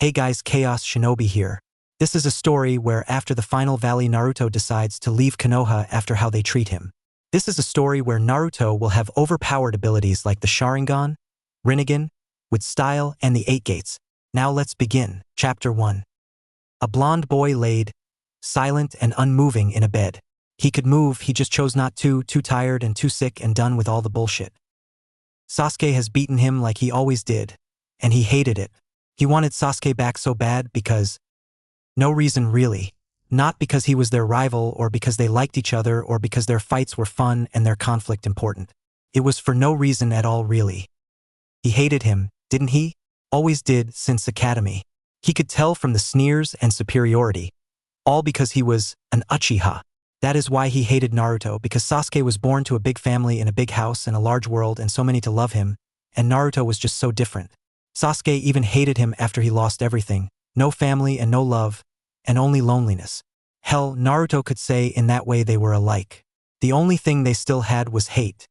Hey guys, Chaos Shinobi here. This is a story where after the final valley Naruto decides to leave Konoha after how they treat him. This is a story where Naruto will have overpowered abilities like the Sharingan, Rinnegan, with style and the 8 gates. Now let's begin. Chapter 1. A blonde boy laid, silent and unmoving in a bed. He could move, he just chose not to, too tired and too sick and done with all the bullshit. Sasuke has beaten him like he always did, and he hated it. He wanted Sasuke back so bad because… no reason really. Not because he was their rival or because they liked each other or because their fights were fun and their conflict important. It was for no reason at all really. He hated him, didn't he? Always did since Academy. He could tell from the sneers and superiority. All because he was an Uchiha. That is why he hated Naruto, because Sasuke was born to a big family in a big house and a large world and so many to love him, and Naruto was just so different. Sasuke even hated him after he lost everything. No family and no love, and only loneliness. Hell, Naruto could say in that way they were alike. The only thing they still had was hate.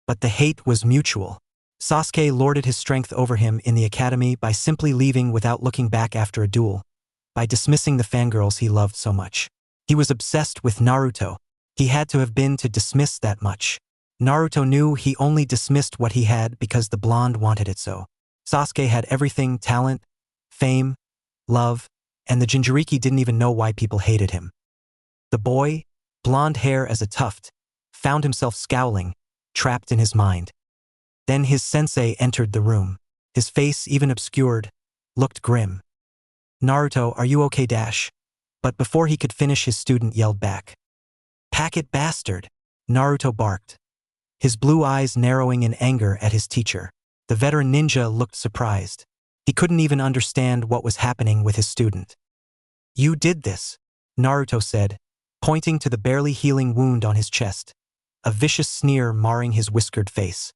But the hate was mutual. Sasuke lorded his strength over him in the academy by simply leaving without looking back after a duel, by dismissing the fangirls he loved so much. He was obsessed with Naruto. He had to have been to dismiss that much. Naruto knew he only dismissed what he had because the blonde wanted it so. Sasuke had everything: talent, fame, love, and the Jinchuriki didn't even know why people hated him. The boy, blonde hair as a tuft, found himself scowling, trapped in his mind. Then his sensei entered the room. His face, even obscured, looked grim. "Naruto, are you okay?" But before he could finish, his student yelled back. "Pack it, bastard!" Naruto barked, his blue eyes narrowing in anger at his teacher. The veteran ninja looked surprised. He couldn't even understand what was happening with his student. "You did this," Naruto said, pointing to the barely healing wound on his chest, a vicious sneer marring his whiskered face.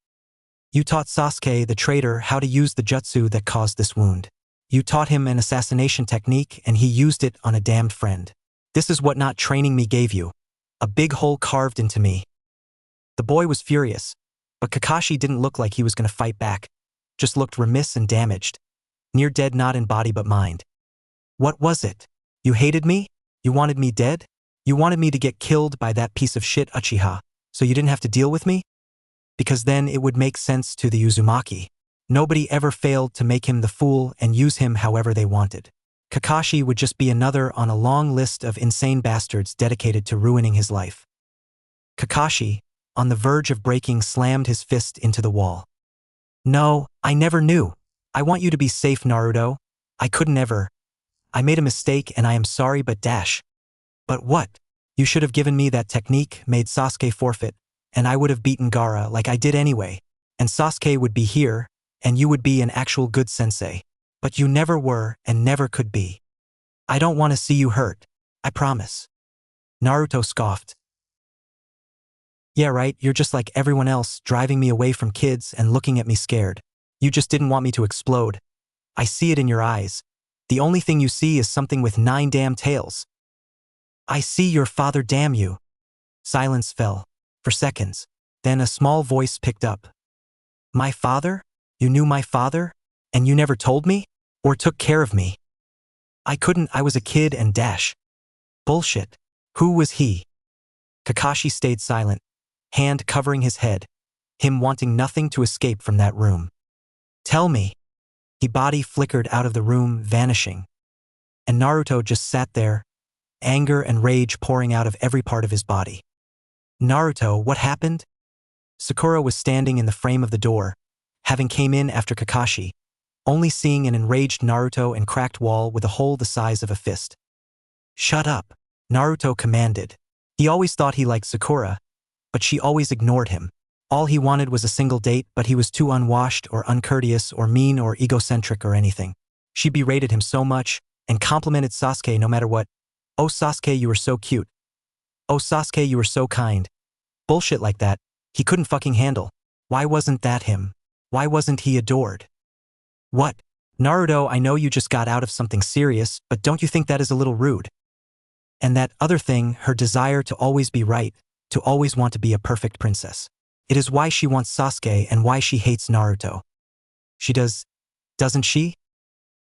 "You taught Sasuke, the traitor, how to use the jutsu that caused this wound. You taught him an assassination technique and he used it on a damned friend. This is what not training me gave you. A big hole carved into me." The boy was furious, but Kakashi didn't look like he was going to fight back, just looked remiss and damaged. Near dead, not in body but mind. "What was it? You hated me? You wanted me dead? You wanted me to get killed by that piece of shit Uchiha, so you didn't have to deal with me? Because then it would make sense to the Uzumaki. Nobody ever failed to make him the fool and use him however they wanted. Kakashi would just be another on a long list of insane bastards dedicated to ruining his life." Kakashi, on the verge of breaking, slammed his fist into the wall. "No, I never knew. I want you to be safe, Naruto. I couldn't ever. I made a mistake and I am sorry, but But what? You should have given me that technique," made Sasuke forfeit, "and I would have beaten Gaara like I did anyway. And Sasuke would be here, and you would be an actual good sensei. But you never were and never could be. I don't want to see you hurt. I promise." Naruto scoffed. "Yeah, right, you're just like everyone else, driving me away from kids and looking at me scared. You just didn't want me to explode. I see it in your eyes. The only thing you see is something with 9 damn tails. I see your father, damn you." Silence fell, for seconds. Then a small voice picked up. "My father? You knew my father? And you never told me? Or took care of me?" "I couldn't, I was a kid and Bullshit. Who was he?" Kakashi stayed silent, hand covering his head, him wanting nothing to escape from that room. "Tell me." His body flickered out of the room, vanishing. And Naruto just sat there, anger and rage pouring out of every part of his body. "Naruto, what happened?" Sakura was standing in the frame of the door, having came in after Kakashi, only seeing an enraged Naruto and cracked wall with a hole the size of a fist. "Shut up," Naruto commanded. He always thought he liked Sakura, but she always ignored him. All he wanted was a single date, but he was too unwashed or uncourteous or mean or egocentric or anything. She berated him so much and complimented Sasuke no matter what. "Oh Sasuke, you were so cute. Oh Sasuke, you were so kind." Bullshit like that, he couldn't fucking handle. Why wasn't that him? Why wasn't he adored? "What? Naruto, I know you just got out of something serious, but don't you think that is a little rude?" And that other thing, her desire to always be right, to always want to be a perfect princess. It is why she wants Sasuke and why she hates Naruto. She does, doesn't she?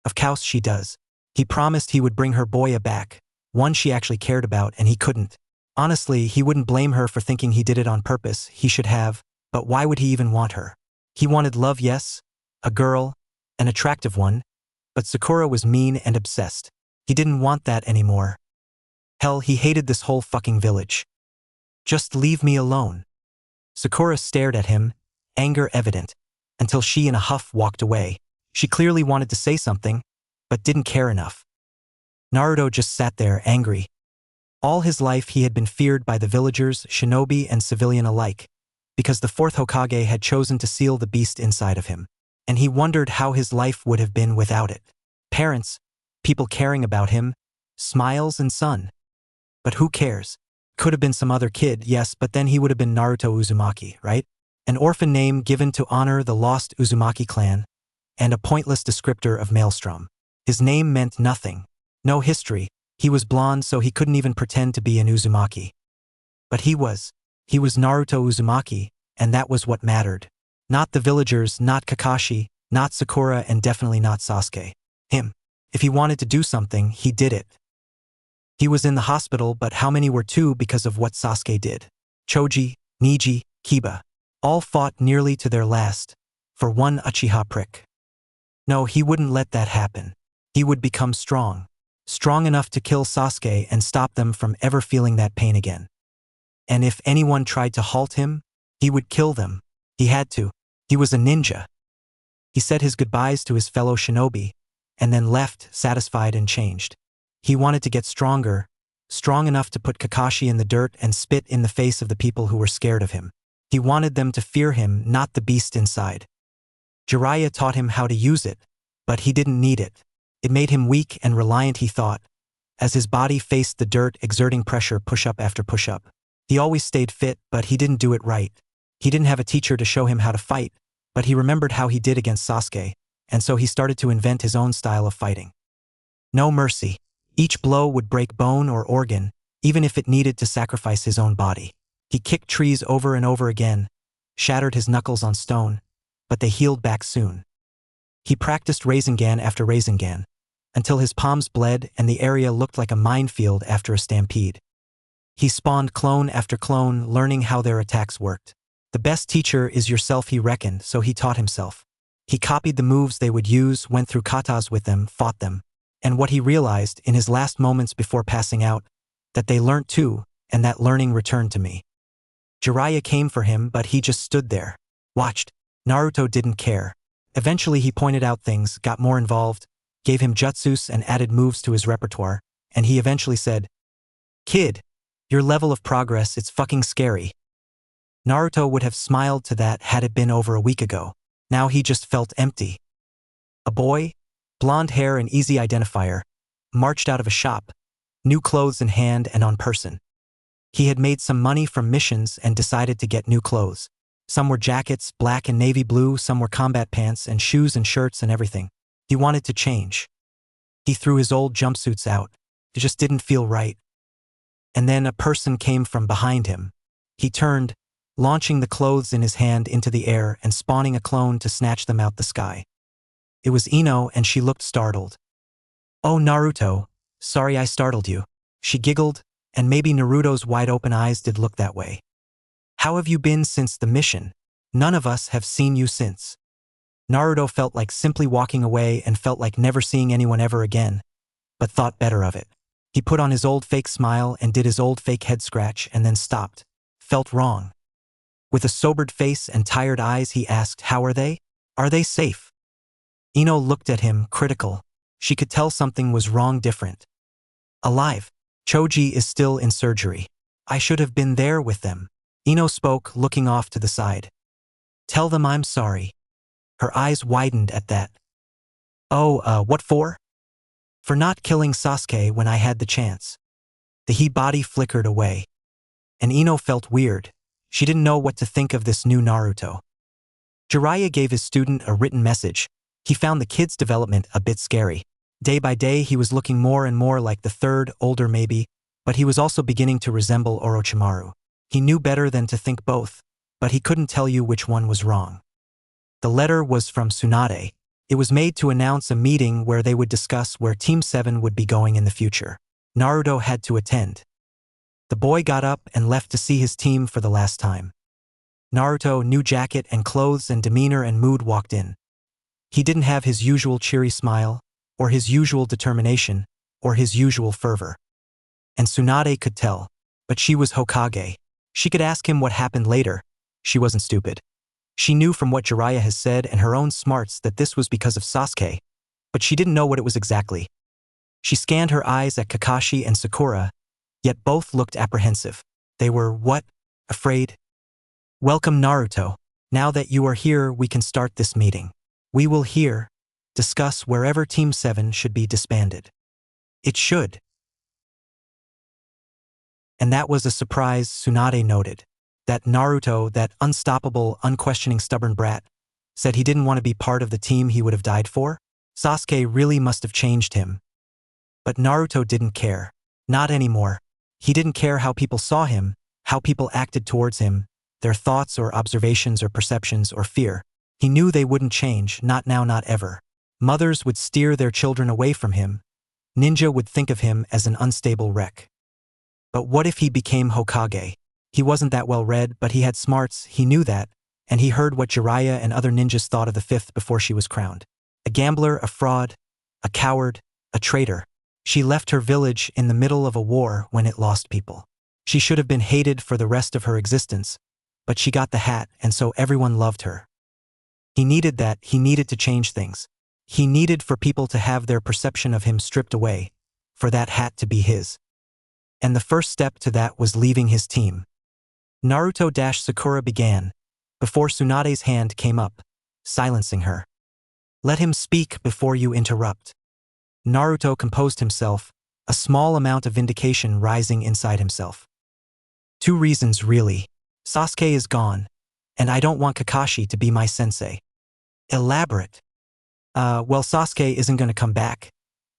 Of course she does. He promised he would bring her boya back, one she actually cared about, and he couldn't. Honestly, he wouldn't blame her for thinking he did it on purpose. He should have, but why would he even want her? He wanted love, yes, a girl, an attractive one, but Sakura was mean and obsessed. He didn't want that anymore. Hell, he hated this whole fucking village. Just leave me alone. Sakura stared at him, anger evident, until she in a huff walked away. She clearly wanted to say something, but didn't care enough. Naruto just sat there, angry. All his life he had been feared by the villagers, shinobi and civilian alike, because the fourth Hokage had chosen to seal the beast inside of him, and he wondered how his life would have been without it. Parents, people caring about him, smiles and sun. But who cares? Could have been some other kid, yes, but then he would have been Naruto Uzumaki, right? An orphan name given to honor the lost Uzumaki clan, and a pointless descriptor of Maelstrom. His name meant nothing. No history. He was blonde, so he couldn't even pretend to be an Uzumaki. But he was Naruto Uzumaki, and that was what mattered. Not the villagers, not Kakashi, not Sakura, and definitely not Sasuke. Him. If he wanted to do something, he did it. He was in the hospital, but how many were too because of what Sasuke did? Choji, Neji, Kiba. All fought nearly to their last, for one Uchiha prick. No, he wouldn't let that happen. He would become strong. Strong enough to kill Sasuke and stop them from ever feeling that pain again. And if anyone tried to halt him, he would kill them. He had to. He was a ninja. He said his goodbyes to his fellow shinobi, and then left, satisfied and changed. He wanted to get stronger, strong enough to put Kakashi in the dirt and spit in the face of the people who were scared of him. He wanted them to fear him, not the beast inside. Jiraiya taught him how to use it, but he didn't need it. It made him weak and reliant, he thought, as his body faced the dirt, exerting pressure push-up after push-up. He always stayed fit, but he didn't do it right. He didn't have a teacher to show him how to fight, but he remembered how he did against Sasuke, and so he started to invent his own style of fighting. No mercy. Each blow would break bone or organ, even if it needed to sacrifice his own body. He kicked trees over and over again, shattered his knuckles on stone, but they healed back soon. He practiced Rasengan after Rasengan, until his palms bled and the area looked like a minefield after a stampede. He spawned clone after clone, learning how their attacks worked. The best teacher is yourself, he reckoned, so he taught himself. He copied the moves they would use, went through katas with them, fought them. And what he realized in his last moments before passing out, that they learnt too, and that learning returned to me. Jiraiya came for him, but he just stood there. Watched. Naruto didn't care. Eventually he pointed out things, got more involved, gave him jutsus and added moves to his repertoire, and he eventually said, "Kid, your level of progress, it's fucking scary." Naruto would have smiled to that had it been over a week ago. Now he just felt empty. A boy, blonde hair and easy identifier, marched out of a shop, new clothes in hand and on person. He had made some money from missions and decided to get new clothes. Some were jackets, black and navy blue, some were combat pants and shoes and shirts and everything. He wanted to change. He threw his old jumpsuits out. It just didn't feel right. And then a person came from behind him. He turned, launching the clothes in his hand into the air and spawning a clone to snatch them out the sky. It was Ino, and she looked startled. "Oh, Naruto, sorry I startled you." She giggled, and maybe Naruto's wide-open eyes did look that way. "How have you been since the mission? None of us have seen you since." Naruto felt like simply walking away and felt like never seeing anyone ever again, but thought better of it. He put on his old fake smile and did his old fake head scratch and then stopped. Felt wrong. With a sobered face and tired eyes, he asked, "How are they? Are they safe?" Ino looked at him, critical. She could tell something was wrong, different. "Alive. Choji is still in surgery. I should have been there with them." Ino spoke, looking off to the side. "Tell them I'm sorry." Her eyes widened at that. "Oh, what for?" "For not killing Sasuke when I had the chance." The he body flickered away. And Ino felt weird. She didn't know what to think of this new Naruto. Jiraiya gave his student a written message. He found the kid's development a bit scary. Day by day he was looking more and more like the third, older maybe, but he was also beginning to resemble Orochimaru. He knew better than to think both, but he couldn't tell you which one was wrong. The letter was from Tsunade. It was made to announce a meeting where they would discuss where Team 7 would be going in the future. Naruto had to attend. The boy got up and left to see his team for the last time. Naruto, new jacket and clothes and demeanor and mood, walked in. He didn't have his usual cheery smile, or his usual determination, or his usual fervor. And Tsunade could tell, but she was Hokage. She could ask him what happened later. She wasn't stupid. She knew from what Jiraiya has said and her own smarts that this was because of Sasuke, but she didn't know what it was exactly. She scanned her eyes at Kakashi and Sakura, yet both looked apprehensive. They were, what? Afraid? Welcome, Naruto. Now that you are here, we can start this meeting. We will discuss wherever Team 7 should be disbanded. It should. And that was a surprise, Tsunade noted. That Naruto, that unstoppable, unquestioning, stubborn brat, said he didn't want to be part of the team he would have died for? Sasuke really must have changed him. But Naruto didn't care. Not anymore. He didn't care how people saw him, how people acted towards him, their thoughts or observations or perceptions or fear. He knew they wouldn't change, not now, not ever. Mothers would steer their children away from him. Ninja would think of him as an unstable wreck. But what if he became Hokage? He wasn't that well read, but he had smarts, he knew that, and he heard what Jiraiya and other ninjas thought of the fifth before she was crowned. A gambler, a fraud, a coward, a traitor. She left her village in the middle of a war when it lost people. She should have been hated for the rest of her existence, but she got the hat, and so everyone loved her. He needed that, he needed to change things. He needed for people to have their perception of him stripped away, for that hat to be his. And the first step to that was leaving his team. Naruto-Sakura began, before Tsunade's hand came up, silencing her. Let him speak before you interrupt. Naruto composed himself, a small amount of vindication rising inside himself. 2 reasons, really. Sasuke is gone, and I don't want Kakashi to be my sensei. Elaborate. Well, Sasuke isn't going to come back.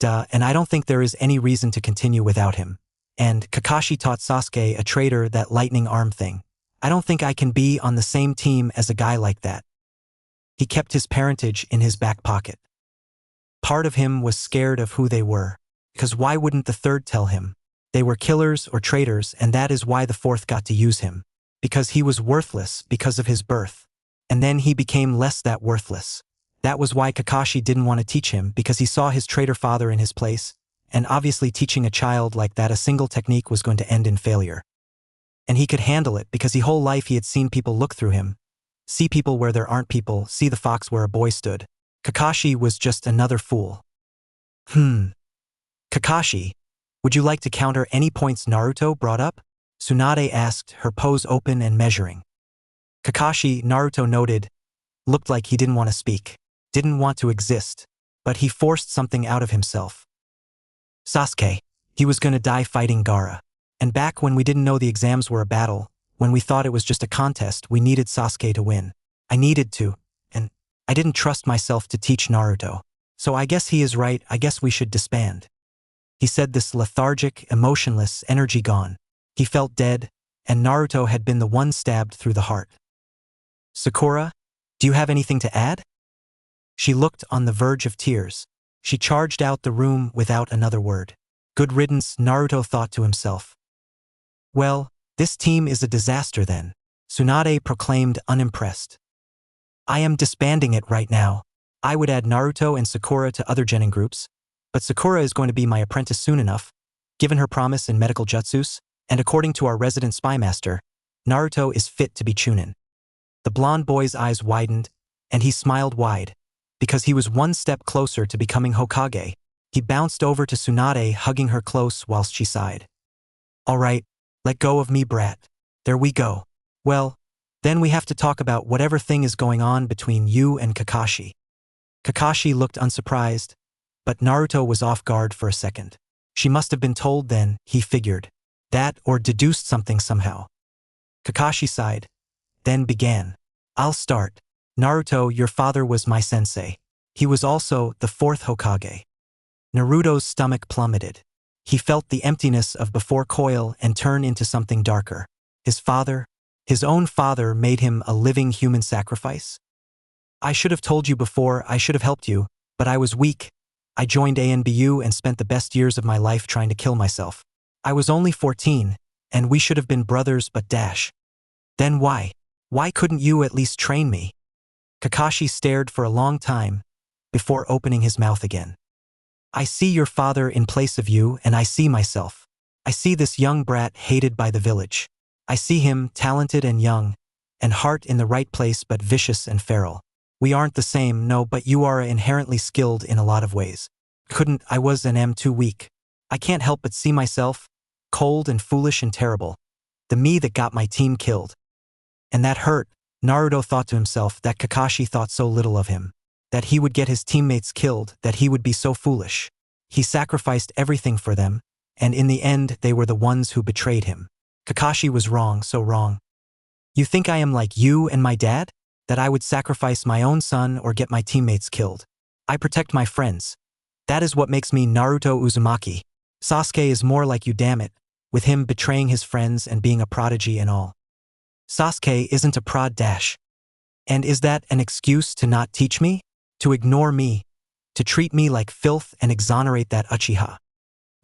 And I don't think there is any reason to continue without him. And Kakashi taught Sasuke, a traitor, that lightning arm thing. I don't think I can be on the same team as a guy like that. He kept his parentage in his back pocket. Part of him was scared of who they were, because why wouldn't the third tell him? They were killers or traitors, and that is why the fourth got to use him. Because he was worthless because of his birth. And then he became less that worthless. That was why Kakashi didn't want to teach him, because he saw his traitor father in his place, and obviously teaching a child like that a single technique was going to end in failure. And he could handle it because his whole life he had seen people look through him, see people where there aren't people, see the fox where a boy stood. Kakashi was just another fool. Kakashi, would you like to counter any points Naruto brought up? Tsunade asked, her pose open and measuring. Kakashi, Naruto noted, looked like he didn't want to speak, didn't want to exist, but he forced something out of himself. Sasuke, he was going to die fighting Gaara. And back when we didn't know the exams were a battle, when we thought it was just a contest, we needed Sasuke to win. I needed to, and I didn't trust myself to teach Naruto. So I guess he is right, I guess we should disband. He said this lethargic, emotionless, energy gone. He felt dead, and Naruto had been the one stabbed through the heart. Sakura, do you have anything to add? She looked on the verge of tears. She charged out the room without another word. Good riddance, Naruto thought to himself. Well, this team is a disaster then, Tsunade proclaimed, unimpressed. I am disbanding it right now. I would add Naruto and Sakura to other genin groups, but Sakura is going to be my apprentice soon enough, given her promise in medical jutsus, and according to our resident spy master, Naruto is fit to be Chunin. The blonde boy's eyes widened, and he smiled wide, because he was one step closer to becoming Hokage. He bounced over to Tsunade, hugging her close whilst she sighed. All right, let go of me, brat. There we go. Well, then we have to talk about whatever thing is going on between you and Kakashi. Kakashi looked unsurprised, but Naruto was off guard for a second. She must have been told then, he figured. That or deduced something somehow. Kakashi sighed, then began. I'll start. Naruto, your father was my sensei. He was also the 4th Hokage. Naruto's stomach plummeted. He felt the emptiness of before coil and turn into something darker. His father, his own father, made him a living human sacrifice? I should have told you before, I should have helped you, but I was weak. I joined ANBU and spent the best years of my life trying to kill myself. I was only 14, and we should have been brothers but dash. Then why? Why couldn't you at least train me? Kakashi stared for a long time, before opening his mouth again. I see your father in place of you, and I see myself. I see this young brat hated by the village. I see him, talented and young, and heart in the right place but vicious and feral. We aren't the same, no, but you are inherently skilled in a lot of ways. I was and am too weak. I can't help but see myself, cold and foolish and terrible. The me that got my team killed. And that hurt. Naruto thought to himself that Kakashi thought so little of him. That he would get his teammates killed, that he would be so foolish. He sacrificed everything for them, and in the end they were the ones who betrayed him. Kakashi was wrong, so wrong. You think I am like you and my dad? That I would sacrifice my own son or get my teammates killed? I protect my friends. That is what makes me Naruto Uzumaki. Sasuke is more like you, damn it, with him betraying his friends and being a prodigy and all. Sasuke isn't a prod dash. And is that an excuse to not teach me? To ignore me? To treat me like filth and exonerate that Uchiha?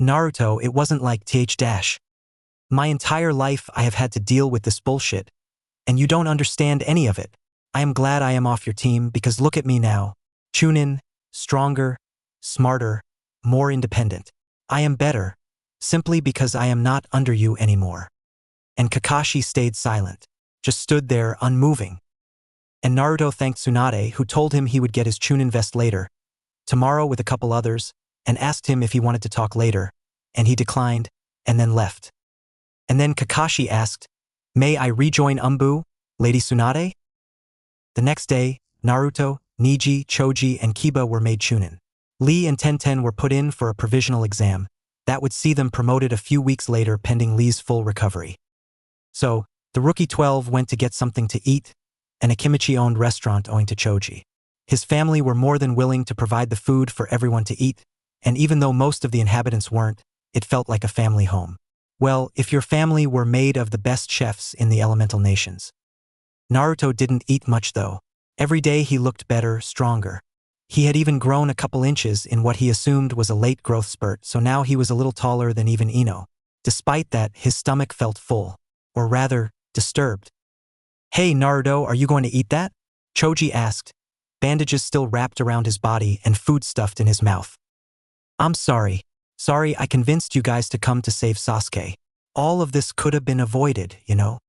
Naruto, it wasn't like th dash. My entire life I have had to deal with this bullshit, and you don't understand any of it. I am glad I am off your team because look at me now. Chunin, stronger, smarter, more independent. I am better, simply because I am not under you anymore. And Kakashi stayed silent, just stood there unmoving. And Naruto thanked Tsunade, who told him he would get his Chunin vest later, tomorrow with a couple others, and asked him if he wanted to talk later, and he declined, and then left. And then Kakashi asked, "May I rejoin Umbu, Lady Tsunade?" The next day, Naruto, Neji, Choji, and Kiba were made Chunin. Lee and Tenten were put in for a provisional exam that would see them promoted a few weeks later pending Lee's full recovery. So, the Rookie 12 went to get something to eat, an Akimichi-owned restaurant owing to Choji. His family were more than willing to provide the food for everyone to eat, and even though most of the inhabitants weren't, it felt like a family home. Well, if your family were made of the best chefs in the elemental nations. Naruto didn't eat much though. Every day he looked better, stronger. He had even grown a couple inches in what he assumed was a late growth spurt, so now he was a little taller than even Ino. Despite that, his stomach felt full, or rather, disturbed. "Hey Naruto, are you going to eat that?" Choji asked, bandages still wrapped around his body and food stuffed in his mouth. "I'm sorry. Sorry I convinced you guys to come to save Sasuke. All of this could have been avoided, you know."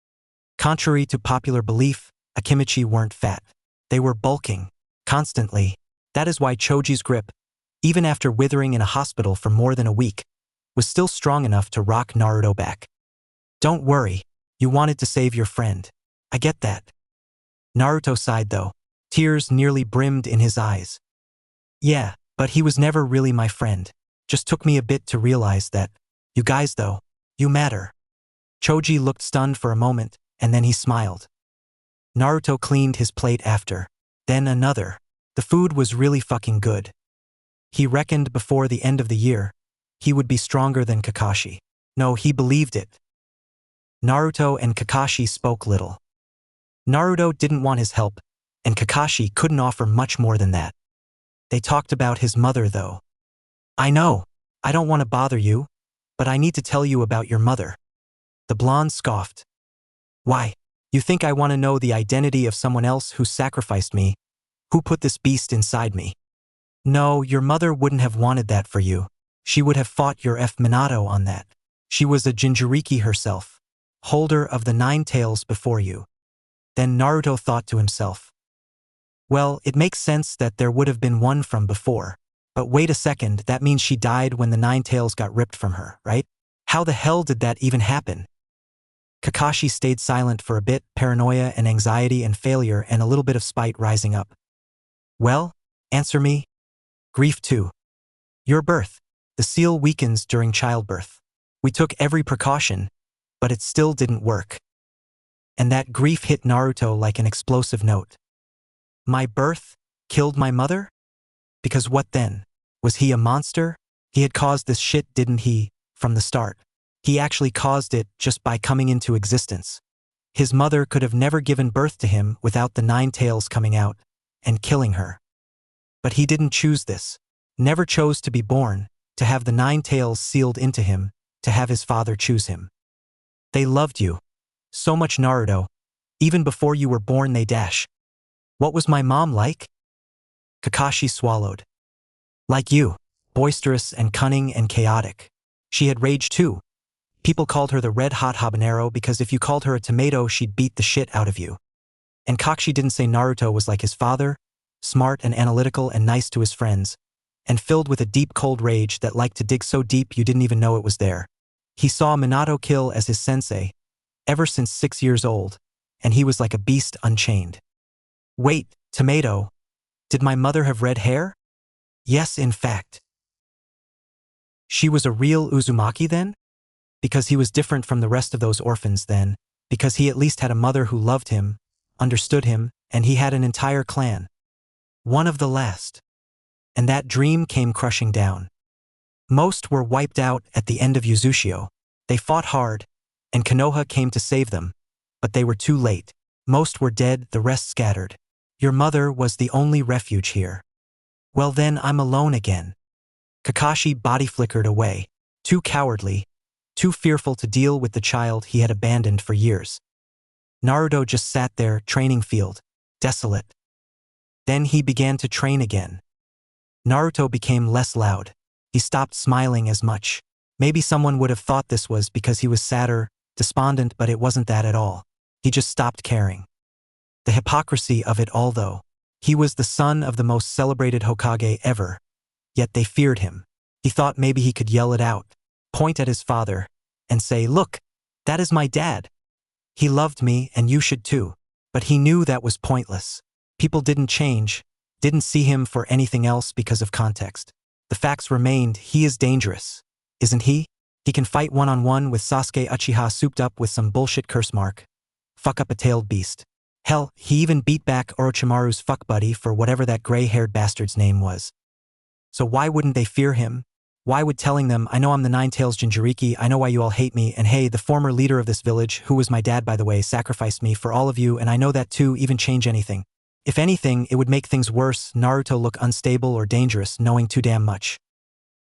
Contrary to popular belief, Akimichi weren't fat. They were bulking, constantly. That is why Choji's grip, even after withering in a hospital for more than a week, was still strong enough to rock Naruto back. "Don't worry, you wanted to save your friend. I get that." Naruto sighed though. Tears nearly brimmed in his eyes. "Yeah, but he was never really my friend. Just took me a bit to realize that. You guys though, you matter." Choji looked stunned for a moment, and then he smiled. Naruto cleaned his plate after. Then another. The food was really fucking good. He reckoned before the end of the year, he would be stronger than Kakashi. No, he believed it. Naruto and Kakashi spoke little. Naruto didn't want his help, and Kakashi couldn't offer much more than that. They talked about his mother though. "I know, I don't want to bother you, but I need to tell you about your mother." The blonde scoffed. "Why? You think I want to know the identity of someone else who sacrificed me, who put this beast inside me? No, your mother wouldn't have wanted that for you. She would have fought your Minato on that. She was a Jinchuriki herself, holder of the 9 tails before you." Then Naruto thought to himself. Well, it makes sense that there would have been one from before. But wait a second, that means she died when the 9 tails got ripped from her, right? How the hell did that even happen? Kakashi stayed silent for a bit, paranoia and anxiety and failure and a little bit of spite rising up. "Well, answer me." "Grief too. Your birth. The seal weakens during childbirth. We took every precaution, but it still didn't work." And that grief hit Naruto like an explosive note. My birth killed my mother? Because what then? Was he a monster? He had caused this shit, didn't he, from the start? He actually caused it just by coming into existence. His mother could have never given birth to him without the 9 tails coming out, and killing her. But he didn't choose this. Never chose to be born, to have the 9 tails sealed into him, to have his father choose him. They loved you. So much, Naruto. Even before you were born they dash. What was my mom like? Kakashi swallowed. Like you. Boisterous and cunning and chaotic. She had rage too. People called her the red-hot habanero because if you called her a tomato she'd beat the shit out of you. And Kakashi didn't say Naruto was like his father, smart and analytical and nice to his friends, and filled with a deep cold rage that liked to dig so deep you didn't even know it was there. He saw Minato kill as his sensei, ever since 6 years old, and he was like a beast unchained. Wait, tomato. Did my mother have red hair? Yes, in fact. She was a real Uzumaki then? Because he was different from the rest of those orphans then, because he at least had a mother who loved him, understood him, and he had an entire clan. One of the last. And that dream came crushing down. Most were wiped out at the end of Uzushio. They fought hard, and Konoha came to save them, but they were too late. Most were dead, the rest scattered. Your mother was the only refuge here. Well then I'm alone again. Kakashi body flickered away, too cowardly, too fearful to deal with the child he had abandoned for years. Naruto just sat there, training field, desolate. Then he began to train again. Naruto became less loud. He stopped smiling as much. Maybe someone would have thought this was because he was sadder, despondent, but it wasn't that at all. He just stopped caring. The hypocrisy of it all though. He was the son of the most celebrated Hokage ever, yet they feared him. He thought maybe he could yell it out, point at his father, and say, "Look, that is my dad. He loved me and you should too." But he knew that was pointless. People didn't change, didn't see him for anything else because of context. The facts remained, he is dangerous. Isn't he? He can fight one-on-one with Sasuke Uchiha souped up with some bullshit curse mark. Fuck up a tailed beast. Hell, he even beat back Orochimaru's fuck buddy for whatever that gray-haired bastard's name was. So why wouldn't they fear him? Why would telling them, "I know I'm the 9 tails Jinchuriki, I know why you all hate me, and hey, the former leader of this village, who was my dad by the way, sacrificed me for all of you and I know that too," even change anything? If anything, it would make things worse, Naruto look unstable or dangerous, knowing too damn much.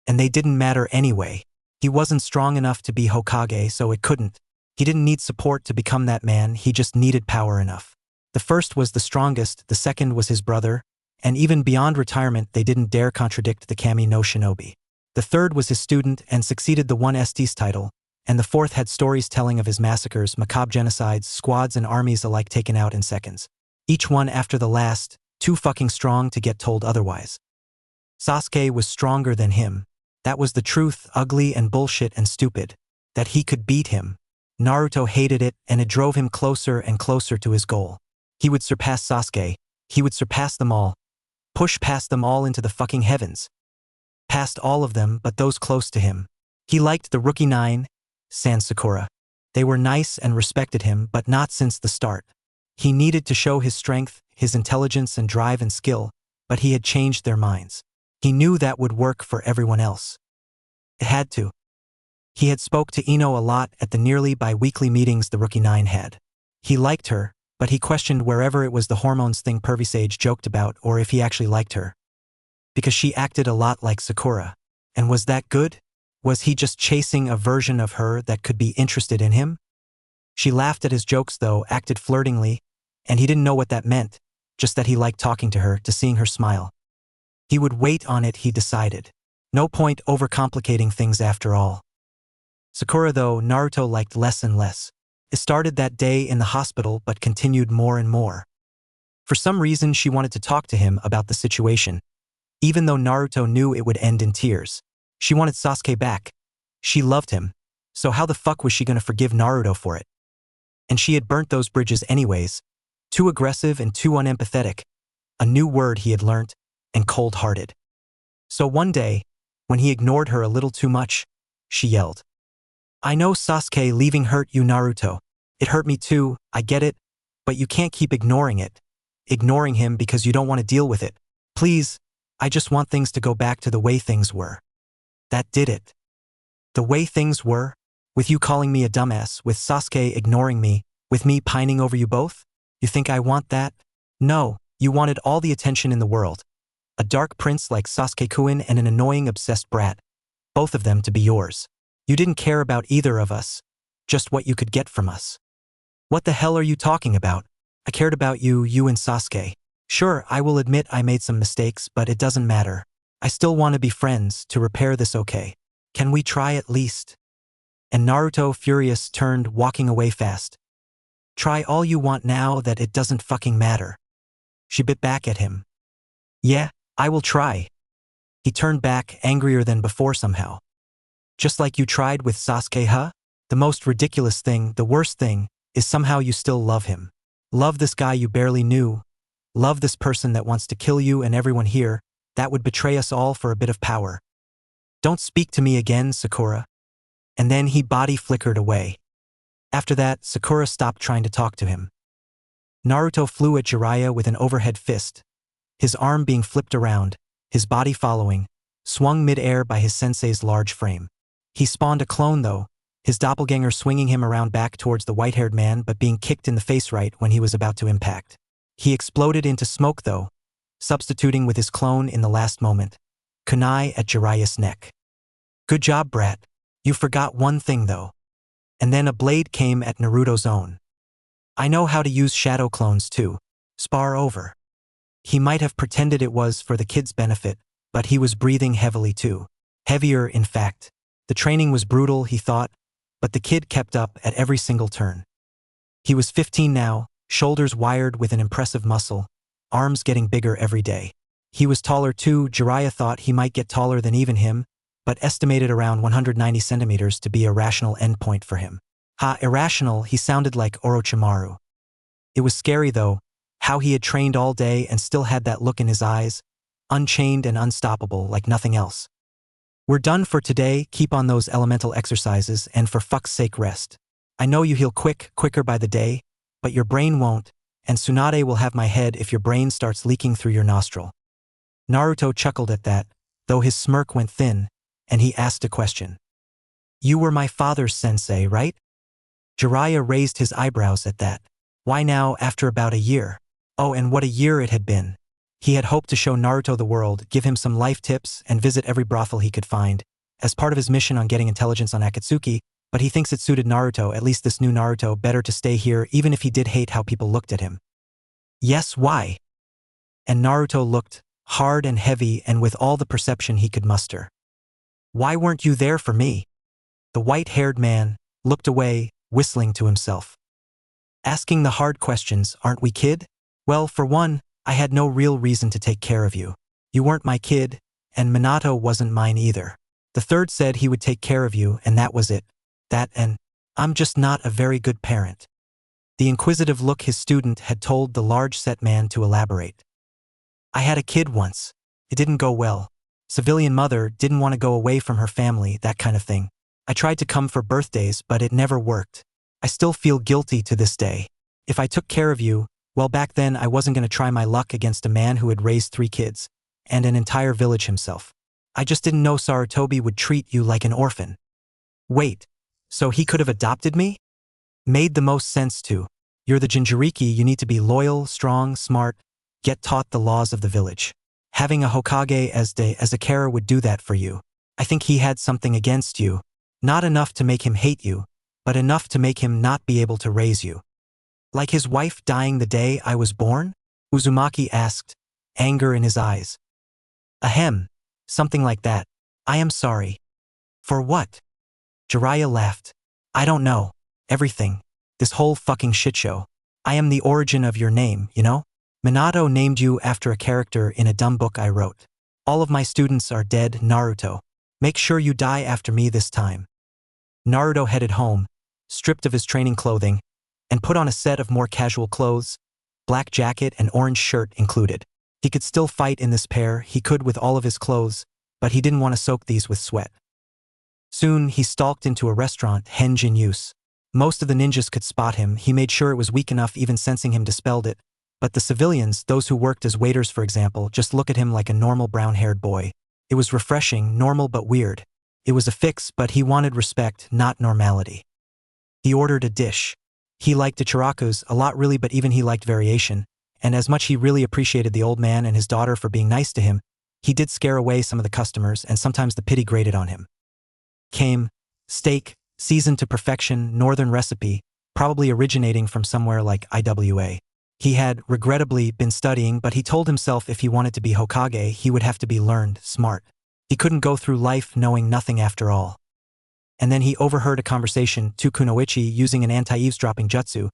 And they didn't matter anyway. He wasn't strong enough to be Hokage, so it couldn't. He didn't need support to become that man, he just needed power enough. The first was the strongest, the second was his brother, and even beyond retirement they didn't dare contradict the Kami no Shinobi. The third was his student and succeeded the 1ST's title, and the fourth had stories telling of his massacres, macabre genocides, squads and armies alike taken out in seconds. Each one after the last, too fucking strong to get told otherwise. Sasuke was stronger than him. That was the truth, ugly and bullshit and stupid. That he could beat him. Naruto hated it and it drove him closer and closer to his goal. He would surpass Sasuke. He would surpass them all. Push past them all into the fucking heavens. Past all of them but those close to him. He liked the Rookie 9, sans Sakura. They were nice and respected him, but not since the start. He needed to show his strength, his intelligence and drive and skill, but he had changed their minds. He knew that would work for everyone else. It had to. He had spoke to Ino a lot at the nearly bi-weekly meetings the Rookie 9 had. He liked her, but he questioned wherever it was the hormones thing Pervy Sage joked about or if he actually liked her. Because she acted a lot like Sakura. And was that good? Was he just chasing a version of her that could be interested in him? She laughed at his jokes though, acted flirtingly, and he didn't know what that meant, just that he liked talking to her, to seeing her smile. He would wait on it, he decided. No point overcomplicating things after all. Sakura though, Naruto liked less and less. It started that day in the hospital but continued more and more. For some reason she wanted to talk to him about the situation, even though Naruto knew it would end in tears. She wanted Sasuke back. She loved him. So how the fuck was she gonna forgive Naruto for it? And she had burnt those bridges anyways. Too aggressive and too unempathetic. A new word he had learnt, and cold-hearted. So one day, when he ignored her a little too much, she yelled. "I know Sasuke leaving hurt you, Naruto. It hurt me too, I get it, but you can't keep ignoring it. Ignoring him because you don't want to deal with it. Please, I just want things to go back to the way things were." That did it. The way things were? With you calling me a dumbass, with Sasuke ignoring me, with me pining over you both? You think I want that? No, You wanted all the attention in the world. A dark prince like Sasuke-kun and an annoying obsessed brat. Both of them to be yours. You didn't care about either of us. Just what you could get from us. What the hell are you talking about? I cared about you and Sasuke. Sure, I will admit I made some mistakes, but it doesn't matter. I still want to be friends, to repair this, okay? Can we try at least? And Naruto, furious, turned, walking away fast. Try all you want now that it doesn't fucking matter. She bit back at him. Yeah, I will try. He turned back, angrier than before somehow. Just like you tried with Sasuke, huh? The most ridiculous thing, the worst thing, is somehow you still love him. Love this guy you barely knew. Love this person that wants to kill you and everyone here, that would betray us all for a bit of power. Don't speak to me again, Sakura. And then he body flickered away. After that, Sakura stopped trying to talk to him. Naruto flew at Jiraiya with an overhead fist, his arm being flipped around, his body following, swung mid-air by his sensei's large frame. He spawned a clone though, his doppelganger swinging him around back towards the white-haired man but being kicked in the face right when he was about to impact. He exploded into smoke though, substituting with his clone in the last moment. Kunai at Jiraiya's neck. Good job, brat. You forgot one thing though. And then a blade came at Naruto's own. I know how to use shadow clones too. Spar over. He might have pretended it was for the kid's benefit, but he was breathing heavily too. Heavier, in fact. The training was brutal, he thought, but the kid kept up at every single turn. He was 15 now, shoulders wired with an impressive muscle, arms getting bigger every day. He was taller too. Jiraiya thought he might get taller than even him, but estimated around 190 centimeters to be a rational endpoint for him. Irrational, he sounded like Orochimaru. It was scary though, how he had trained all day and still had that look in his eyes, unchained and unstoppable like nothing else. We're done for today, keep on those elemental exercises and for fuck's sake rest. I know you heal quicker by the day, but your brain won't, and Tsunade will have my head if your brain starts leaking through your nostril. Naruto chuckled at that, though his smirk went thin, and he asked a question. You were my father's sensei, right? Jiraiya raised his eyebrows at that. Why now, after about a year? Oh, and what a year it had been. He had hoped to show Naruto the world, give him some life tips, and visit every brothel he could find, as part of his mission on getting intelligence on Akatsuki, but he thinks it suited Naruto, at least this new Naruto, better to stay here even if he did hate how people looked at him. Yes, why? And Naruto looked, hard and heavy and with all the perception he could muster. Why weren't you there for me? The white-haired man looked away, whistling to himself. Asking the hard questions, aren't we, kid? Well, for one, I had no real reason to take care of you. You weren't my kid, and Minato wasn't mine either. The third said he would take care of you, and that was it. That and I'm just not a very good parent. The inquisitive look his student had told the large-set man to elaborate. I had a kid once. It didn't go well. Civilian mother didn't want to go away from her family, that kind of thing. I tried to come for birthdays, but it never worked. I still feel guilty to this day. If I took care of you, well, back then I wasn't going to try my luck against a man who had raised 3 kids, and an entire village himself. I just didn't know Sarutobi would treat you like an orphan. Wait, so he could have adopted me? Made the most sense too. You're the Jinchuriki, you need to be loyal, strong, smart, get taught the laws of the village. Having a Hokage as a carer would do that for you. I think he had something against you. Not enough to make him hate you, but enough to make him not be able to raise you. Like his wife dying the day I was born? Uzumaki asked, anger in his eyes. Ahem, something like that. I am sorry. For what? Jiraiya laughed. I don't know. Everything. This whole fucking shitshow. I am the origin of your name, you know? Minato named you after a character in a dumb book I wrote. All of my students are dead, Naruto. Make sure you die after me this time. Naruto headed home, stripped of his training clothing, and put on a set of more casual clothes, black jacket and orange shirt included. He could still fight in this pair, he could with all of his clothes, but he didn't want to soak these with sweat. Soon he stalked into a restaurant, henge in use. Most of the ninjas could spot him, he made sure it was weak enough even sensing him dispelled it, but the civilians, those who worked as waiters for example, just look at him like a normal brown-haired boy. It was refreshing, normal but weird. It was a fix, but he wanted respect, not normality. He ordered a dish. He liked the churrascos a lot really, but even he liked variation, and as much he really appreciated the old man and his daughter for being nice to him, he did scare away some of the customers, and sometimes the pity grated on him. Came steak, seasoned to perfection, northern recipe, probably originating from somewhere like IWA. He had, regrettably, been studying, but he told himself if he wanted to be Hokage, he would have to be learned, smart. He couldn't go through life knowing nothing after all. And then he overheard a conversation to Kunoichi using an anti-eavesdropping jutsu,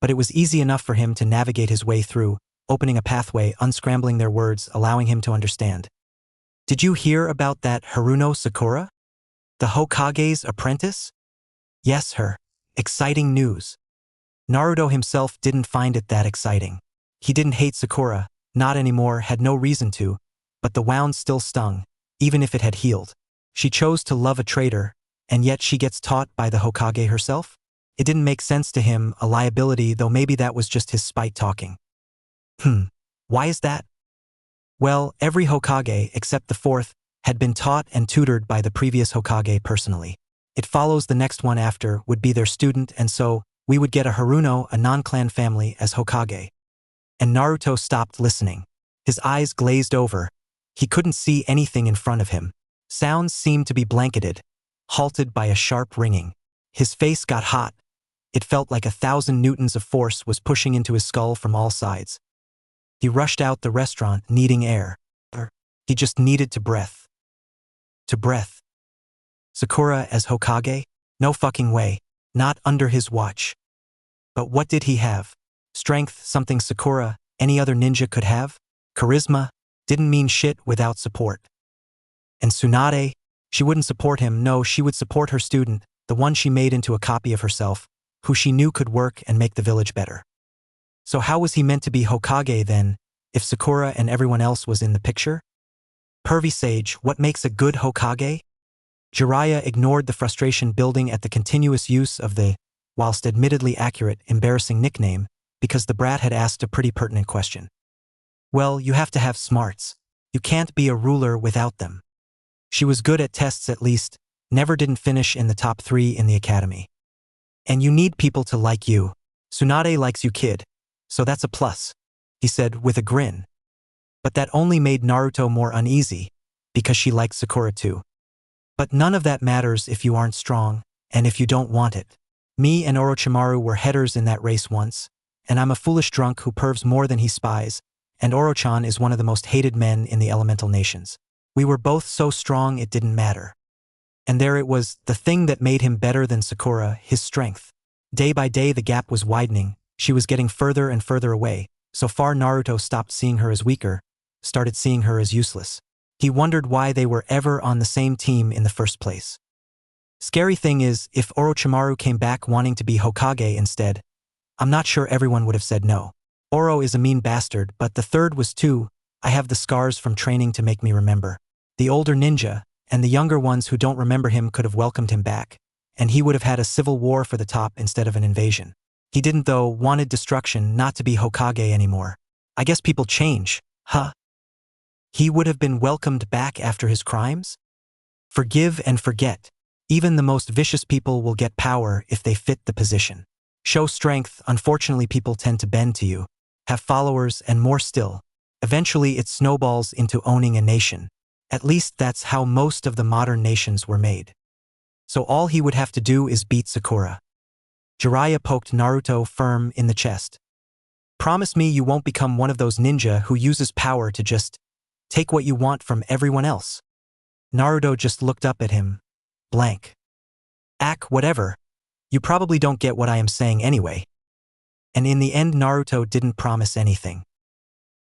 but it was easy enough for him to navigate his way through, opening a pathway, unscrambling their words, allowing him to understand. Did you hear about that Haruno Sakura? The Hokage's apprentice? Yes, her. Exciting news. Naruto himself didn't find it that exciting. He didn't hate Sakura, not anymore, had no reason to, but the wound still stung, even if it had healed. She chose to love a traitor, and yet she gets taught by the Hokage herself? It didn't make sense to him, a liability, though maybe that was just his spite talking. Why is that? Well, every Hokage, except the fourth, had been taught and tutored by the previous Hokage personally. It follows the next one after would be their student, and so, we would get a Haruno, a non-clan family, as Hokage. And Naruto stopped listening. His eyes glazed over. He couldn't see anything in front of him. Sounds seemed to be blanketed, halted by a sharp ringing. His face got hot. It felt like 1,000 newtons of force was pushing into his skull from all sides. He rushed out the restaurant, needing air. He just needed to breath. To breath. Sakura as Hokage? No fucking way. Not under his watch. But what did he have? Strength, something Sakura, any other ninja could have? Charisma? Didn't mean shit without support. And Tsunade? She wouldn't support him, no, she would support her student, the one she made into a copy of herself, who she knew could work and make the village better. So how was he meant to be Hokage then, if Sakura and everyone else was in the picture? Pervy sage, what makes a good Hokage? Jiraiya ignored the frustration building at the continuous use of the, whilst admittedly accurate, embarrassing nickname, because the brat had asked a pretty pertinent question. Well, you have to have smarts. You can't be a ruler without them. She was good at tests at least, never didn't finish in the top 3 in the academy. And you need people to like you. Tsunade likes you, kid, so that's a plus, he said with a grin. But that only made Naruto more uneasy, because she liked Sakura too. But none of that matters if you aren't strong, and if you don't want it. Me and Orochimaru were headers in that race once, and I'm a foolish drunk who pervs more than he spies, and Orochan is one of the most hated men in the elemental nations. We were both so strong it didn't matter. And there it was, the thing that made him better than Sakura, his strength. Day by day the gap was widening, she was getting further and further away, so far Naruto stopped seeing her as weaker, started seeing her as useless. He wondered why they were ever on the same team in the first place. Scary thing is, if Orochimaru came back wanting to be Hokage instead, I'm not sure everyone would have said no. Oro is a mean bastard, but the third was too. I have the scars from training to make me remember. The older ninja, and the younger ones who don't remember him could have welcomed him back, and he would have had a civil war for the top instead of an invasion. He didn't though, wanted destruction, not to be Hokage anymore. I guess people change, huh? He would have been welcomed back after his crimes? Forgive and forget. Even the most vicious people will get power if they fit the position. Show strength, unfortunately people tend to bend to you. Have followers and more still. Eventually it snowballs into owning a nation. At least that's how most of the modern nations were made. So all he would have to do is beat Sakura. Jiraiya poked Naruto firm in the chest. Promise me you won't become one of those ninja who uses power to just take what you want from everyone else. Naruto just looked up at him. Blank. Whatever. You probably don't get what I am saying anyway. And in the end Naruto didn't promise anything.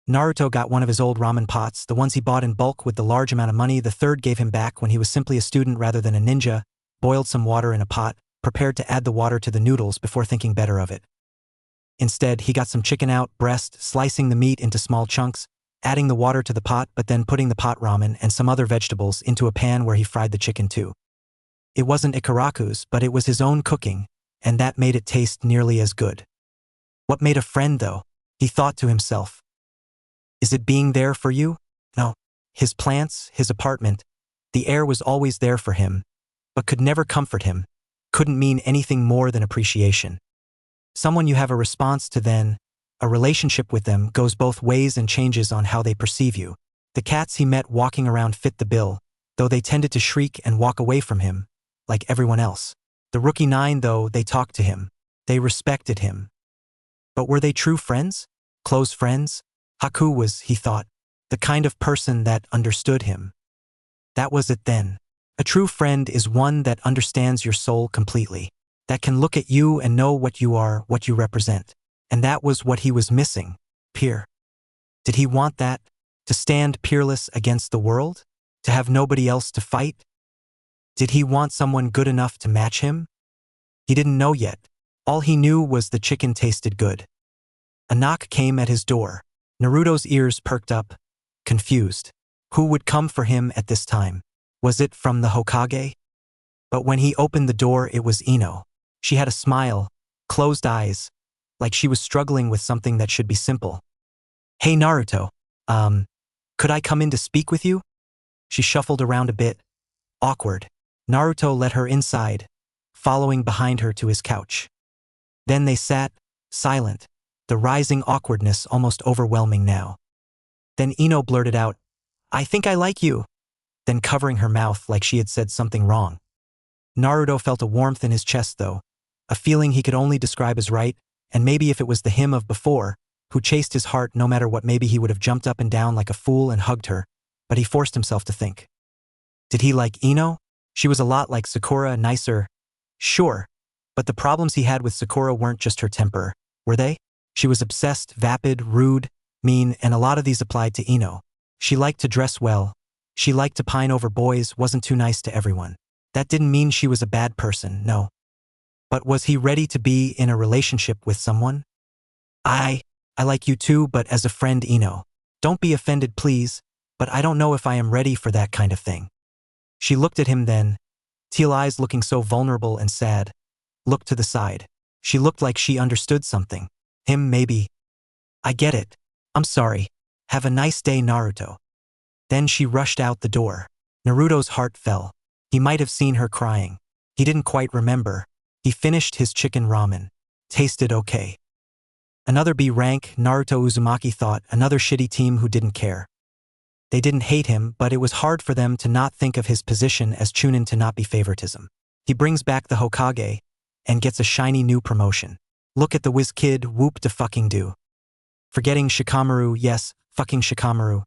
Naruto got one of his old ramen pots, the ones he bought in bulk with the large amount of money the third gave him back when he was simply a student rather than a ninja, boiled some water in a pot, prepared to add the water to the noodles before thinking better of it. Instead, he got some chicken out, breast, slicing the meat into small chunks, adding the water to the pot but then putting the pot ramen and some other vegetables into a pan where he fried the chicken too. It wasn't Ikaraku's, but it was his own cooking, and that made it taste nearly as good. What made a friend though? He thought to himself. Is it being there for you? No. His plants, his apartment, the air was always there for him, but could never comfort him, couldn't mean anything more than appreciation. Someone you have a response to then, A relationship with them goes both ways and changes on how they perceive you. The cats he met walking around fit the bill, though they tended to shriek and walk away from him, like everyone else. The rookie 9, though, they talked to him. They respected him. But were they true friends? Close friends? Haku was, he thought, the kind of person that understood him. That was it then. A true friend is one that understands your soul completely, that can look at you and know what you are, what you represent. And that was what he was missing. Peer. Did he want that? To stand peerless against the world? To have nobody else to fight? Did he want someone good enough to match him? He didn't know yet. All he knew was the chicken tasted good. A knock came at his door. Naruto's ears perked up, confused. Who would come for him at this time? Was it from the Hokage? But when he opened the door, it was Ino. She had a smile, closed eyes, like she was struggling with something that should be simple. Hey Naruto, could I come in to speak with you? She shuffled around a bit, awkward. Naruto let her inside, following behind her to his couch. Then they sat, silent, the rising awkwardness almost overwhelming now. Then Ino blurted out, I think I like you, then covering her mouth like she had said something wrong. Naruto felt a warmth in his chest though, a feeling he could only describe as right, and maybe if it was the him of before, who chased his heart no matter what, maybe he would have jumped up and down like a fool and hugged her, but he forced himself to think. Did he like Ino? She was a lot like Sakura, nicer. Sure, but the problems he had with Sakura weren't just her temper, were they? She was obsessed, vapid, rude, mean, and a lot of these applied to Ino. She liked to dress well. She liked to pine over boys, wasn't too nice to everyone. That didn't mean she was a bad person, no. But was he ready to be in a relationship with someone? I like you too, but as a friend, Ino. Don't be offended, please, but I don't know if I am ready for that kind of thing. She looked at him then, teal eyes looking so vulnerable and sad, looked to the side. She looked like she understood something. Him, maybe. I get it. I'm sorry. Have a nice day, Naruto. Then she rushed out the door. Naruto's heart fell. He might have seen her crying. He didn't quite remember. He finished his chicken ramen. Tasted okay. Another B rank, Naruto Uzumaki thought, another shitty team who didn't care. They didn't hate him, but it was hard for them to not think of his position as Chunin to not be favoritism. He brings back the Hokage and gets a shiny new promotion. Look at the whiz kid, whoop de fucking do. Forgetting Shikamaru, yes, fucking Shikamaru,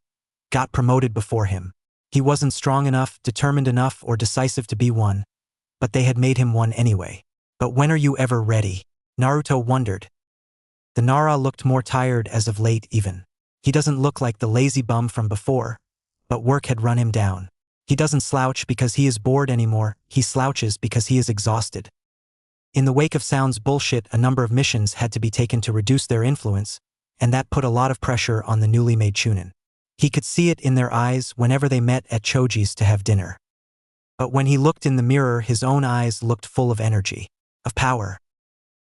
got promoted before him. He wasn't strong enough, determined enough, or decisive to be one, but they had made him one anyway. But when are you ever ready? Naruto wondered. The Nara looked more tired as of late even. He doesn't look like the lazy bum from before, but work had run him down. He doesn't slouch because he is bored anymore, he slouches because he is exhausted. In the wake of Sound's bullshit, a number of missions had to be taken to reduce their influence, and that put a lot of pressure on the newly made Chunin. He could see it in their eyes whenever they met at Choji's to have dinner. But when he looked in the mirror, his own eyes looked full of energy, of power.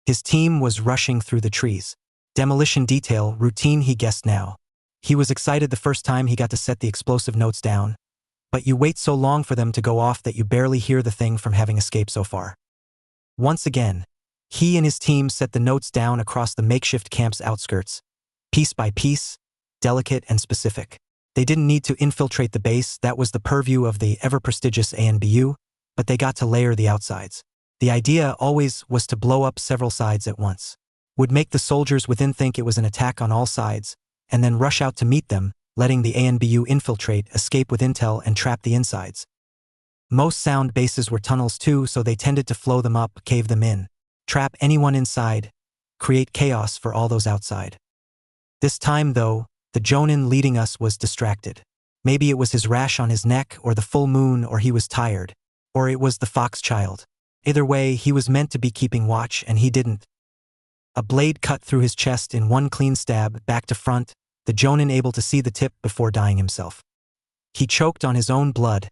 His team was rushing through the trees. Demolition detail, routine he guessed now. He was excited the first time he got to set the explosive notes down, but you wait so long for them to go off that you barely hear the thing from having escaped so far. Once again, he and his team set the notes down across the makeshift camp's outskirts, piece by piece, delicate and specific. They didn't need to infiltrate the base, that was the purview of the ever-prestigious ANBU, but they got to layer the outsides. The idea always was to blow up several sides at once. Would make the soldiers within think it was an attack on all sides, and then rush out to meet them, letting the ANBU infiltrate, escape with intel, and trap the insides. Most sound bases were tunnels too, so they tended to flow them up, cave them in, trap anyone inside, create chaos for all those outside. This time, though, the Jonin leading us was distracted. Maybe it was his rash on his neck, or the full moon, or he was tired, or it was the fox child. Either way, he was meant to be keeping watch, and he didn't. A blade cut through his chest in one clean stab, back to front, the Jonin able to see the tip before dying himself. He choked on his own blood,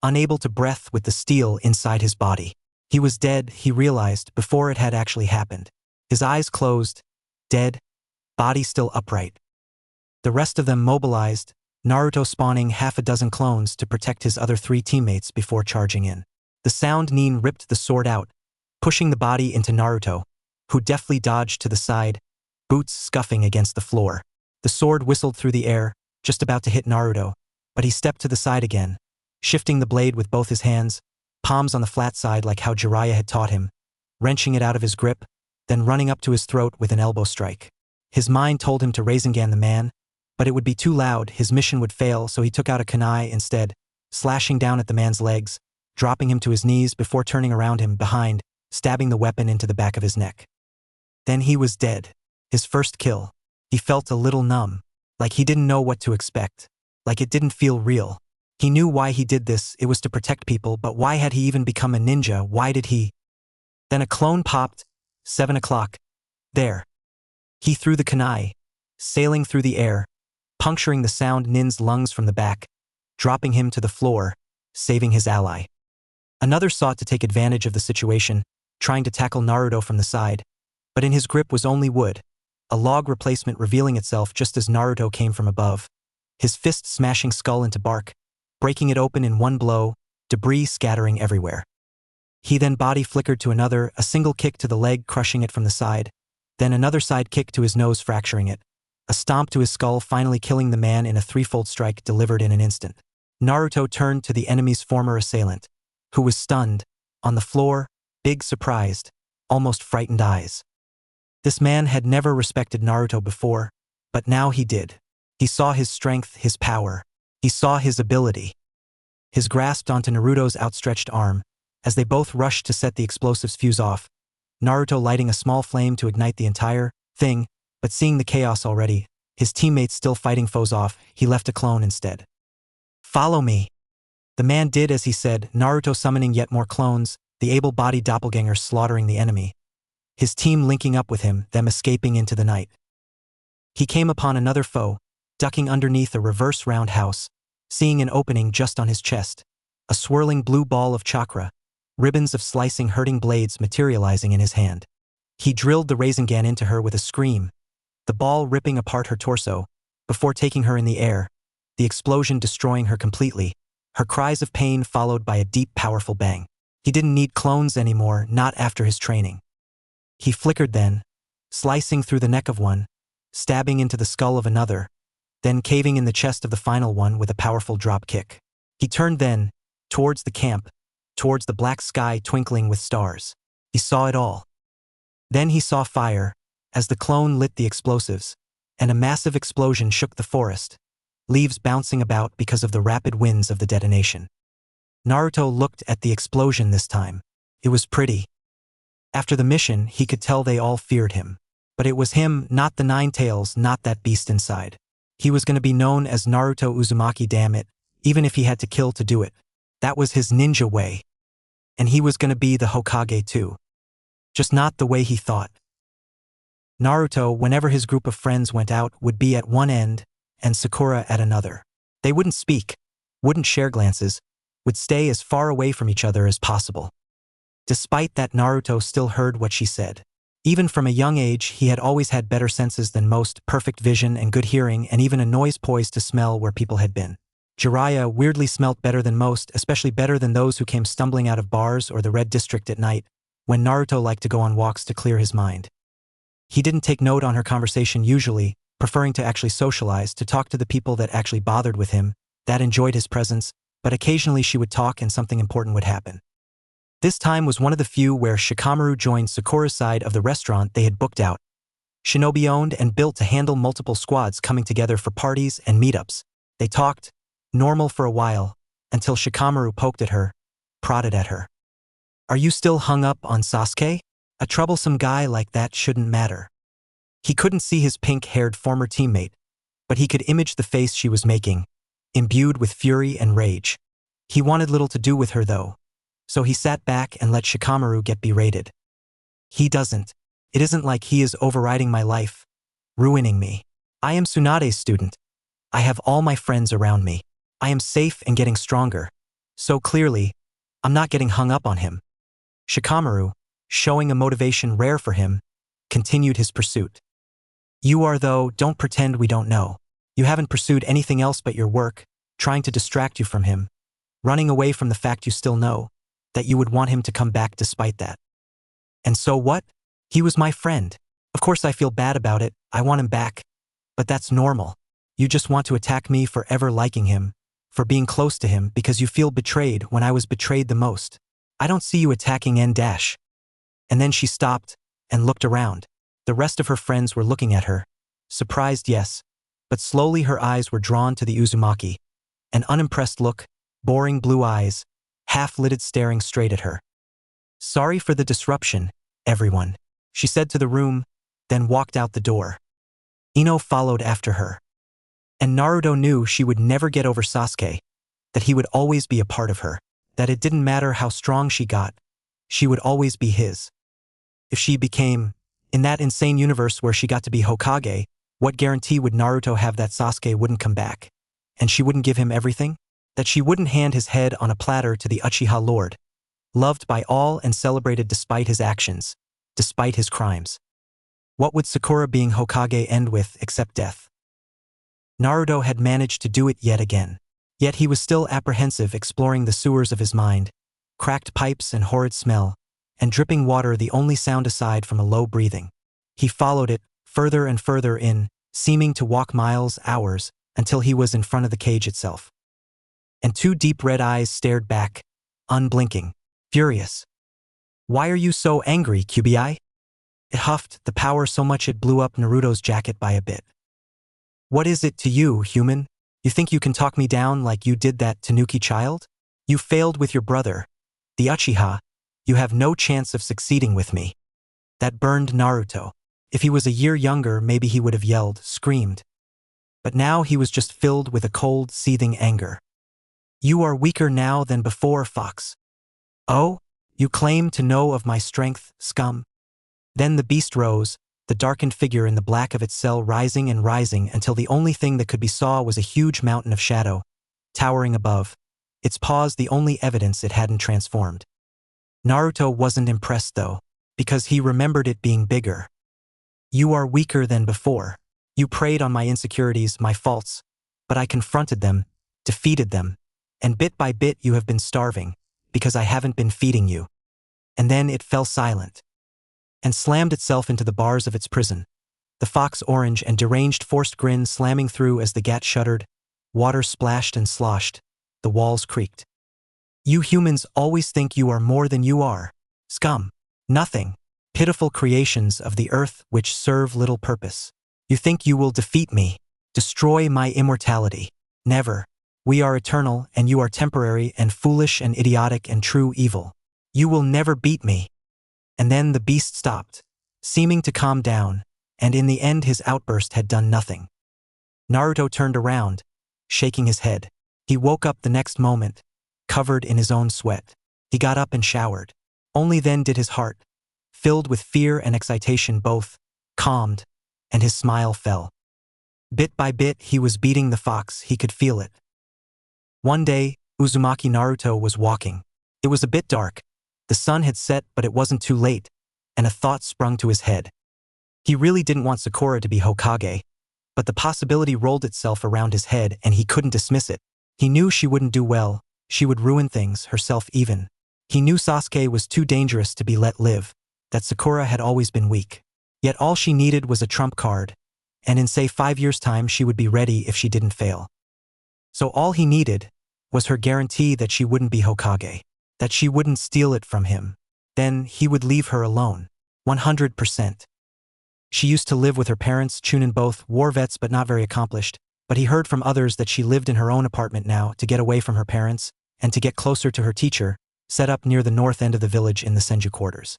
unable to breathe with the steel inside his body. He was dead, he realized, before it had actually happened. His eyes closed, dead, body still upright. The rest of them mobilized, Naruto spawning half a dozen clones to protect his other 3 teammates before charging in. The sound Nin ripped the sword out, pushing the body into Naruto, who deftly dodged to the side, boots scuffing against the floor. The sword whistled through the air, just about to hit Naruto, but he stepped to the side again, shifting the blade with both his hands, palms on the flat side like how Jiraiya had taught him, wrenching it out of his grip, then running up to his throat with an elbow strike. His mind told him to Rasengan the man, but it would be too loud, his mission would fail, so he took out a kunai instead, slashing down at the man's legs, dropping him to his knees before turning around him behind, stabbing the weapon into the back of his neck. Then he was dead. His first kill. He felt a little numb, like he didn't know what to expect, like it didn't feel real. He knew why he did this, it was to protect people, but why had he even become a ninja? Why did he? Then a clone popped. 7 o'clock. There. He threw the kunai, sailing through the air, puncturing the sound Nin's lungs from the back, dropping him to the floor, saving his ally. Another sought to take advantage of the situation, trying to tackle Naruto from the side, but in his grip was only wood, a log replacement revealing itself just as Naruto came from above, his fist smashing skull into bark, breaking it open in one blow, debris scattering everywhere. He then body flickered to another, a single kick to the leg crushing it from the side, then another side kick to his nose fracturing it, a stomp to his skull finally killing the man in a threefold strike delivered in an instant. Naruto turned to the enemy's former assailant, who was stunned, on the floor, big surprised, almost frightened eyes. This man had never respected Naruto before, but now he did. He saw his strength, his power. He saw his ability. His grasped onto Naruto's outstretched arm, as they both rushed to set the explosives fuse off, Naruto lighting a small flame to ignite the entire thing, but seeing the chaos already, his teammates still fighting foes off, he left a clone instead. "Follow me." The man did as he said, Naruto summoning yet more clones, the able-bodied doppelgangers slaughtering the enemy. His team linking up with him, them escaping into the night. He came upon another foe, ducking underneath a reverse roundhouse, seeing an opening just on his chest, a swirling blue ball of chakra, ribbons of slicing hurting blades materializing in his hand. He drilled the Rasengan into her with a scream, the ball ripping apart her torso, before taking her in the air, the explosion destroying her completely, her cries of pain followed by a deep, powerful bang. He didn't need clones anymore, not after his training. He flickered then, slicing through the neck of one, stabbing into the skull of another, then caving in the chest of the final one with a powerful drop kick. He turned then, towards the camp, towards the black sky twinkling with stars. He saw it all. Then he saw fire, as the clone lit the explosives, and a massive explosion shook the forest, leaves bouncing about because of the rapid winds of the detonation. Naruto looked at the explosion this time. It was pretty. After the mission, he could tell they all feared him. But it was him, not the Nine Tails, not that beast inside. He was going to be known as Naruto Uzumaki, damn it, even if he had to kill to do it. That was his ninja way. And he was going to be the Hokage too. Just not the way he thought. Naruto, whenever his group of friends went out, would be at one end, and Sakura at another. They wouldn't speak, wouldn't share glances, would stay as far away from each other as possible. Despite that, Naruto still heard what she said. Even from a young age, he had always had better senses than most, perfect vision and good hearing, and even a nose poised to smell where people had been. Jiraiya weirdly smelt better than most, especially better than those who came stumbling out of bars or the Red District at night, when Naruto liked to go on walks to clear his mind. He didn't take note on her conversation usually, preferring to actually socialize, to talk to the people that actually bothered with him, that enjoyed his presence, but occasionally she would talk and something important would happen. This time was one of the few where Shikamaru joined Sakura's side of the restaurant they had booked out. Shinobi owned and built to handle multiple squads coming together for parties and meetups. They talked, normal for a while, until Shikamaru poked at her, prodded at her. "Are you still hung up on Sasuke? A troublesome guy like that shouldn't matter." He couldn't see his pink-haired former teammate, but he could image the face she was making, imbued with fury and rage. He wanted little to do with her though, so he sat back and let Shikamaru get berated. "He doesn't. It isn't like he is overriding my life, ruining me. I am Tsunade's student. I have all my friends around me. I am safe and getting stronger. So clearly, I'm not getting hung up on him." Shikamaru, showing a motivation rare for him, continued his pursuit. "You are though, don't pretend we don't know. You haven't pursued anything else but your work, trying to distract you from him, running away from the fact you still know, that you would want him to come back despite that. And so what? He was my friend. Of course I feel bad about it, I want him back. But that's normal. You just want to attack me for ever liking him, for being close to him because you feel betrayed when I was betrayed the most. I don't see you attacking N-. And then she stopped and looked around. The rest of her friends were looking at her. Surprised, yes. But slowly her eyes were drawn to the Uzumaki. An unimpressed look, boring blue eyes, half-lidded staring straight at her. Sorry for the disruption, everyone, she said to the room, then walked out the door. Ino followed after her. And Naruto knew she would never get over Sasuke, that he would always be a part of her, that it didn't matter how strong she got, she would always be his. If she became, in that insane universe where she got to be Hokage, what guarantee would Naruto have that Sasuke wouldn't come back? And she wouldn't give him everything? That she wouldn't hand his head on a platter to the Uchiha Lord, loved by all and celebrated despite his actions, despite his crimes. What would Sakura being Hokage end with except death? Naruto had managed to do it yet again. Yet he was still apprehensive, exploring the sewers of his mind, cracked pipes and horrid smell, and dripping water the only sound aside from a low breathing. He followed it, further and further in, seeming to walk miles, hours, until he was in front of the cage itself. And two deep red eyes stared back, unblinking, furious. Why are you so angry, QBI? It huffed the power so much it blew up Naruto's jacket by a bit. What is it to you, human? You think you can talk me down like you did that Tanuki child? You failed with your brother, the Uchiha. You have no chance of succeeding with me. That burned Naruto. If he was a year younger, maybe he would have yelled, screamed. But now he was just filled with a cold, seething anger. You are weaker now than before, Fox. Oh? You claim to know of my strength, scum? Then the beast rose, the darkened figure in the black of its cell rising and rising until the only thing that could be saw was a huge mountain of shadow, towering above, its paws the only evidence it hadn't transformed. Naruto wasn't impressed though, because he remembered it being bigger. You are weaker than before. You preyed on my insecurities, my faults, but I confronted them, defeated them, and bit by bit you have been starving, because I haven't been feeding you. And then it fell silent, and slammed itself into the bars of its prison, the fox orange and deranged forced grin slamming through as the gat shuddered, water splashed and sloshed, the walls creaked. You humans always think you are more than you are. Scum. Nothing. Pitiful creations of the earth which serve little purpose. You think you will defeat me, destroy my immortality. Never. We are eternal and you are temporary and foolish and idiotic and true evil. You will never beat me. And then the beast stopped, seeming to calm down, and in the end his outburst had done nothing. Naruto turned around, shaking his head. He woke up the next moment, covered in his own sweat. He got up and showered. Only then did his heart, filled with fear and excitation both, calmed, and his smile fell. Bit by bit he was beating the fox, he could feel it. One day, Uzumaki Naruto was walking. It was a bit dark. The sun had set, but it wasn't too late, and a thought sprung to his head. He really didn't want Sakura to be Hokage, but the possibility rolled itself around his head and he couldn't dismiss it. He knew she wouldn't do well, she would ruin things, herself even. He knew Sasuke was too dangerous to be let live, that Sakura had always been weak. Yet all she needed was a trump card, and in say 5 years' time she would be ready if she didn't fail. So all he needed was her guarantee that she wouldn't be Hokage, that she wouldn't steal it from him. Then he would leave her alone. 100%. She used to live with her parents, Chunin, both war vets but not very accomplished, but he heard from others that she lived in her own apartment now to get away from her parents and to get closer to her teacher, set up near the north end of the village in the Senju quarters.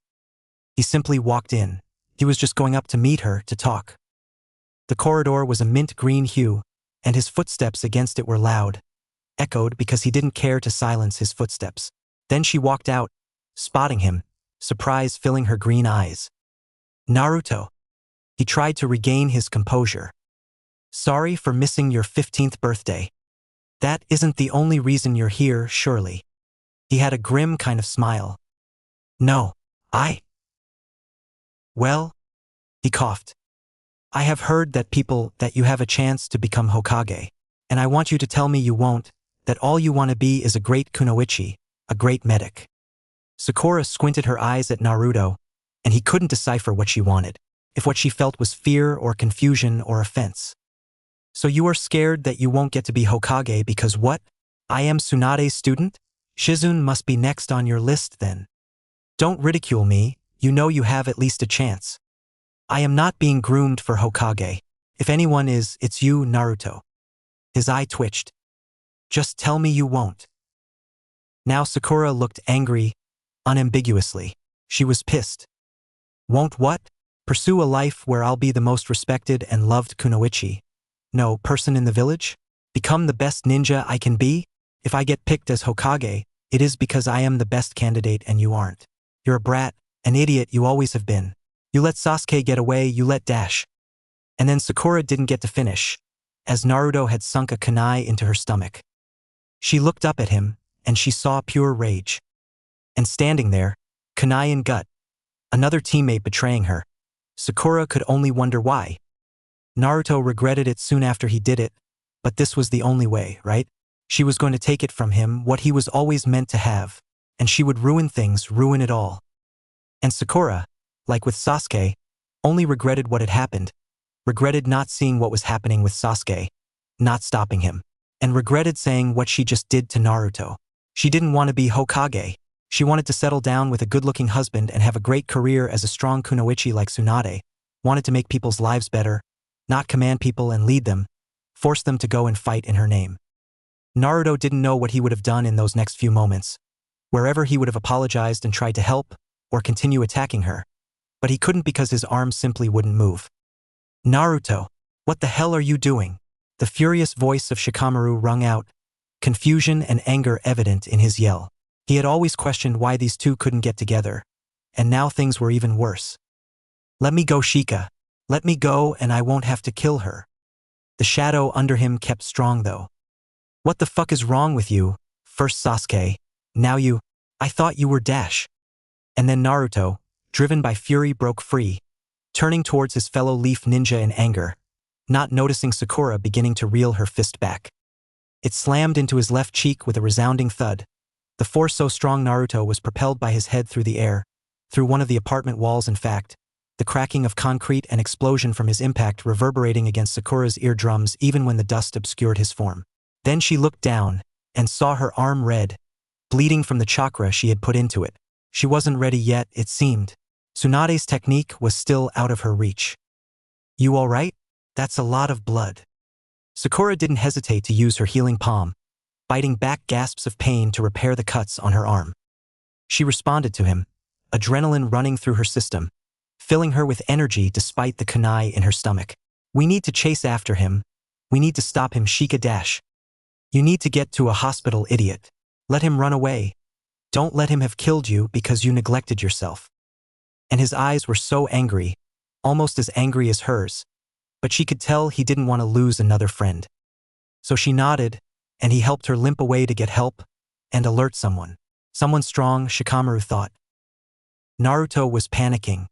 He simply walked in. He was just going up to meet her, to talk. The corridor was a mint green hue, and his footsteps against it were loud, echoed because he didn't care to silence his footsteps. Then she walked out, spotting him, surprise filling her green eyes. Naruto. He tried to regain his composure. Sorry for missing your 15th birthday. That isn't the only reason you're here, surely. He had a grim kind of smile. No, Well, he coughed. I have heard that you have a chance to become Hokage, and I want you to tell me you won't, that all you want to be is a great kunoichi, a great medic. Sakura squinted her eyes at Naruto, and he couldn't decipher what she wanted. if what she felt was fear or confusion or offense. So you are scared that you won't get to be Hokage because what? I am Tsunade's student? Shizune must be next on your list then. Don't ridicule me, you know you have at least a chance. I am not being groomed for Hokage. If anyone is, it's you, Naruto. His eye twitched. Just tell me you won't. Now Sakura looked angry, unambiguously. She was pissed. Won't what? Pursue a life where I'll be the most respected and loved kunoichi? No, person in the village? Become the best ninja I can be? If I get picked as Hokage, it is because I am the best candidate and you aren't. You're a brat, an idiot you always have been. You let Sasuke get away, you let Dash. And then Sakura didn't get to finish, as Naruto had sunk a kunai into her stomach. She looked up at him, and she saw pure rage. And standing there, kunai in gut, another teammate betraying her, Sakura could only wonder why. Naruto regretted it soon after he did it, but this was the only way, right? She was going to take it from him, what he was always meant to have, and she would ruin things, ruin it all. And Sakura, like with Sasuke, only regretted what had happened, regretted not seeing what was happening with Sasuke, not stopping him, and regretted saying what she just did to Naruto. She didn't want to be Hokage. She wanted to settle down with a good-looking husband and have a great career as a strong kunoichi like Tsunade, wanted to make people's lives better, not command people and lead them, force them to go and fight in her name. Naruto didn't know what he would have done in those next few moments, wherever he would have apologized and tried to help, or continue attacking her, but he couldn't because his arms simply wouldn't move. Naruto, what the hell are you doing? The furious voice of Shikamaru rung out, confusion and anger evident in his yell. He had always questioned why these two couldn't get together, and now things were even worse. Let me go, Shika. Let me go and I won't have to kill her. The shadow under him kept strong though. What the fuck is wrong with you? First Sasuke, now you. I thought you were Dash. And then Naruto, driven by fury, broke free, turning towards his fellow leaf ninja in anger, not noticing Sakura beginning to reel her fist back. It slammed into his left cheek with a resounding thud. The force so strong Naruto was propelled by his head through the air, through one of the apartment walls in fact, the cracking of concrete and explosion from his impact reverberating against Sakura's eardrums even when the dust obscured his form. Then she looked down, and saw her arm red, bleeding from the chakra she had put into it. She wasn't ready yet, it seemed. Tsunade's technique was still out of her reach. You alright? That's a lot of blood. Sakura didn't hesitate to use her healing palm, biting back gasps of pain to repair the cuts on her arm. She responded to him, adrenaline running through her system, filling her with energy despite the kunai in her stomach. We need to chase after him. We need to stop him, Shika Dash. You need to get to a hospital, idiot. Let him run away. Don't let him have killed you because you neglected yourself. And his eyes were so angry, almost as angry as hers, but she could tell he didn't want to lose another friend. So she nodded, and he helped her limp away to get help and alert someone. Someone strong, Shikamaru thought. Naruto was panicking.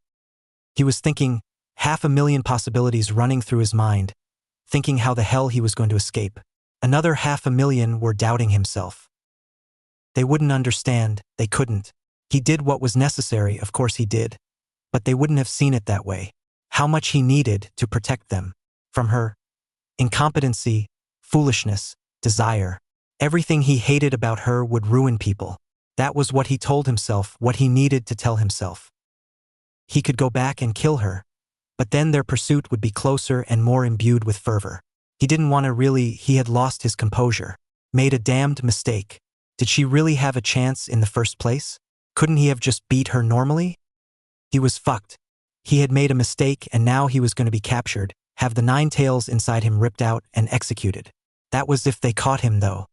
He was thinking, 500,000 possibilities running through his mind, thinking how the hell he was going to escape. Another 500,000 were doubting himself. They wouldn't understand, they couldn't. He did what was necessary, of course he did, but they wouldn't have seen it that way. How much he needed to protect them. From her. Incompetency, foolishness, desire. Everything he hated about her would ruin people. That was what he told himself, what he needed to tell himself. He could go back and kill her, but then their pursuit would be closer and more imbued with fervor. He didn't want to really, he had lost his composure. Made a damned mistake. Did she really have a chance in the first place? Couldn't he have just beat her normally? He was fucked. He had made a mistake and now he was going to be captured, have the 9 tails inside him ripped out and executed. That was if they caught him though.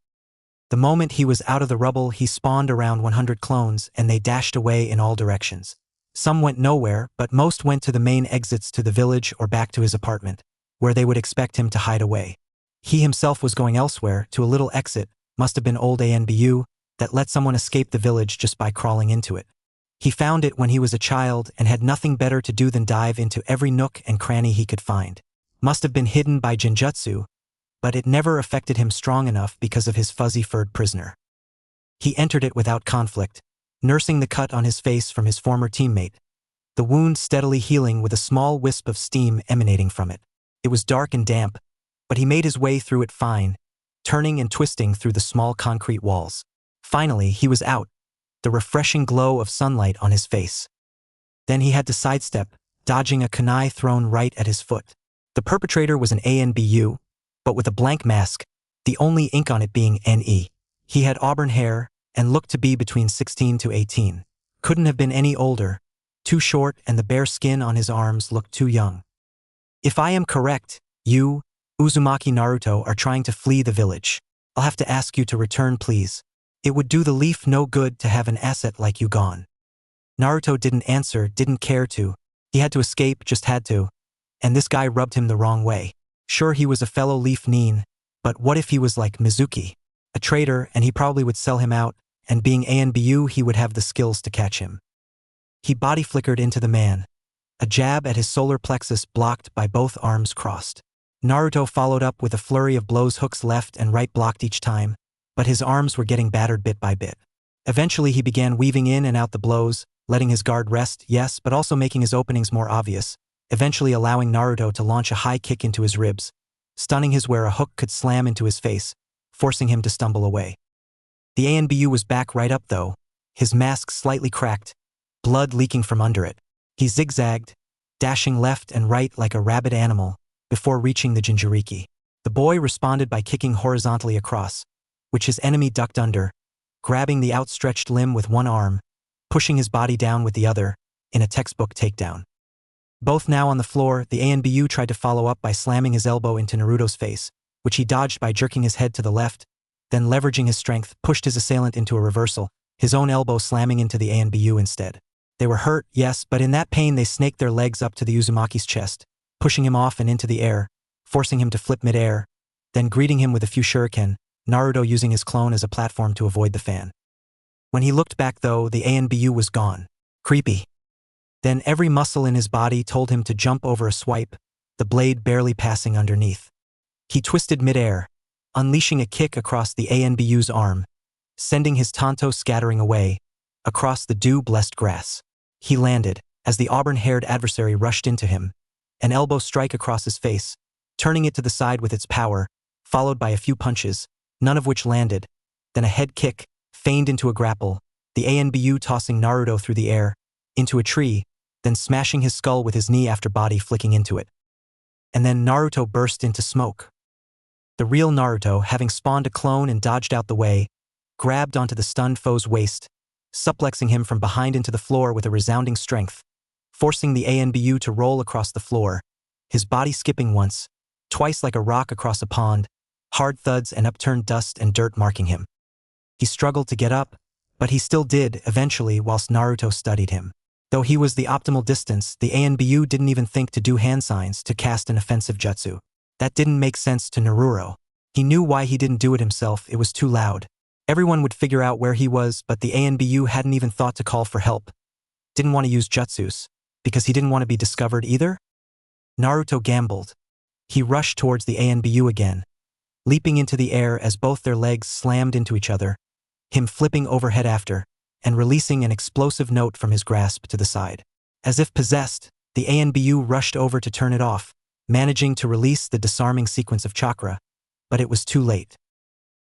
The moment he was out of the rubble, he spawned around 100 clones and they dashed away in all directions. Some went nowhere, but most went to the main exits to the village or back to his apartment, where they would expect him to hide away. He himself was going elsewhere, to a little exit, must have been old ANBU, that let someone escape the village just by crawling into it. He found it when he was a child and had nothing better to do than dive into every nook and cranny he could find. Must have been hidden by Genjutsu, but it never affected him strong enough because of his fuzzy-furred prisoner. He entered it without conflict, nursing the cut on his face from his former teammate, the wound steadily healing with a small wisp of steam emanating from it. It was dark and damp, but he made his way through it fine, turning and twisting through the small concrete walls. Finally, he was out, the refreshing glow of sunlight on his face. Then he had to sidestep, dodging a kunai thrown right at his foot. The perpetrator was an ANBU, but with a blank mask, the only ink on it being NE. He had auburn hair and looked to be between 16 to 18. Couldn't have been any older, too short, and the bare skin on his arms looked too young. If I am correct, you, Uzumaki Naruto, are trying to flee the village. I'll have to ask you to return, please. It would do the leaf no good to have an asset like you gone. Naruto didn't answer, didn't care to. He had to escape, just had to. And this guy rubbed him the wrong way. Sure, he was a fellow leaf nin, but what if he was like Mizuki? A traitor, and he probably would sell him out, and being ANBU, he would have the skills to catch him. He body flickered into the man, a jab at his solar plexus blocked by both arms crossed. Naruto followed up with a flurry of blows, hooks left and right blocked each time, but his arms were getting battered bit by bit. Eventually he began weaving in and out the blows, letting his guard rest, yes, but also making his openings more obvious, eventually allowing Naruto to launch a high kick into his ribs, stunning his where a hook could slam into his face, forcing him to stumble away. The ANBU was back right up though, his mask slightly cracked, blood leaking from under it. He zigzagged, dashing left and right like a rabid animal, before reaching the Jinchuriki. The boy responded by kicking horizontally across, which his enemy ducked under, grabbing the outstretched limb with one arm, pushing his body down with the other, in a textbook takedown. Both now on the floor, the ANBU tried to follow up by slamming his elbow into Naruto's face, which he dodged by jerking his head to the left, then leveraging his strength, pushed his assailant into a reversal, his own elbow slamming into the ANBU instead. They were hurt, yes, but in that pain they snaked their legs up to the Uzumaki's chest, pushing him off and into the air, forcing him to flip mid-air, then greeting him with a few shuriken, Naruto using his clone as a platform to avoid the fan. When he looked back though, the ANBU was gone. Creepy. Then every muscle in his body told him to jump over a swipe, the blade barely passing underneath. He twisted mid-air, unleashing a kick across the ANBU's arm, sending his tanto scattering away, across the dew-blessed grass. He landed, as the auburn-haired adversary rushed into him, an elbow strike across his face, turning it to the side with its power, followed by a few punches, none of which landed, then a head kick, feigned into a grapple, the ANBU tossing Naruto through the air, into a tree, then smashing his skull with his knee after body flicking into it. And then Naruto burst into smoke. The real Naruto, having spawned a clone and dodged out the way, grabbed onto the stunned foe's waist, suplexing him from behind into the floor with a resounding strength, forcing the ANBU to roll across the floor, his body skipping once, twice like a rock across a pond, hard thuds and upturned dust and dirt marking him. He struggled to get up, but he still did, eventually, whilst Naruto studied him. Though he was the optimal distance, the ANBU didn't even think to do hand signs to cast an offensive jutsu. That didn't make sense to Naruto. He knew why he didn't do it himself, it was too loud. Everyone would figure out where he was, but the ANBU hadn't even thought to call for help. Didn't want to use jutsus, because he didn't want to be discovered either? Naruto gambled. He rushed towards the ANBU again, leaping into the air as both their legs slammed into each other, him flipping overhead after, and releasing an explosive note from his grasp to the side. As if possessed, the ANBU rushed over to turn it off, managing to release the disarming sequence of chakra, but it was too late.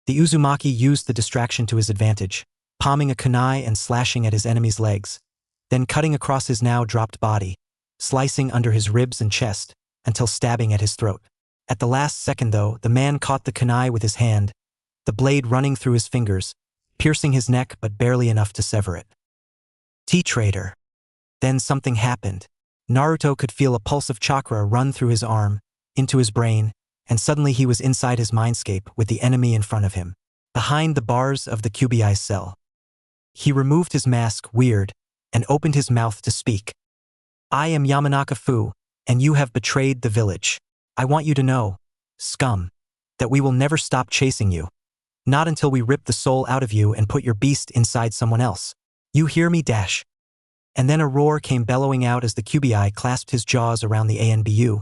The Uzumaki used the distraction to his advantage, palming a kunai and slashing at his enemy's legs, then cutting across his now dropped body, slicing under his ribs and chest, until stabbing at his throat. At the last second though, the man caught the kunai with his hand, the blade running through his fingers, piercing his neck but barely enough to sever it. T-Traitor. Then something happened. Naruto could feel a pulse of chakra run through his arm, into his brain, and suddenly he was inside his mindscape with the enemy in front of him, behind the bars of the Kubiai's cell. He removed his mask, weird, and opened his mouth to speak. I am Yamanaka Fu, and you have betrayed the village. I want you to know, scum, that we will never stop chasing you. Not until we rip the soul out of you and put your beast inside someone else. You hear me, dash? And then a roar came bellowing out as the Kubiai clasped his jaws around the ANBU,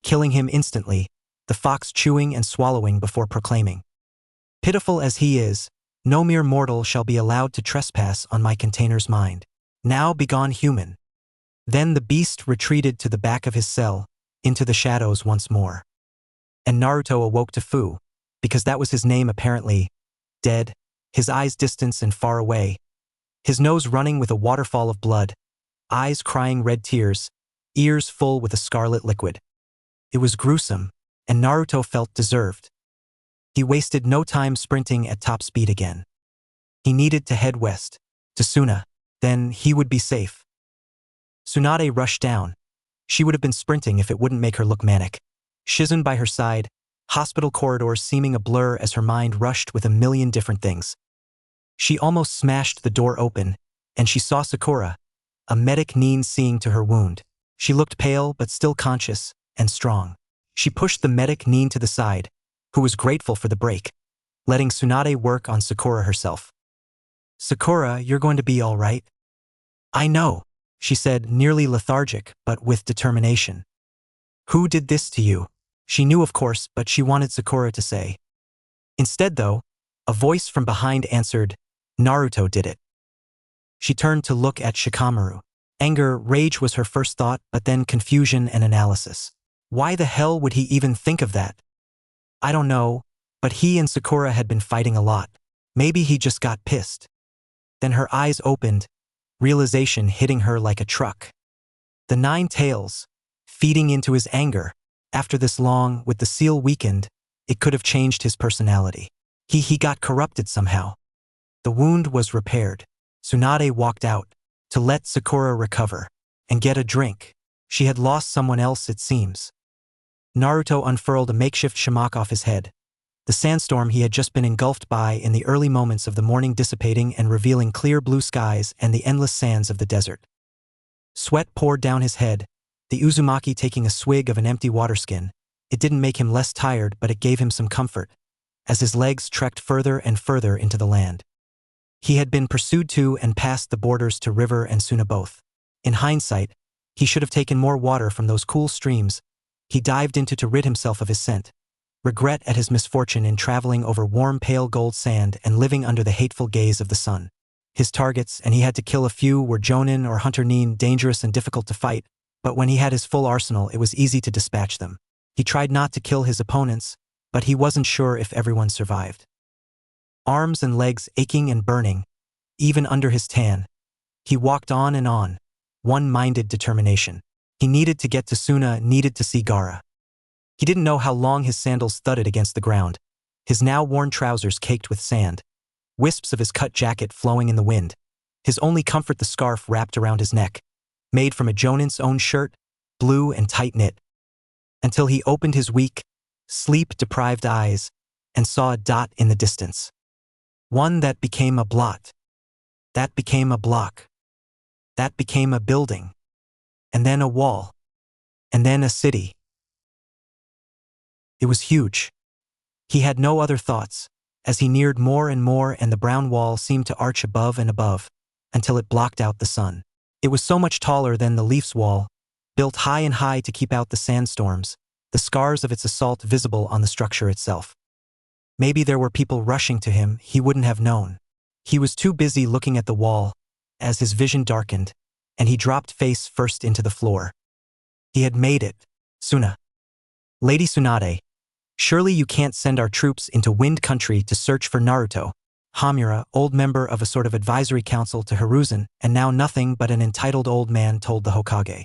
killing him instantly, the fox chewing and swallowing before proclaiming. Pitiful as he is, no mere mortal shall be allowed to trespass on my container's mind. Now begone human. Then the beast retreated to the back of his cell, into the shadows once more. And Naruto awoke to Fu, because that was his name apparently, dead, his eyes distant and far away, his nose running with a waterfall of blood, eyes crying red tears, ears full with a scarlet liquid. It was gruesome, and Naruto felt deserved. He wasted no time sprinting at top speed again. He needed to head west, to Suna, then he would be safe. Tsunade rushed down. She would have been sprinting if it wouldn't make her look manic. Shizun by her side, hospital corridors seeming a blur as her mind rushed with a million different things. She almost smashed the door open, and she saw Sakura, a medic nin seeing to her wound. She looked pale but still conscious and strong. She pushed the medic nin to the side, who was grateful for the break, letting Tsunade work on Sakura herself. "Sakura, you're going to be all right." "I know," she said, nearly lethargic, but with determination. "Who did this to you?" She knew, of course, but she wanted Sakura to say. Instead, though, a voice from behind answered, "Naruto did it." She turned to look at Shikamaru. Anger, rage was her first thought, but then confusion and analysis. Why the hell would he even think of that? I don't know, but he and Sakura had been fighting a lot. Maybe he just got pissed. Then her eyes opened, realization hitting her like a truck. The 9 tails, feeding into his anger. After this long, with the seal weakened, it could have changed his personality. He got corrupted somehow. The wound was repaired. Tsunade walked out, to let Sakura recover, and get a drink. She had lost someone else, it seems. Naruto unfurled a makeshift shamak off his head. The sandstorm he had just been engulfed by in the early moments of the morning dissipating and revealing clear blue skies and the endless sands of the desert. Sweat poured down his head, the Uzumaki taking a swig of an empty water skin. It didn't make him less tired, but it gave him some comfort, as his legs trekked further and further into the land. He had been pursued to and past the borders to River and Suna both. In hindsight, he should have taken more water from those cool streams he dived into to rid himself of his scent. Regret at his misfortune in traveling over warm pale gold sand and living under the hateful gaze of the sun. His targets, and he had to kill a few, were Jonin or Hunter Nin, dangerous and difficult to fight, but when he had his full arsenal it was easy to dispatch them. He tried not to kill his opponents, but he wasn't sure if everyone survived. Arms and legs aching and burning, even under his tan, he walked on, one-minded determination. He needed to get to Suna, needed to see Gaara. He didn't know how long his sandals thudded against the ground, his now worn trousers caked with sand, wisps of his cut jacket flowing in the wind, his only comfort the scarf wrapped around his neck, made from a Jonin's own shirt, blue and tight-knit, until he opened his weak, sleep-deprived eyes and saw a dot in the distance. One that became a blot. That became a block. That became a building. And then a wall. And then a city. It was huge. He had no other thoughts, as he neared more and more, and the brown wall seemed to arch above and above, until it blocked out the sun. It was so much taller than the Leaf's wall, built high and high to keep out the sandstorms, the scars of its assault visible on the structure itself. Maybe there were people rushing to him, he wouldn't have known. He was too busy looking at the wall, as his vision darkened, and he dropped face first into the floor. He had made it. Suna. Lady Tsunade, surely you can't send our troops into Wind Country to search for Naruto. Hamura, old member of a sort of advisory council to Hiruzen, and now nothing but an entitled old man, told the Hokage.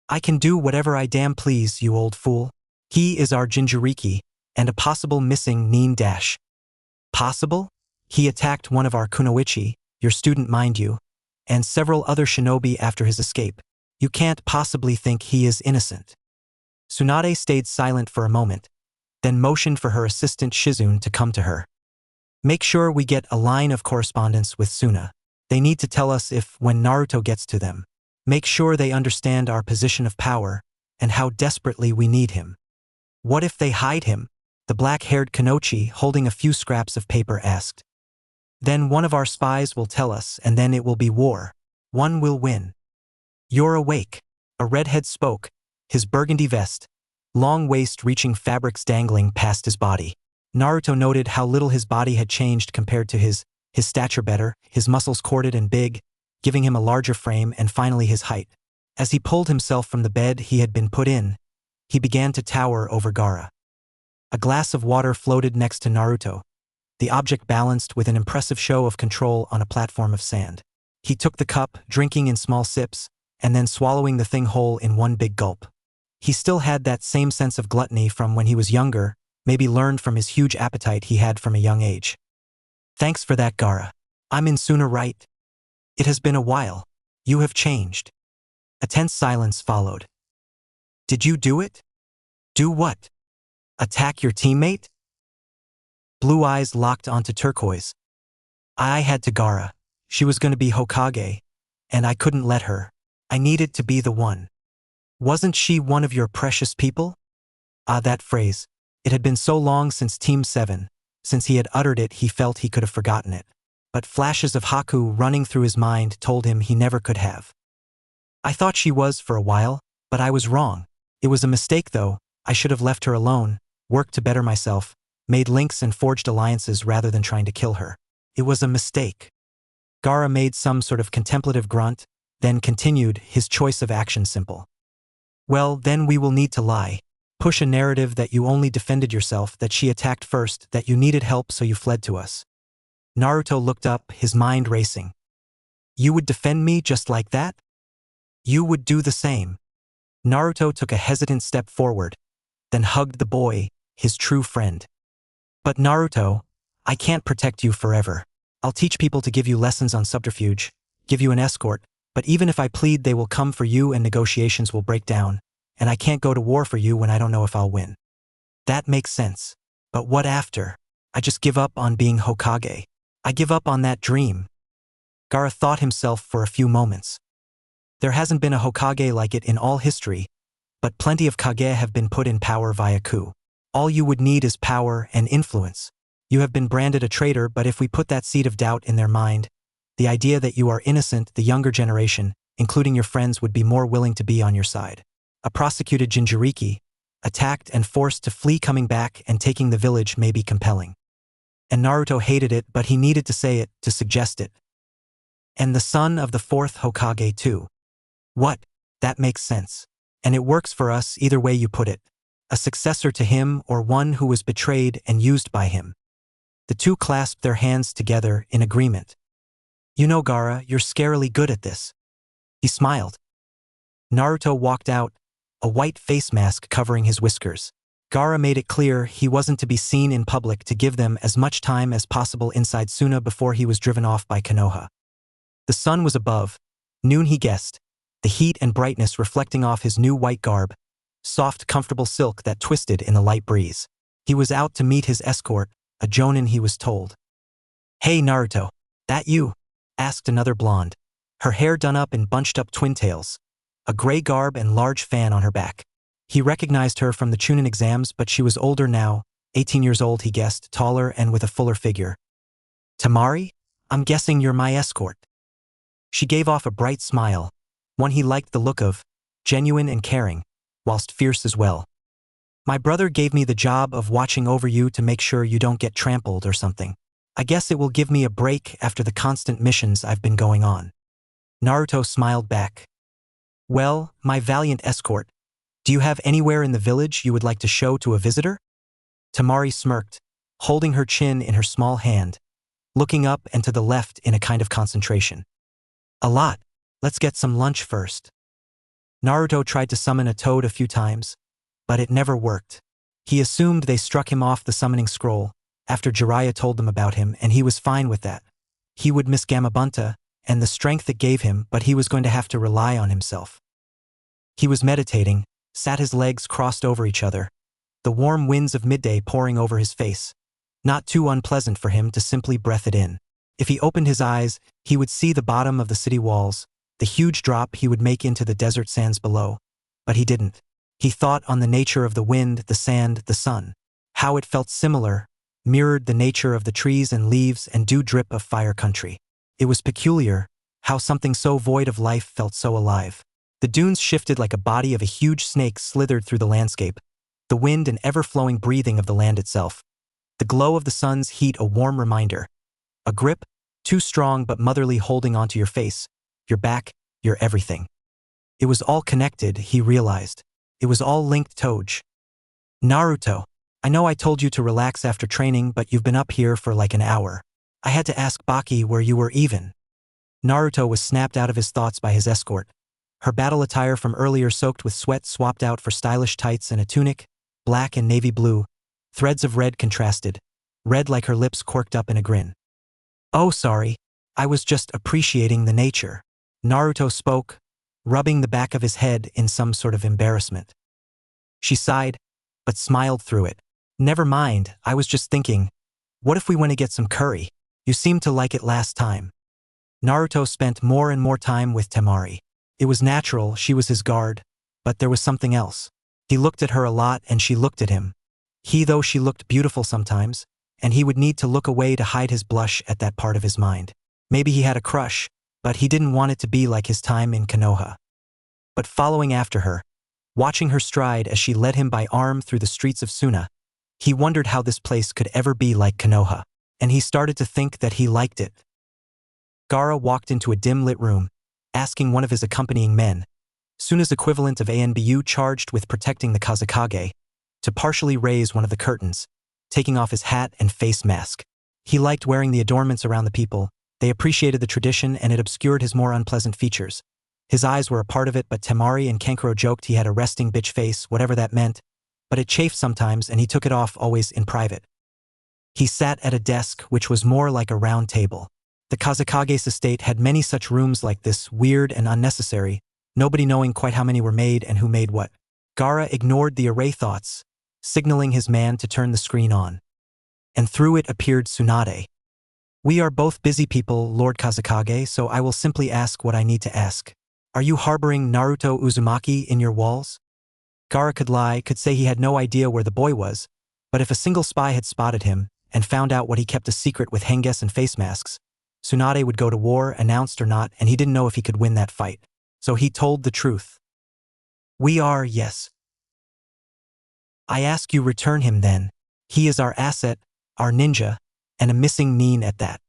I can do whatever I damn please, you old fool. He is our Jinchuriki, and a possible missing Nin dash. Possible? He attacked one of our kunoichi, your student mind you, and several other shinobi after his escape. You can't possibly think he is innocent. Tsunade stayed silent for a moment, then motioned for her assistant Shizun to come to her. Make sure we get a line of correspondence with Suna. They need to tell us if, when Naruto gets to them. Make sure they understand our position of power and how desperately we need him. What if they hide him? The black-haired Kanochi, holding a few scraps of paper, asked. Then one of our spies will tell us, and then it will be war. One will win. You're awake. A redhead spoke, his burgundy vest, long waist-reaching fabrics dangling past his body. Naruto noted how little his body had changed compared to his stature better, his muscles corded and big, giving him a larger frame, and finally his height. As he pulled himself from the bed he had been put in, he began to tower over Gaara. A glass of water floated next to Naruto, the object balanced with an impressive show of control on a platform of sand. He took the cup, drinking in small sips, and then swallowing the thing whole in one big gulp. He still had that same sense of gluttony from when he was younger, maybe learned from his huge appetite he had from a young age. Thanks for that, Gaara. I'm in sooner right. It has been a while. You have changed. A tense silence followed. Did you do it? Do what? Attack your teammate? Blue eyes locked onto turquoise. I had to Gaara. She was going to be Hokage, and I couldn't let her. I needed to be the one. Wasn't she one of your precious people? Ah, that phrase. It had been so long since Team 7. Since he had uttered it, he felt he could have forgotten it. But flashes of Haku running through his mind told him he never could have. I thought she was for a while, but I was wrong. It was a mistake though. I should have left her alone, worked to better myself, made links and forged alliances rather than trying to kill her. It was a mistake. Gaara made some sort of contemplative grunt, then continued, his choice of action simple. Well, then we will need to lie. Push a narrative that you only defended yourself, that she attacked first, that you needed help so you fled to us. Naruto looked up, his mind racing. You would defend me just like that? You would do the same. Naruto took a hesitant step forward, then hugged the boy, his true friend. But Naruto, I can't protect you forever. I'll teach people to give you lessons on subterfuge, give you an escort, but even if I plead they will come for you and negotiations will break down, and I can't go to war for you when I don't know if I'll win. That makes sense. But what after? I just give up on being Hokage. I give up on that dream. Gaara thought himself for a few moments. There hasn't been a Hokage like it in all history, but plenty of Kage have been put in power via coup. All you would need is power and influence. You have been branded a traitor, but if we put that seed of doubt in their mind, the idea that you are innocent, the younger generation, including your friends, would be more willing to be on your side. A prosecuted Jinchuriki, attacked and forced to flee, coming back and taking the village may be compelling. And Naruto hated it, but he needed to say it, to suggest it. And the son of the fourth Hokage too. What? That makes sense. And it works for us either way you put it. A successor to him or one who was betrayed and used by him. The two clasped their hands together in agreement. You know, Gaara, you're scarily good at this. He smiled. Naruto walked out, a white face mask covering his whiskers. Gaara made it clear he wasn't to be seen in public, to give them as much time as possible inside Suna before he was driven off by Konoha. The sun was above, noon he guessed, the heat and brightness reflecting off his new white garb, soft, comfortable silk that twisted in the light breeze. He was out to meet his escort, a jonin he was told. Hey Naruto, that you? Asked another blonde, her hair done up in bunched up twin tails, a gray garb and large fan on her back. He recognized her from the Chunin exams, but she was older now, 18 years old he guessed, taller and with a fuller figure. Tamari? I'm guessing you're my escort. She gave off a bright smile, one he liked the look of, genuine and caring, whilst fierce as well. My brother gave me the job of watching over you to make sure you don't get trampled or something. I guess it will give me a break after the constant missions I've been going on. Naruto smiled back. Well, my valiant escort, do you have anywhere in the village you would like to show to a visitor? Tamari smirked, holding her chin in her small hand, looking up and to the left in a kind of concentration. A lot. Let's get some lunch first. Naruto tried to summon a toad a few times, but it never worked. He assumed they struck him off the summoning scroll after Jiraiya told them about him, and he was fine with that. He would miss Gamabunta and the strength it gave him, but he was going to have to rely on himself. He was meditating, sat his legs crossed over each other, the warm winds of midday pouring over his face. Not too unpleasant for him to simply breath it in. If he opened his eyes, he would see the bottom of the city walls, the huge drop he would make into the desert sands below. But he didn't. He thought on the nature of the wind, the sand, the sun. How it felt similar, mirrored the nature of the trees and leaves and dew drip of Fire Country. It was peculiar, how something so void of life felt so alive. The dunes shifted like a body of a huge snake slithered through the landscape, the wind an ever-flowing breathing of the land itself. The glow of the sun's heat a warm reminder. A grip, too strong but motherly, holding onto your face, your back, your everything. It was all connected, he realized. It was all linked. Toge. Naruto. I know I told you to relax after training, but you've been up here for like an hour. I had to ask Baki where you were even. Naruto was snapped out of his thoughts by his escort. Her battle attire from earlier soaked with sweat swapped out for stylish tights and a tunic, black and navy blue. Threads of red contrasted. Red like her lips corked up in a grin. Oh, sorry. I was just appreciating the nature. Naruto spoke, rubbing the back of his head in some sort of embarrassment. She sighed, but smiled through it. Never mind, I was just thinking, what if we went to get some curry? You seemed to like it last time. Naruto spent more and more time with Temari. It was natural, she was his guard, but there was something else. He looked at her a lot and she looked at him. Though she looked beautiful sometimes, and he would need to look away to hide his blush at that part of his mind. Maybe he had a crush, but he didn't want it to be like his time in Konoha. But following after her, watching her stride as she led him by arm through the streets of Suna, he wondered how this place could ever be like Konoha, and he started to think that he liked it. Gaara walked into a dim-lit room, asking one of his accompanying men, Suna's equivalent of ANBU charged with protecting the Kazekage, to partially raise one of the curtains, taking off his hat and face mask. He liked wearing the adornments around the people. They appreciated the tradition and it obscured his more unpleasant features. His eyes were a part of it, but Temari and Kankuro joked he had a resting bitch face, whatever that meant, but it chafed sometimes and he took it off always in private. He sat at a desk which was more like a round table. The Kazekage's estate had many such rooms like this, weird and unnecessary, nobody knowing quite how many were made and who made what. Gaara ignored the array thoughts, signaling his man to turn the screen on. And through it appeared Tsunade. We are both busy people, Lord Kazekage, so I will simply ask what I need to ask. Are you harboring Naruto Uzumaki in your walls? Gaara could lie, could say he had no idea where the boy was, but if a single spy had spotted him and found out what he kept a secret with henges and face masks, Tsunade would go to war, announced or not, and he didn't know if he could win that fight. So he told the truth. We are, yes. I ask you return him then. He is our asset, our ninja, and a missing nin at that.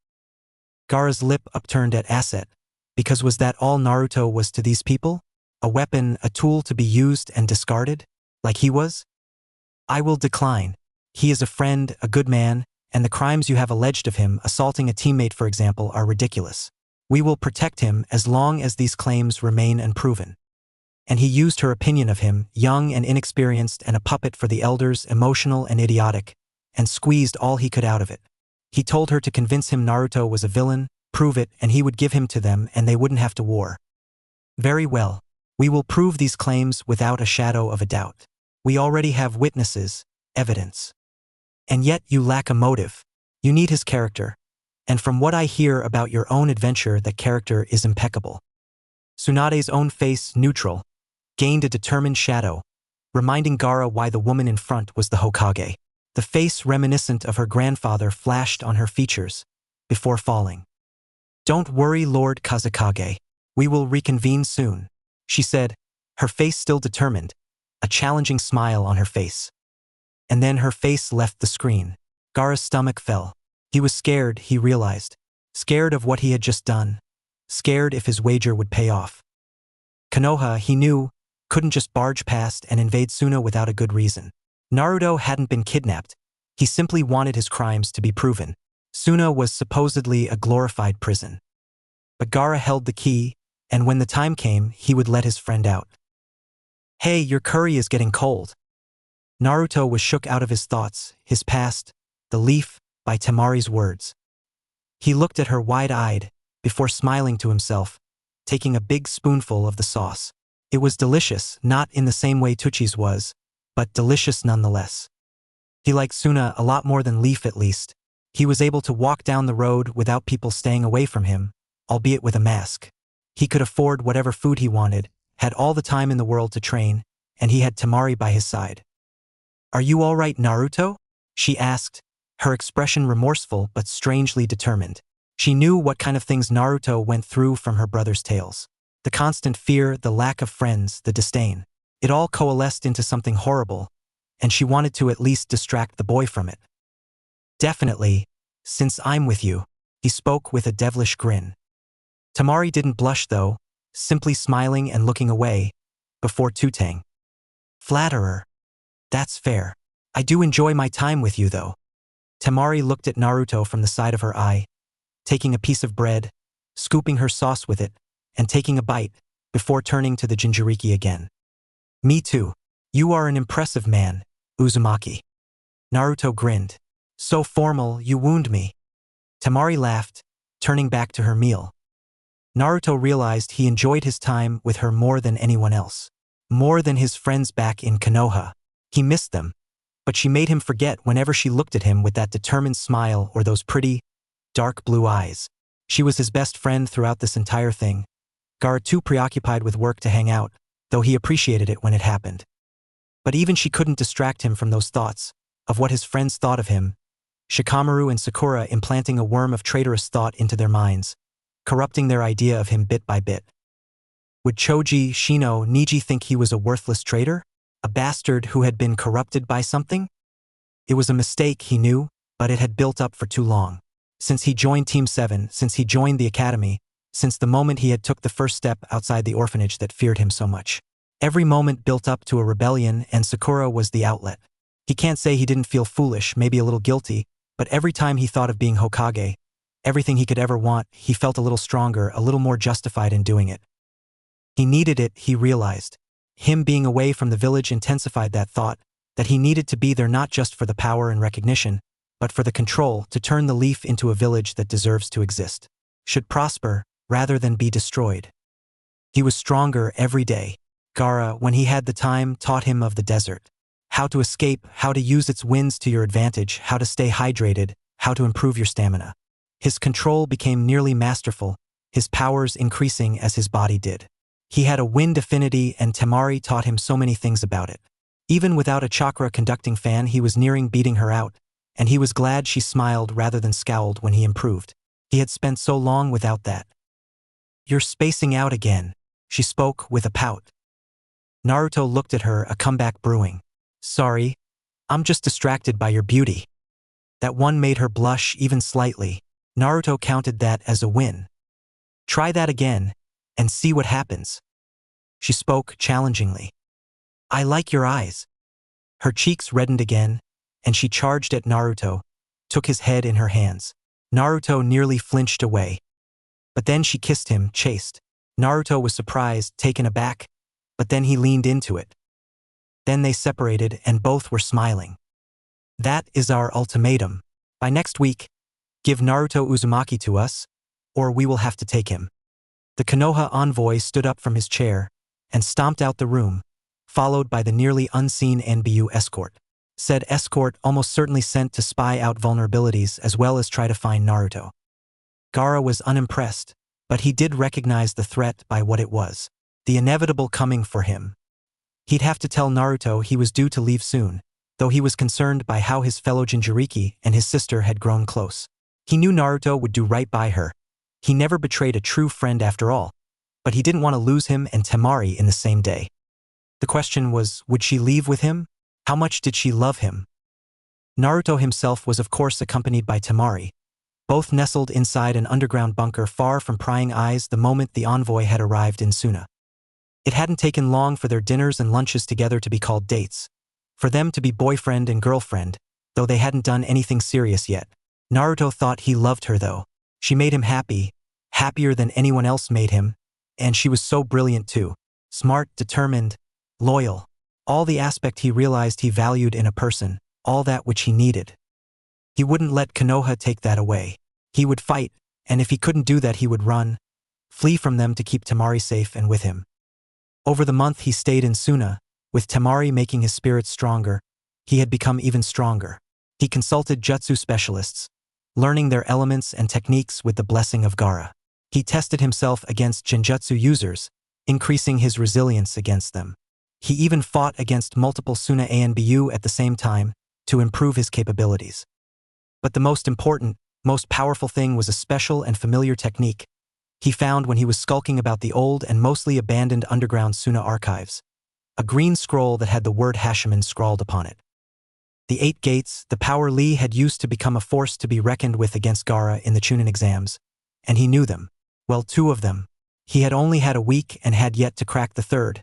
Gaara's lip upturned at asset, because was that all Naruto was to these people? A weapon, a tool to be used and discarded? Like he was? I will decline. He is a friend, a good man, and the crimes you have alleged of him, assaulting a teammate for example, are ridiculous. We will protect him as long as these claims remain unproven. And he used her opinion of him, young and inexperienced and a puppet for the elders, emotional and idiotic, and squeezed all he could out of it. He told her to convince him Naruto was a villain, prove it, and he would give him to them and they wouldn't have to war. Very well. We will prove these claims without a shadow of a doubt. We already have witnesses, evidence. And yet you lack a motive. You need his character. And from what I hear about your own adventure, that character is impeccable. Tsunade's own face, neutral, gained a determined shadow, reminding Gaara why the woman in front was the Hokage. The face reminiscent of her grandfather flashed on her features, before falling. Don't worry, Lord Kazekage. We will reconvene soon, she said, her face still determined, a challenging smile on her face. And then her face left the screen. Gaara's stomach fell. He was scared, he realized. Scared of what he had just done. Scared if his wager would pay off. Konoha, he knew, couldn't just barge past and invade Suna without a good reason. Naruto hadn't been kidnapped. He simply wanted his crimes to be proven. Suna was supposedly a glorified prison. But Gaara held the key, and when the time came, he would let his friend out. Hey, your curry is getting cold. Naruto was shook out of his thoughts, his past, the leaf, by Temari's words. He looked at her wide-eyed, before smiling to himself, taking a big spoonful of the sauce. It was delicious, not in the same way Tuchi's was, but delicious nonetheless. He liked Suna a lot more than Leaf at least. He was able to walk down the road without people staying away from him, albeit with a mask. He could afford whatever food he wanted, had all the time in the world to train, and he had Temari by his side. Are you all right, Naruto? She asked, her expression remorseful but strangely determined. She knew what kind of things Naruto went through from her brother's tales. The constant fear, the lack of friends, the disdain. It all coalesced into something horrible, and she wanted to at least distract the boy from it. Definitely, since I'm with you, he spoke with a devilish grin. Temari didn't blush though, simply smiling and looking away, before Tutang. Flatterer. That's fair. I do enjoy my time with you though. Temari looked at Naruto from the side of her eye, taking a piece of bread, scooping her sauce with it, and taking a bite, before turning to the Jinchuriki again. Me too. You are an impressive man, Uzumaki. Naruto grinned. So formal, you wound me. Temari laughed, turning back to her meal. Naruto realized he enjoyed his time with her more than anyone else. More than his friends back in Konoha. He missed them, but she made him forget whenever she looked at him with that determined smile or those pretty, dark blue eyes. She was his best friend throughout this entire thing. Gaara too preoccupied with work to hang out, though he appreciated it when it happened. But even she couldn't distract him from those thoughts, of what his friends thought of him, Shikamaru and Sakura implanting a worm of traitorous thought into their minds, corrupting their idea of him bit by bit. Would Choji, Shino, Niji think he was a worthless traitor? A bastard who had been corrupted by something? It was a mistake, he knew, but it had built up for too long. Since he joined Team 7, since he joined the academy, since the moment he had took the first step outside the orphanage that feared him so much. Every moment built up to a rebellion, and Sakura was the outlet. He can't say he didn't feel foolish, maybe a little guilty, but every time he thought of being Hokage, everything he could ever want, he felt a little stronger, a little more justified in doing it. He needed it, he realized. Him being away from the village intensified that thought, that he needed to be there not just for the power and recognition, but for the control to turn the leaf into a village that deserves to exist. Should prosper, rather than be destroyed. He was stronger every day. Gaara, when he had the time, taught him of the desert. How to escape, how to use its winds to your advantage, how to stay hydrated, how to improve your stamina. His control became nearly masterful, his powers increasing as his body did. He had a wind affinity and Temari taught him so many things about it. Even without a chakra-conducting fan he was nearing beating her out, and he was glad she smiled rather than scowled when he improved. He had spent so long without that. You're spacing out again, she spoke with a pout. Naruto looked at her, a comeback brewing. Sorry, I'm just distracted by your beauty. That one made her blush even slightly. Naruto counted that as a win. Try that again, and see what happens. She spoke challengingly. I like your eyes. Her cheeks reddened again, and she charged at Naruto, took his head in her hands. Naruto nearly flinched away. But then she kissed him, chaste. Naruto was surprised, taken aback, but then he leaned into it. Then they separated and both were smiling. That is our ultimatum. By next week, give Naruto Uzumaki to us, or we will have to take him. The Konoha envoy stood up from his chair and stomped out the room, followed by the nearly unseen NBU escort. Said escort almost certainly sent to spy out vulnerabilities as well as try to find Naruto. Gaara was unimpressed, but he did recognize the threat by what it was. The inevitable coming for him. He'd have to tell Naruto he was due to leave soon, though he was concerned by how his fellow Jinchuriki and his sister had grown close. He knew Naruto would do right by her. He never betrayed a true friend after all, but he didn't want to lose him and Temari in the same day. The question was, would she leave with him? How much did she love him? Naruto himself was of course accompanied by Temari, both nestled inside an underground bunker far from prying eyes the moment the envoy had arrived in Suna. It hadn't taken long for their dinners and lunches together to be called dates, for them to be boyfriend and girlfriend, though they hadn't done anything serious yet. Naruto thought he loved her though. She made him happy, happier than anyone else made him, and she was so brilliant too. Smart, determined, loyal. All the aspect he realized he valued in a person, all that which he needed. He wouldn't let Konoha take that away. He would fight, and if he couldn't do that he would run, flee from them to keep Temari safe and with him. Over the month he stayed in Suna, with Temari making his spirits stronger, he had become even stronger. He consulted jutsu specialists, learning their elements and techniques with the blessing of Gaara. He tested himself against genjutsu users, increasing his resilience against them. He even fought against multiple Suna ANBU at the same time, to improve his capabilities. But the most important, most powerful thing was a special and familiar technique he found when he was skulking about the old and mostly abandoned underground Suna archives. A green scroll that had the word Hashiman scrawled upon it. The 8 gates, the power Lee had used to become a force to be reckoned with against Gaara in the Chunin exams, and he knew them. Well, 2 of them. He had only had a week and had yet to crack the third,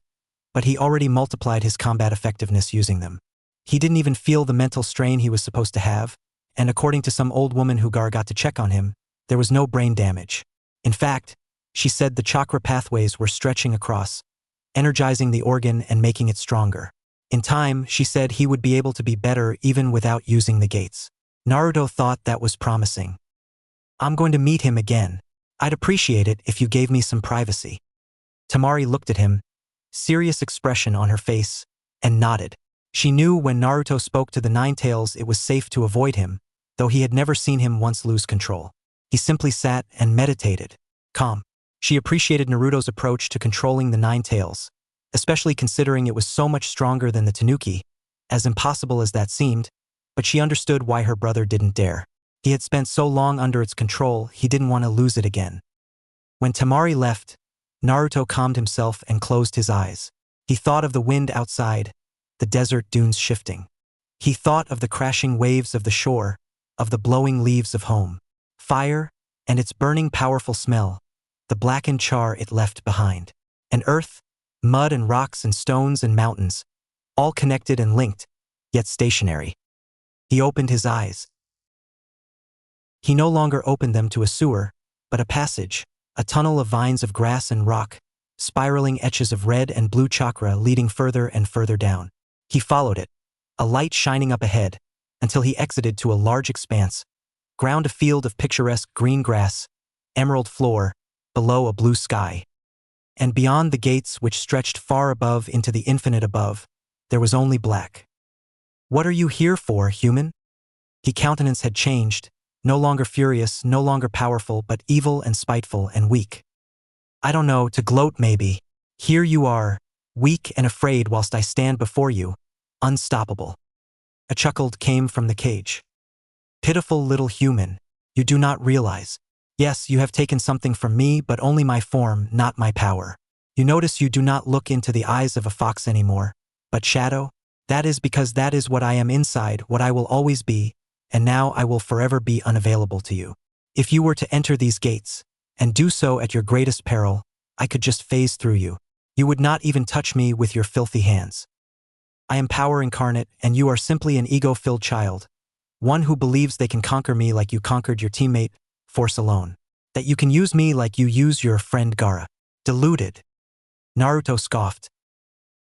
but he already multiplied his combat effectiveness using them. He didn't even feel the mental strain he was supposed to have, and according to some old woman who Gar got to check on him, there was no brain damage. In fact, she said the chakra pathways were stretching across, energizing the organ and making it stronger. In time, she said he would be able to be better even without using the gates. Naruto thought that was promising. I'm going to meet him again. I'd appreciate it if you gave me some privacy. Temari looked at him, serious expression on her face, and nodded. She knew when Naruto spoke to the Nine Tails it was safe to avoid him, though he had never seen him once lose control. He simply sat and meditated, calm. She appreciated Naruto's approach to controlling the Nine Tails, especially considering it was so much stronger than the Tanuki, as impossible as that seemed, but she understood why her brother didn't dare. He had spent so long under its control, he didn't want to lose it again. When Temari left, Naruto calmed himself and closed his eyes. He thought of the wind outside, the desert dunes shifting. He thought of the crashing waves of the shore, of the blowing leaves of home. Fire, and its burning powerful smell, the blackened char it left behind. And earth, mud and rocks and stones and mountains, all connected and linked, yet stationary. He opened his eyes. He no longer opened them to a sewer, but a passage, a tunnel of vines of grass and rock, spiraling etches of red and blue chakra leading further and further down. He followed it, a light shining up ahead, until he exited to a large expanse, ground a field of picturesque green grass, emerald floor, below a blue sky. And beyond the gates which stretched far above into the infinite above, there was only black. What are you here for, human? His countenance had changed, no longer furious, no longer powerful, but evil and spiteful and weak. I don't know, to gloat maybe. Here you are, weak and afraid whilst I stand before you, unstoppable. A chuckle came from the cage. Pitiful little human, you do not realize. Yes, you have taken something from me, but only my form, not my power. You notice you do not look into the eyes of a fox anymore, but shadow? That is because that is what I am inside, what I will always be, and now I will forever be unavailable to you. If you were to enter these gates, and do so at your greatest peril, I could just phase through you. You would not even touch me with your filthy hands. I am power incarnate, and you are simply an ego-filled child, one who believes they can conquer me like you conquered your teammate, Force alone. That you can use me like you use your friend Gaara. Deluded. Naruto scoffed.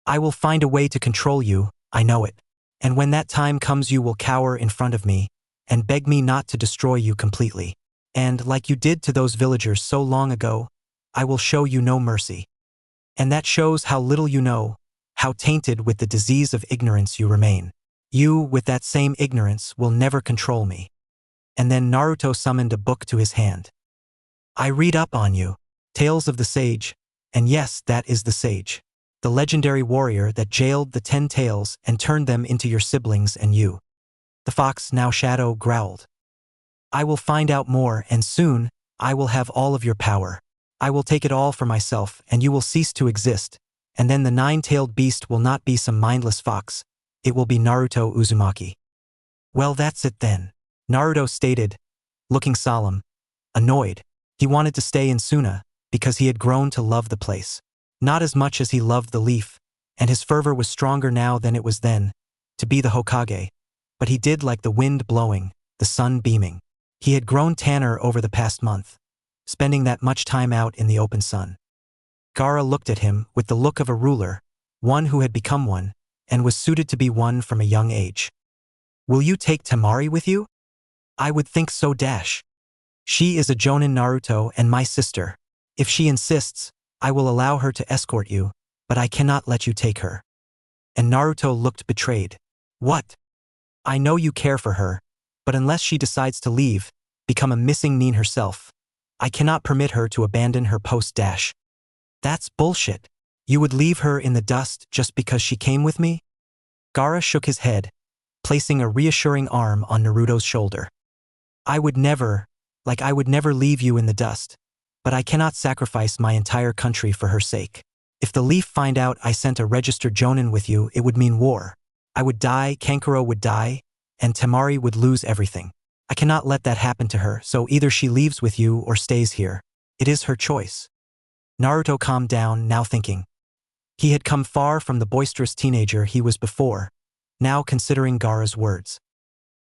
I will find a way to control you, I know it. And when that time comes you will cower in front of me, and beg me not to destroy you completely. And, like you did to those villagers so long ago, I will show you no mercy. And that shows how little you know, how tainted with the disease of ignorance you remain. You, with that same ignorance, will never control me. And then Naruto summoned a book to his hand. I read up on you. Tales of the Sage, and yes, that is the Sage. The legendary warrior that jailed the 10 tails and turned them into your siblings and you. The fox, now Shadow, growled. I will find out more, and soon, I will have all of your power. I will take it all for myself, and you will cease to exist, and then the 9-tailed beast will not be some mindless fox, it will be Naruto Uzumaki. Well, that's it then, Naruto stated, looking solemn, annoyed. He wanted to stay in Suna, because he had grown to love the place. Not as much as he loved the leaf, and his fervor was stronger now than it was then, to be the Hokage, but he did like the wind blowing, the sun beaming. He had grown tanner over the past month, spending that much time out in the open sun. Gaara looked at him with the look of a ruler, one who had become one, and was suited to be one from a young age. Will you take Temari with you? I would think so. She is a Jonin Naruto and my sister. If she insists, I will allow her to escort you, but I cannot let you take her. And Naruto looked betrayed. What? I know you care for her, but unless she decides to leave, become a missing Nin herself, I cannot permit her to abandon her post. That's bullshit. You would leave her in the dust just because she came with me? Gaara shook his head, placing a reassuring arm on Naruto's shoulder. I would never leave you in the dust, but I cannot sacrifice my entire country for her sake. If the Leaf find out I sent a registered Jonin with you, it would mean war. I would die, Kankuro would die, and Temari would lose everything. I cannot let that happen to her, so either she leaves with you or stays here. It is her choice. Naruto calmed down, now thinking. He had come far from the boisterous teenager he was before, now considering Gaara's words.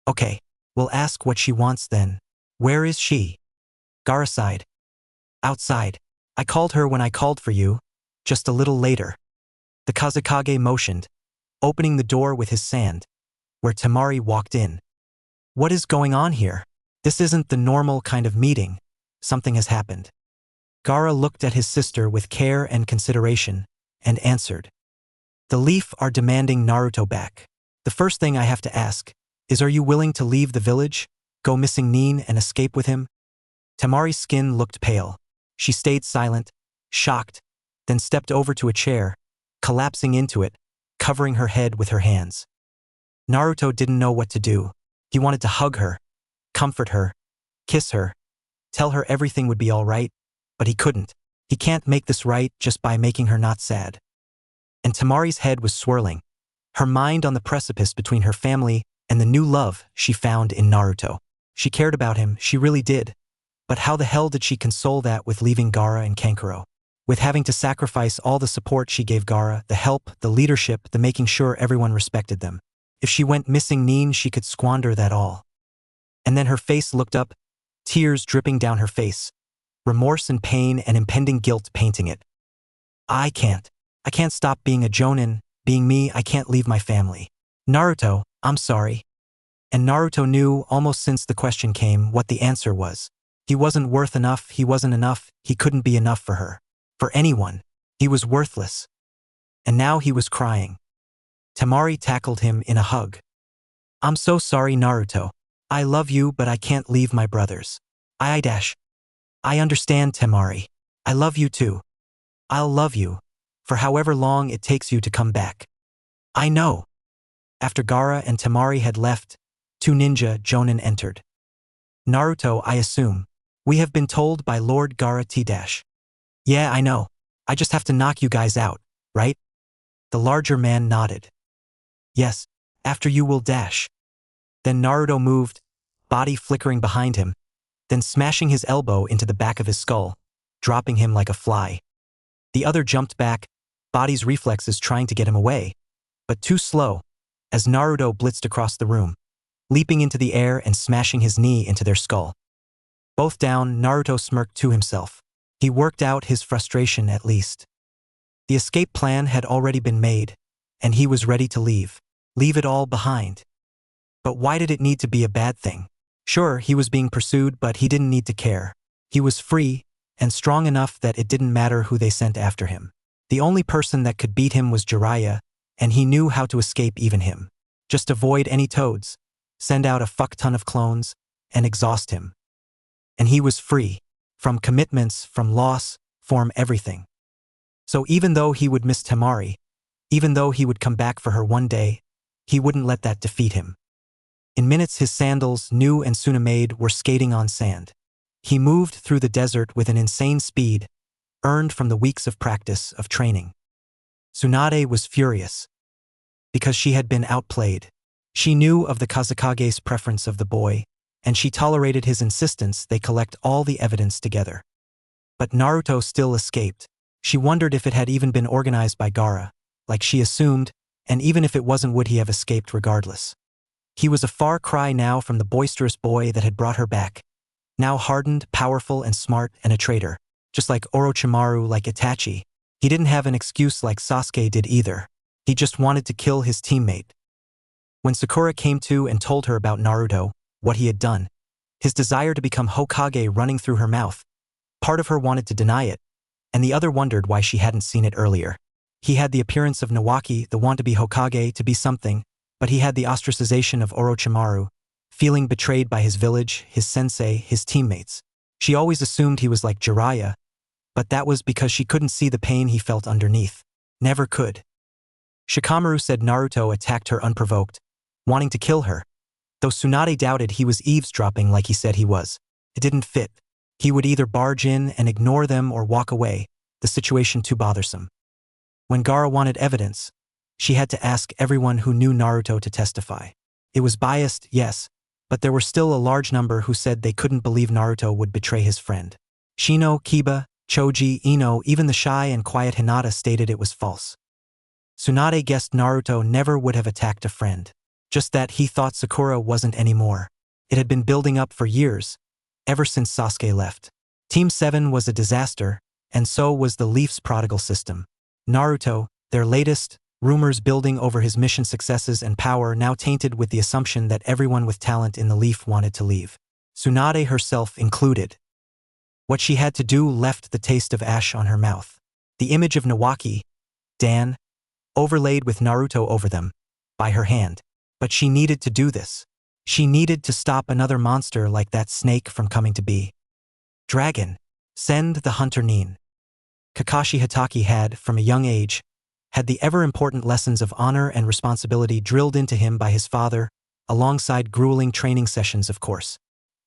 Okay, we'll ask what she wants then. Where is she? Gaara sighed. Outside. I called her when I called for you, just a little later. The Kazekage motioned, opening the door with his sand, where Temari walked in. What is going on here? This isn't the normal kind of meeting. Something has happened. Gaara looked at his sister with care and consideration, and answered. The Leaf are demanding Naruto back. The first thing I have to ask is, are you willing to leave the village, go missing Nin and escape with him? Temari's skin looked pale. She stayed silent, shocked, then stepped over to a chair, collapsing into it, covering her head with her hands. Naruto didn't know what to do. He wanted to hug her, comfort her, kiss her, tell her everything would be all right, but he couldn't. He can't make this right just by making her not sad. And Temari's head was swirling, her mind on the precipice between her family and the new love she found in Naruto. She cared about him, she really did. But how the hell did she console that with leaving Gaara and Kankuro? With having to sacrifice all the support she gave Gaara, the help, the leadership, the making sure everyone respected them. If she went missing Nin, she could squander that all. And then her face looked up, tears dripping down her face, remorse and pain and impending guilt painting it. I can't stop being a Jonin, being me, I can't leave my family. Naruto, I'm sorry. And Naruto knew, almost since the question came, what the answer was. He wasn't worth enough, he wasn't enough, he couldn't be enough for her. For anyone. He was worthless. And now he was crying. Temari tackled him in a hug. I'm so sorry, Naruto. I love you, but I can't leave my brothers. I understand, Temari. I love you too. I'll love you, for however long it takes you to come back. I know. After Gaara and Temari had left, two ninja Jonin entered. Naruto, I assume. We have been told by Lord Gaara T-. Yeah, I know. I just have to knock you guys out, right? The larger man nodded. Yes, after you will dash. Then Naruto moved, body flickering behind him, then smashing his elbow into the back of his skull, dropping him like a fly. The other jumped back, body's reflexes trying to get him away, but too slow, as Naruto blitzed across the room, leaping into the air and smashing his knee into their skull. Both down, Naruto smirked to himself. He worked out his frustration at least. The escape plan had already been made, and he was ready to leave it all behind. But why did it need to be a bad thing? Sure, he was being pursued, but he didn't need to care. He was free, and strong enough that it didn't matter who they sent after him. The only person that could beat him was Jiraiya, and he knew how to escape even him. Just avoid any toads, send out a fuck ton of clones, and exhaust him. And he was free. From commitments, from loss, from everything. So even though he would miss Temari, even though he would come back for her one day, he wouldn't let that defeat him. In minutes his sandals, new and Tsunade, were skating on sand. He moved through the desert with an insane speed, earned from the weeks of practice, of training. Tsunade was furious. Because she had been outplayed. She knew of the Kazekage's preference of the boy, and she tolerated his insistence they collect all the evidence together. But Naruto still escaped. She wondered if it had even been organized by Gaara, like she assumed, and even if it wasn't, would he have escaped regardless. He was a far cry now from the boisterous boy that had brought her back, now hardened, powerful, and smart, and a traitor, just like Orochimaru, like Itachi. He didn't have an excuse like Sasuke did either. He just wanted to kill his teammate. When Sakura came to and told her about Naruto, what he had done, his desire to become Hokage running through her mouth, part of her wanted to deny it, and the other wondered why she hadn't seen it earlier. He had the appearance of Nawaki, the want to be Hokage, to be something, but he had the ostracization of Orochimaru, feeling betrayed by his village, his sensei, his teammates. She always assumed he was like Jiraiya, but that was because she couldn't see the pain he felt underneath. Never could. Shikamaru said Naruto attacked her unprovoked, wanting to kill her, though Tsunade doubted he was eavesdropping like he said he was. It didn't fit. He would either barge in and ignore them or walk away, the situation too bothersome. When Gaara wanted evidence, she had to ask everyone who knew Naruto to testify. It was biased, yes, but there were still a large number who said they couldn't believe Naruto would betray his friend. Shino, Kiba, Choji, Ino, even the shy and quiet Hinata stated it was false. Tsunade guessed Naruto never would have attacked a friend. Just that he thought Sakura wasn't anymore. It had been building up for years, ever since Sasuke left. Team 7 was a disaster, and so was the Leaf's prodigal system. Naruto, their latest, rumors building over his mission successes and power now tainted with the assumption that everyone with talent in the Leaf wanted to leave. Tsunade herself included. What she had to do left the taste of ash on her mouth. The image of Nawaki, Dan, overlaid with Naruto over them, by her hand. But she needed to do this. She needed to stop another monster like that snake from coming to be. Dragon. Send the hunter Nin. Kakashi Hatake had, from a young age, had the ever-important lessons of honor and responsibility drilled into him by his father, alongside grueling training sessions, of course.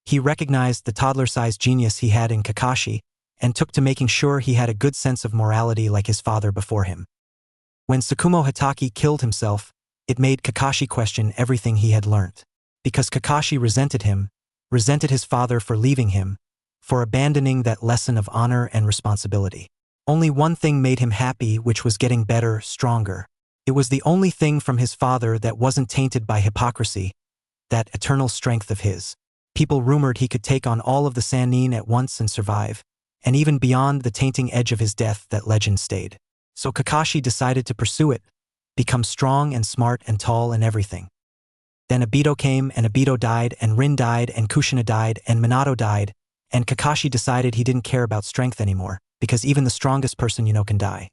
He recognized the toddler-sized genius he had in Kakashi and took to making sure he had a good sense of morality like his father before him. When Tsukumo Hatake killed himself, it made Kakashi question everything he had learnt. Because Kakashi resented him, resented his father for leaving him, for abandoning that lesson of honor and responsibility. Only one thing made him happy, which was getting better, stronger. It was the only thing from his father that wasn't tainted by hypocrisy, that eternal strength of his. People rumored he could take on all of the Sannin at once and survive, and even beyond the tainting edge of his death that legend stayed. So Kakashi decided to pursue it, become strong and smart and tall and everything. Then Obito came, and Obito died, and Rin died, and Kushina died, and Minato died, and Kakashi decided he didn't care about strength anymore, because even the strongest person you know can die.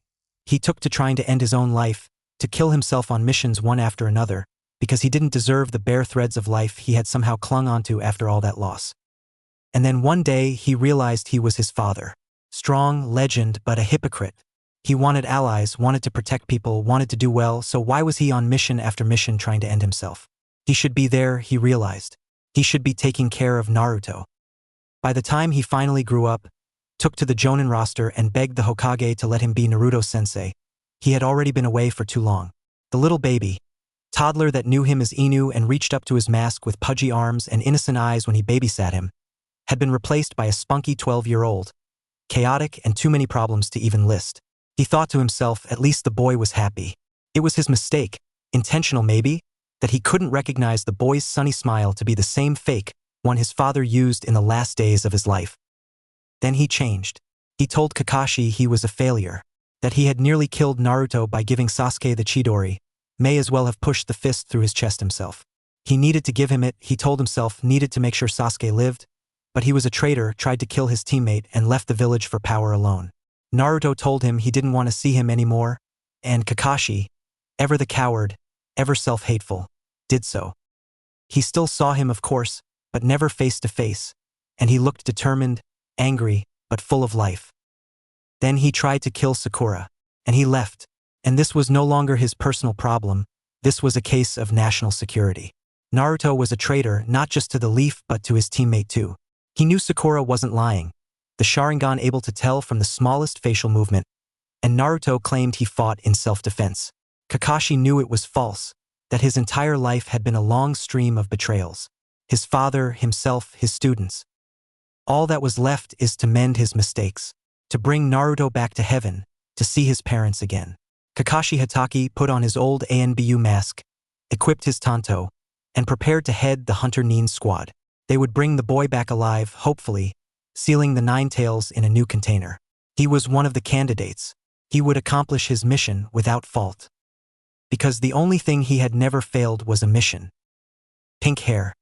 He took to trying to end his own life, to kill himself on missions one after another, because he didn't deserve the bare threads of life he had somehow clung onto after all that loss. And then one day he realized he was his father. Strong, legend, but a hypocrite. He wanted allies, wanted to protect people, wanted to do well, so why was he on mission after mission trying to end himself? He should be there, he realized. He should be taking care of Naruto. By the time he finally grew up, took to the Jonin roster and begged the Hokage to let him be Naruto-sensei, he had already been away for too long. The little baby, toddler that knew him as Inu and reached up to his mask with pudgy arms and innocent eyes when he babysat him, had been replaced by a spunky 12-year-old, chaotic and too many problems to even list. He thought to himself, at least the boy was happy. It was his mistake, intentional maybe, that he couldn't recognize the boy's sunny smile to be the same fake one his father used in the last days of his life. Then he changed. He told Kakashi he was a failure, that he had nearly killed Naruto by giving Sasuke the Chidori, may as well have pushed the fist through his chest himself. He needed to give him it, he told himself, needed to make sure Sasuke lived, but he was a traitor, tried to kill his teammate and left the village for power alone. Naruto told him he didn't want to see him anymore, and Kakashi, ever the coward, ever self-hateful, did so. He still saw him, of course, but never face to face, and he looked determined, angry, but full of life. Then he tried to kill Sakura, and he left, and this was no longer his personal problem, this was a case of national security. Naruto was a traitor not just to the Leaf but to his teammate too. He knew Sakura wasn't lying, the Sharingan able to tell from the smallest facial movement, and Naruto claimed he fought in self-defense. Kakashi knew it was false, that his entire life had been a long stream of betrayals. His father, himself, his students. All that was left is to mend his mistakes, to bring Naruto back to heaven, to see his parents again. Kakashi Hatake put on his old ANBU mask, equipped his Tanto, and prepared to head the Hunter Nin squad. They would bring the boy back alive, hopefully, sealing the Nine Tails in a new container. He was one of the candidates. He would accomplish his mission without fault. Because the only thing he had never failed was a mission. Pink hair.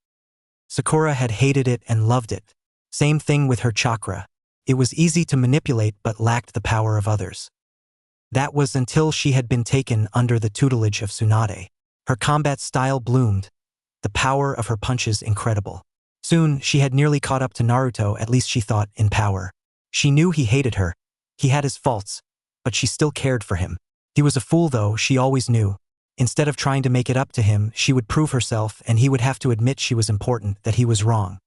Sakura had hated it and loved it. Same thing with her chakra. It was easy to manipulate but lacked the power of others. That was until she had been taken under the tutelage of Tsunade. Her combat style bloomed, the power of her punches incredible. Soon, she had nearly caught up to Naruto, at least she thought, in power. She knew he hated her, he had his faults, but she still cared for him. He was a fool though, she always knew. Instead of trying to make it up to him, she would prove herself and he would have to admit she was important, that he was wrong.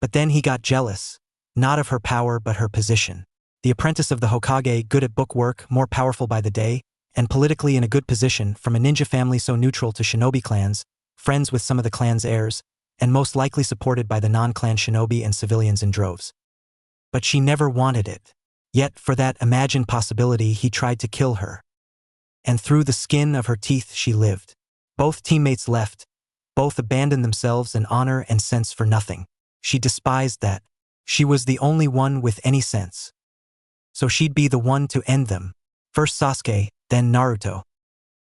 But then he got jealous, not of her power but her position. The apprentice of the Hokage, good at bookwork, more powerful by the day, and politically in a good position, from a ninja family so neutral to shinobi clans, friends with some of the clan's heirs, and most likely supported by the non-clan shinobi and civilians in droves. But she never wanted it. Yet, for that imagined possibility, he tried to kill her. And through the skin of her teeth she lived. Both teammates left. Both abandoned themselves and honor and sense for nothing. She despised that. She was the only one with any sense. So she'd be the one to end them. First Sasuke, then Naruto.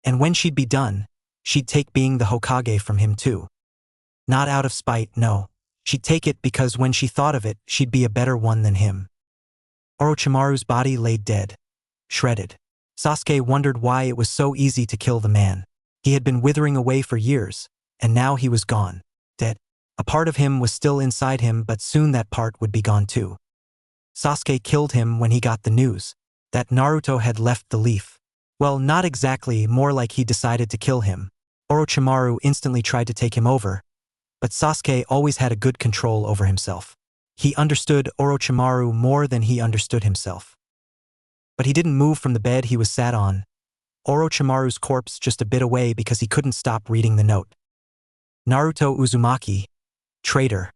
And when she'd be done, she'd take being the Hokage from him too. Not out of spite, no. She'd take it because when she thought of it, she'd be a better one than him. Orochimaru's body lay dead, shredded. Sasuke wondered why it was so easy to kill the man. He had been withering away for years, and now he was gone, dead. A part of him was still inside him, but soon that part would be gone too. Sasuke killed him when he got the news that Naruto had left the leaf. Well, not exactly, more like he decided to kill him. Orochimaru instantly tried to take him over, but Sasuke always had a good control over himself. He understood Orochimaru more than he understood himself. But he didn't move from the bed he was sat on, Orochimaru's corpse just a bit away, because he couldn't stop reading the note. Naruto Uzumaki, traitor.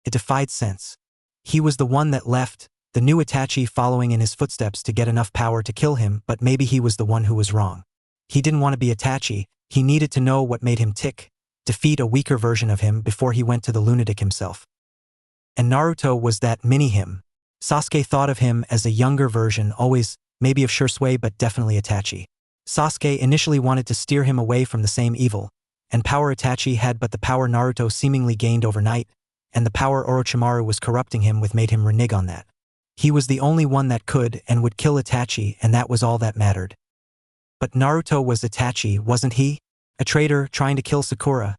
It defied sense. He was the one that left, the new Itachi following in his footsteps to get enough power to kill him, but maybe he was the one who was wrong. He didn't want to be Itachi, he needed to know what made him tick, defeat a weaker version of him before he went to the lunatic himself. And Naruto was that mini-him. Sasuke thought of him as a younger version, always, maybe of Shursui, but definitely Itachi. Sasuke initially wanted to steer him away from the same evil, and power Itachi had, but the power Naruto seemingly gained overnight, and the power Orochimaru was corrupting him with, made him renege on that. He was the only one that could and would kill Itachi, and that was all that mattered. But Naruto was Itachi, wasn't he? A traitor trying to kill Sakura,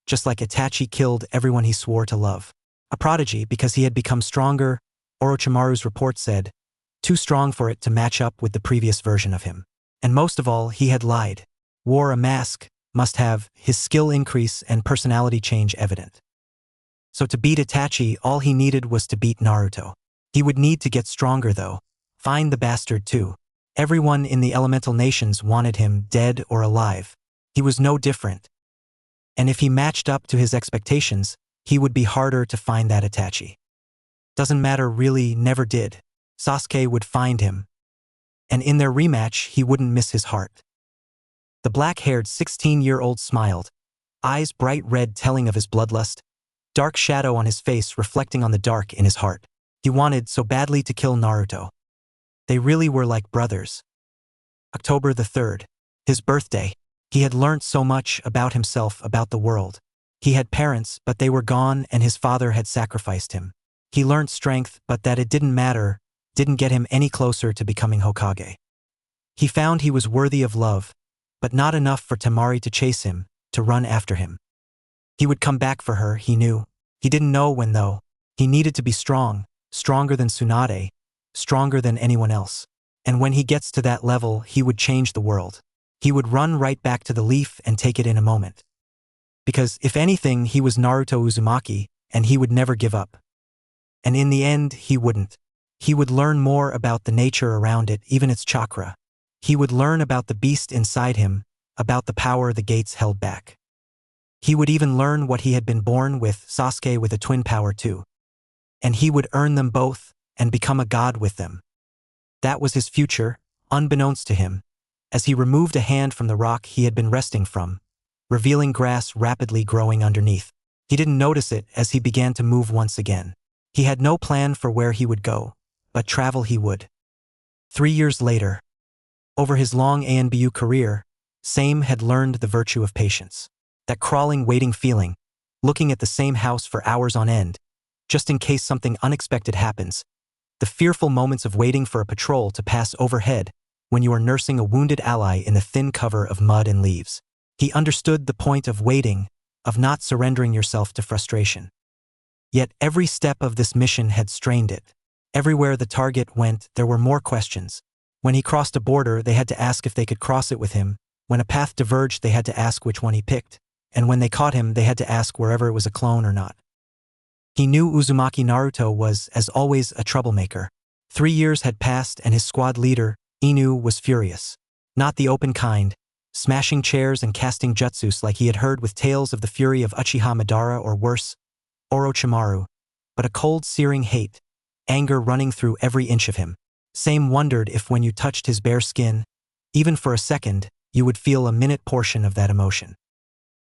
just like Itachi killed everyone he swore to love. A prodigy because he had become stronger, Orochimaru's report said, too strong for it to match up with the previous version of him. And most of all, he had lied. Wore a mask, must have his skill increase and personality change evident. So to beat Itachi, all he needed was to beat Naruto. He would need to get stronger though. Find the bastard too. Everyone in the elemental nations wanted him dead or alive. He was no different. And if he matched up to his expectations, he would be harder to find that Itachi. Doesn't matter, really, never did. Sasuke would find him. And in their rematch, he wouldn't miss his heart. The black-haired 16-year-old smiled, eyes bright red telling of his bloodlust, dark shadow on his face reflecting on the dark in his heart. He wanted so badly to kill Naruto. They really were like brothers. October the 3rd, his birthday. He had learnt so much about himself, about the world. He had parents, but they were gone, and his father had sacrificed him. He learnt strength, but that it didn't matter, didn't get him any closer to becoming Hokage. He found he was worthy of love, but not enough for Temari to chase him, to run after him. He would come back for her, he knew. He didn't know when though. He needed to be strong, stronger than Tsunade, stronger than anyone else. And when he gets to that level, he would change the world. He would run right back to the leaf and take it in a moment. Because, if anything, he was Naruto Uzumaki, and he would never give up. And in the end, he wouldn't. He would learn more about the nature around it, even its chakra. He would learn about the beast inside him, about the power the gates held back. He would even learn what he had been born with, Sasuke with a twin power too. And he would earn them both, and become a god with them. That was his future, unbeknownst to him, as he removed a hand from the rock he had been resting from, revealing grass rapidly growing underneath. He didn't notice it as he began to move once again. He had no plan for where he would go, but travel he would. 3 years later, over his long ANBU career, Same had learned the virtue of patience. That crawling, waiting feeling, looking at the same house for hours on end, just in case something unexpected happens. The fearful moments of waiting for a patrol to pass overhead when you are nursing a wounded ally in the thin cover of mud and leaves. He understood the point of waiting, of not surrendering yourself to frustration. Yet every step of this mission had strained it. Everywhere the target went, there were more questions. When he crossed a border, they had to ask if they could cross it with him. When a path diverged, they had to ask which one he picked. And when they caught him, they had to ask wherever it was a clone or not. He knew Uzumaki Naruto was, as always, a troublemaker. 3 years had passed and his squad leader, Inu, was furious. Not the open kind, smashing chairs and casting jutsus like he had heard with tales of the fury of Uchiha Madara or worse, Orochimaru, but a cold, searing hate, anger running through every inch of him. Same wondered if when you touched his bare skin, even for a second, you would feel a minute portion of that emotion.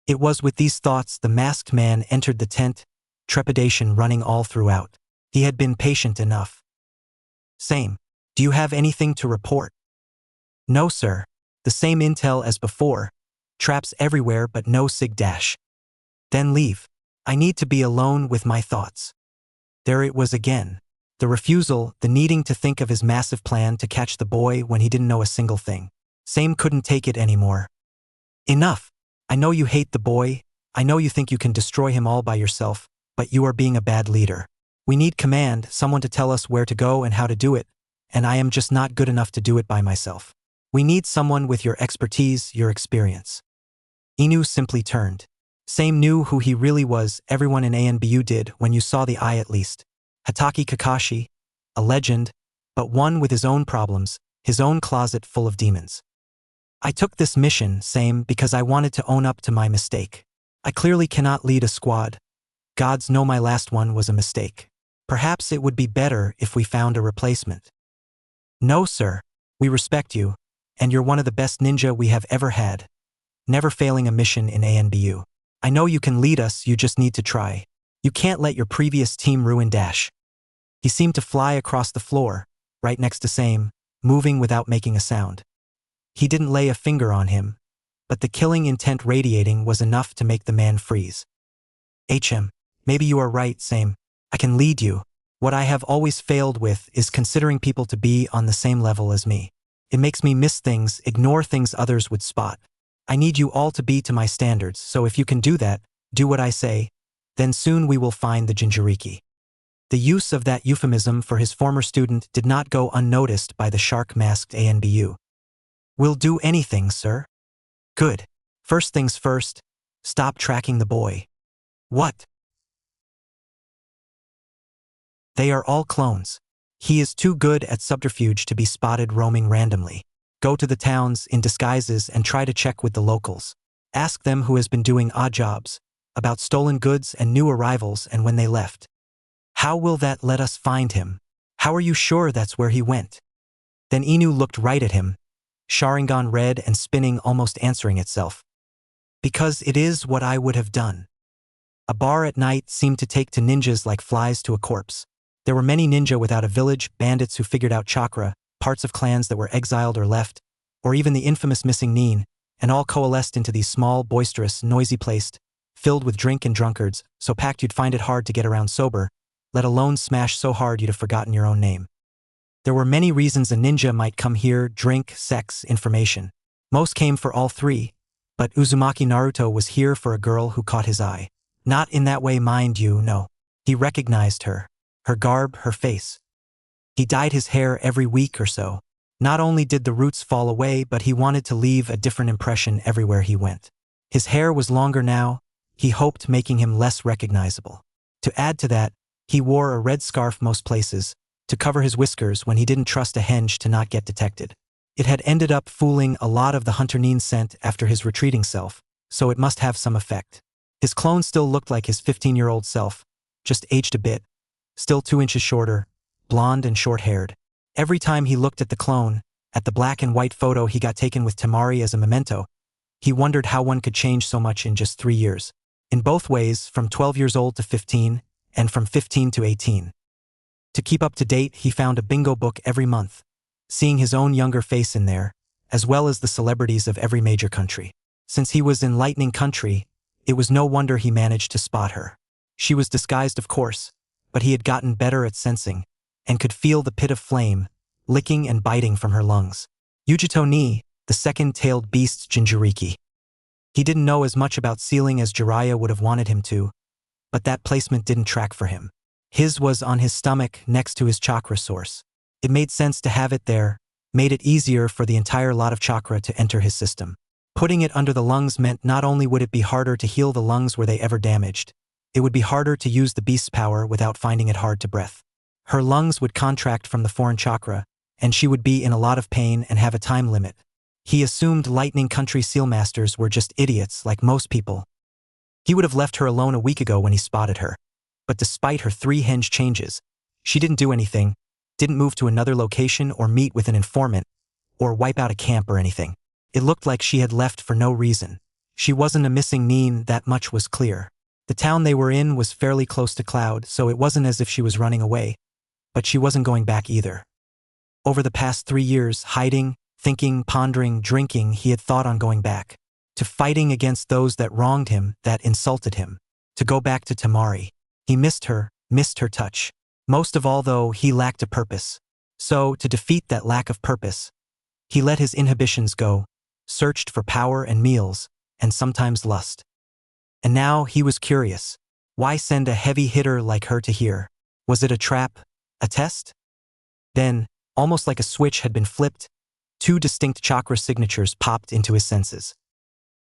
It was with these thoughts the masked man entered the tent, trepidation running all throughout. He had been patient enough. Same. Do you have anything to report? No, sir. The same intel as before. Traps everywhere but no sig dash. Then leave. I need to be alone with my thoughts. There it was again. The refusal, the needing to think of his massive plan to catch the boy when he didn't know a single thing. Same couldn't take it anymore. Enough. I know you hate the boy. I know you think you can destroy him all by yourself, but you are being a bad leader. We need command, someone to tell us where to go and how to do it, and I am just not good enough to do it by myself. We need someone with your expertise, your experience. Inu simply turned. Same knew who he really was, everyone in ANBU did when you saw the eye at least. Hatake Kakashi, a legend, but one with his own problems, his own closet full of demons. I took this mission, same, because I wanted to own up to my mistake. I clearly cannot lead a squad. Gods know my last one was a mistake. Perhaps it would be better if we found a replacement. No, sir. We respect you, and you're one of the best ninja we have ever had. Never failing a mission in ANBU. I know you can lead us, you just need to try. You can't let your previous team ruin Dash. He seemed to fly across the floor, right next to Same, moving without making a sound. He didn't lay a finger on him, but the killing intent radiating was enough to make the man freeze. Maybe you are right, Same. I can lead you. What I have always failed with is considering people to be on the same level as me. It makes me miss things, ignore things others would spot. I need you all to be to my standards, so if you can do that, do what I say, then soon we will find the Jinchuriki. The use of that euphemism for his former student did not go unnoticed by the shark-masked ANBU. We'll do anything, sir. Good. First things first, stop tracking the boy. What? They are all clones. He is too good at subterfuge to be spotted roaming randomly. Go to the towns in disguises and try to check with the locals. Ask them who has been doing odd jobs, about stolen goods and new arrivals and when they left. How will that let us find him? How are you sure that's where he went? Then Inu looked right at him, Sharingan red and spinning almost answering itself. Because it is what I would have done. A bar at night seemed to take to ninjas like flies to a corpse. There were many ninja without a village, bandits who figured out chakra, parts of clans that were exiled or left, or even the infamous missing Nin, and all coalesced into these small, boisterous, noisy place, filled with drink and drunkards, so packed you'd find it hard to get around sober, let alone smash so hard you'd have forgotten your own name. There were many reasons a ninja might come here: drink, sex, information. Most came for all three, but Uzumaki Naruto was here for a girl who caught his eye. Not in that way, mind you, no. He recognized her. Her garb, her face. He dyed his hair every week or so. Not only did the roots fall away, but he wanted to leave a different impression everywhere he went. His hair was longer now, he hoped, making him less recognizable. To add to that, he wore a red scarf most places, to cover his whiskers when he didn't trust a henge to not get detected. It had ended up fooling a lot of the Hunter Nin scent after his retreating self, so it must have some effect. His clone still looked like his 15-year-old self, just aged a bit, still 2 inches shorter, blonde and short-haired. Every time he looked at the clone, at the black and white photo he got taken with Temari as a memento, he wondered how one could change so much in just 3 years. In both ways, from 12 years old to 15, and from 15 to 18. To keep up to date, he found a bingo book every month, seeing his own younger face in there, as well as the celebrities of every major country. Since he was in Lightning Country, it was no wonder he managed to spot her. She was disguised, of course, but he had gotten better at sensing, and could feel the pit of flame, licking and biting from her lungs. Yujito ni, the second-tailed beast's Jinchuriki. He didn't know as much about sealing as Jiraiya would have wanted him to, but that placement didn't track for him. His was on his stomach next to his chakra source. It made sense to have it there, made it easier for the entire lot of chakra to enter his system. Putting it under the lungs meant not only would it be harder to heal the lungs were they ever damaged, it would be harder to use the beast's power without finding it hard to breath. Her lungs would contract from the foreign chakra, and she would be in a lot of pain and have a time limit. He assumed Lightning Country Seal Masters were just idiots like most people. He would have left her alone a week ago when he spotted her. But despite her 3 henge changes, she didn't do anything, didn't move to another location or meet with an informant, or wipe out a camp or anything. It looked like she had left for no reason. She wasn't a missing Nin, that much was clear. The town they were in was fairly close to Cloud, so it wasn't as if she was running away, but she wasn't going back either. Over the past 3 years, hiding, thinking, pondering, drinking, he had thought on going back. To fighting against those that wronged him, that insulted him. To go back to Tamari. He missed her touch. Most of all, though, he lacked a purpose. So, to defeat that lack of purpose, he let his inhibitions go, searched for power and meals, and sometimes lust. And now he was curious. Why send a heavy hitter like her to here? Was it a trap? A test? Then, almost like a switch had been flipped, 2 distinct chakra signatures popped into his senses.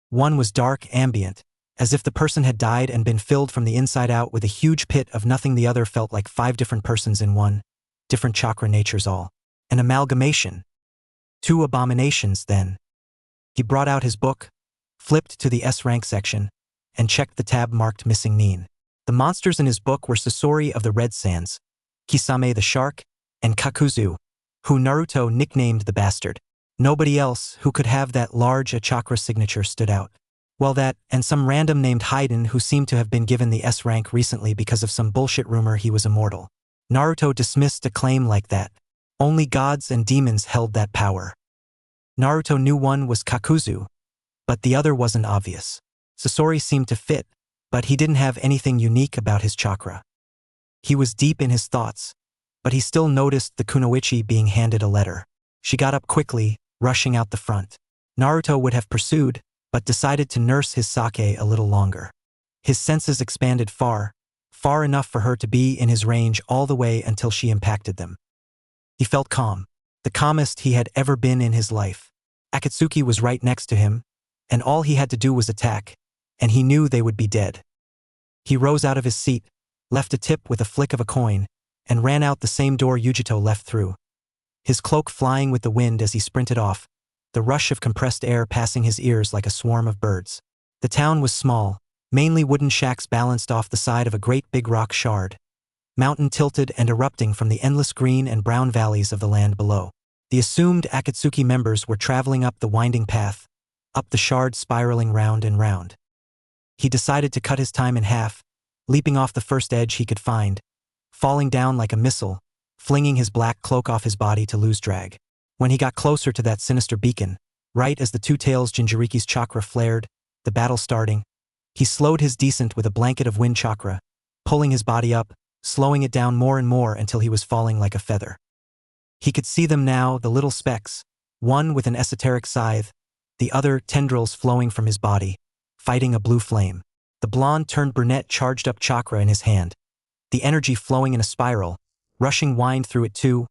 One was dark, ambient, as if the person had died and been filled from the inside out with a huge pit of nothing. The other felt like 5 different persons in one, different chakra natures all. An amalgamation. 2 abominations, then. He brought out his book, flipped to the S-rank section, and checked the tab marked Missing Nin. The monsters in his book were Sasori of the Red Sands, Kisame the Shark, and Kakuzu, who Naruto nicknamed the Bastard. Nobody else who could have that large a chakra signature stood out. Well, that, and some random named Haydn who seemed to have been given the S rank recently because of some bullshit rumor he was immortal. Naruto dismissed a claim like that. Only gods and demons held that power. Naruto knew one was Kakuzu, but the other wasn't obvious. Sasori seemed to fit, but he didn't have anything unique about his chakra. He was deep in his thoughts, but he still noticed the kunoichi being handed a letter. She got up quickly, rushing out the front. Naruto would have pursued, but decided to nurse his sake a little longer. His senses expanded far enough for her to be in his range all the way until she impacted them. He felt calm, the calmest he had ever been in his life. Akatsuki was right next to him, and all he had to do was attack, and he knew they would be dead. He rose out of his seat, left a tip with a flick of a coin, and ran out the same door Yujito left through. His cloak flying with the wind as he sprinted off, the rush of compressed air passing his ears like a swarm of birds. The town was small, mainly wooden shacks balanced off the side of a great big rock shard, mountain tilted and erupting from the endless green and brown valleys of the land below. The assumed Akatsuki members were traveling up the winding path, up the shard spiraling round and round. He decided to cut his time in half, leaping off the first edge he could find, falling down like a missile, flinging his black cloak off his body to lose drag. When he got closer to that sinister beacon, right as the two tails Jinchuriki's chakra flared, the battle starting, he slowed his descent with a blanket of wind chakra, pulling his body up, slowing it down more and more until he was falling like a feather. He could see them now, the little specks, one with an esoteric scythe, the other tendrils flowing from his body, fighting a blue flame. The blonde turned brunette charged up chakra in his hand, the energy flowing in a spiral, rushing wind through it too,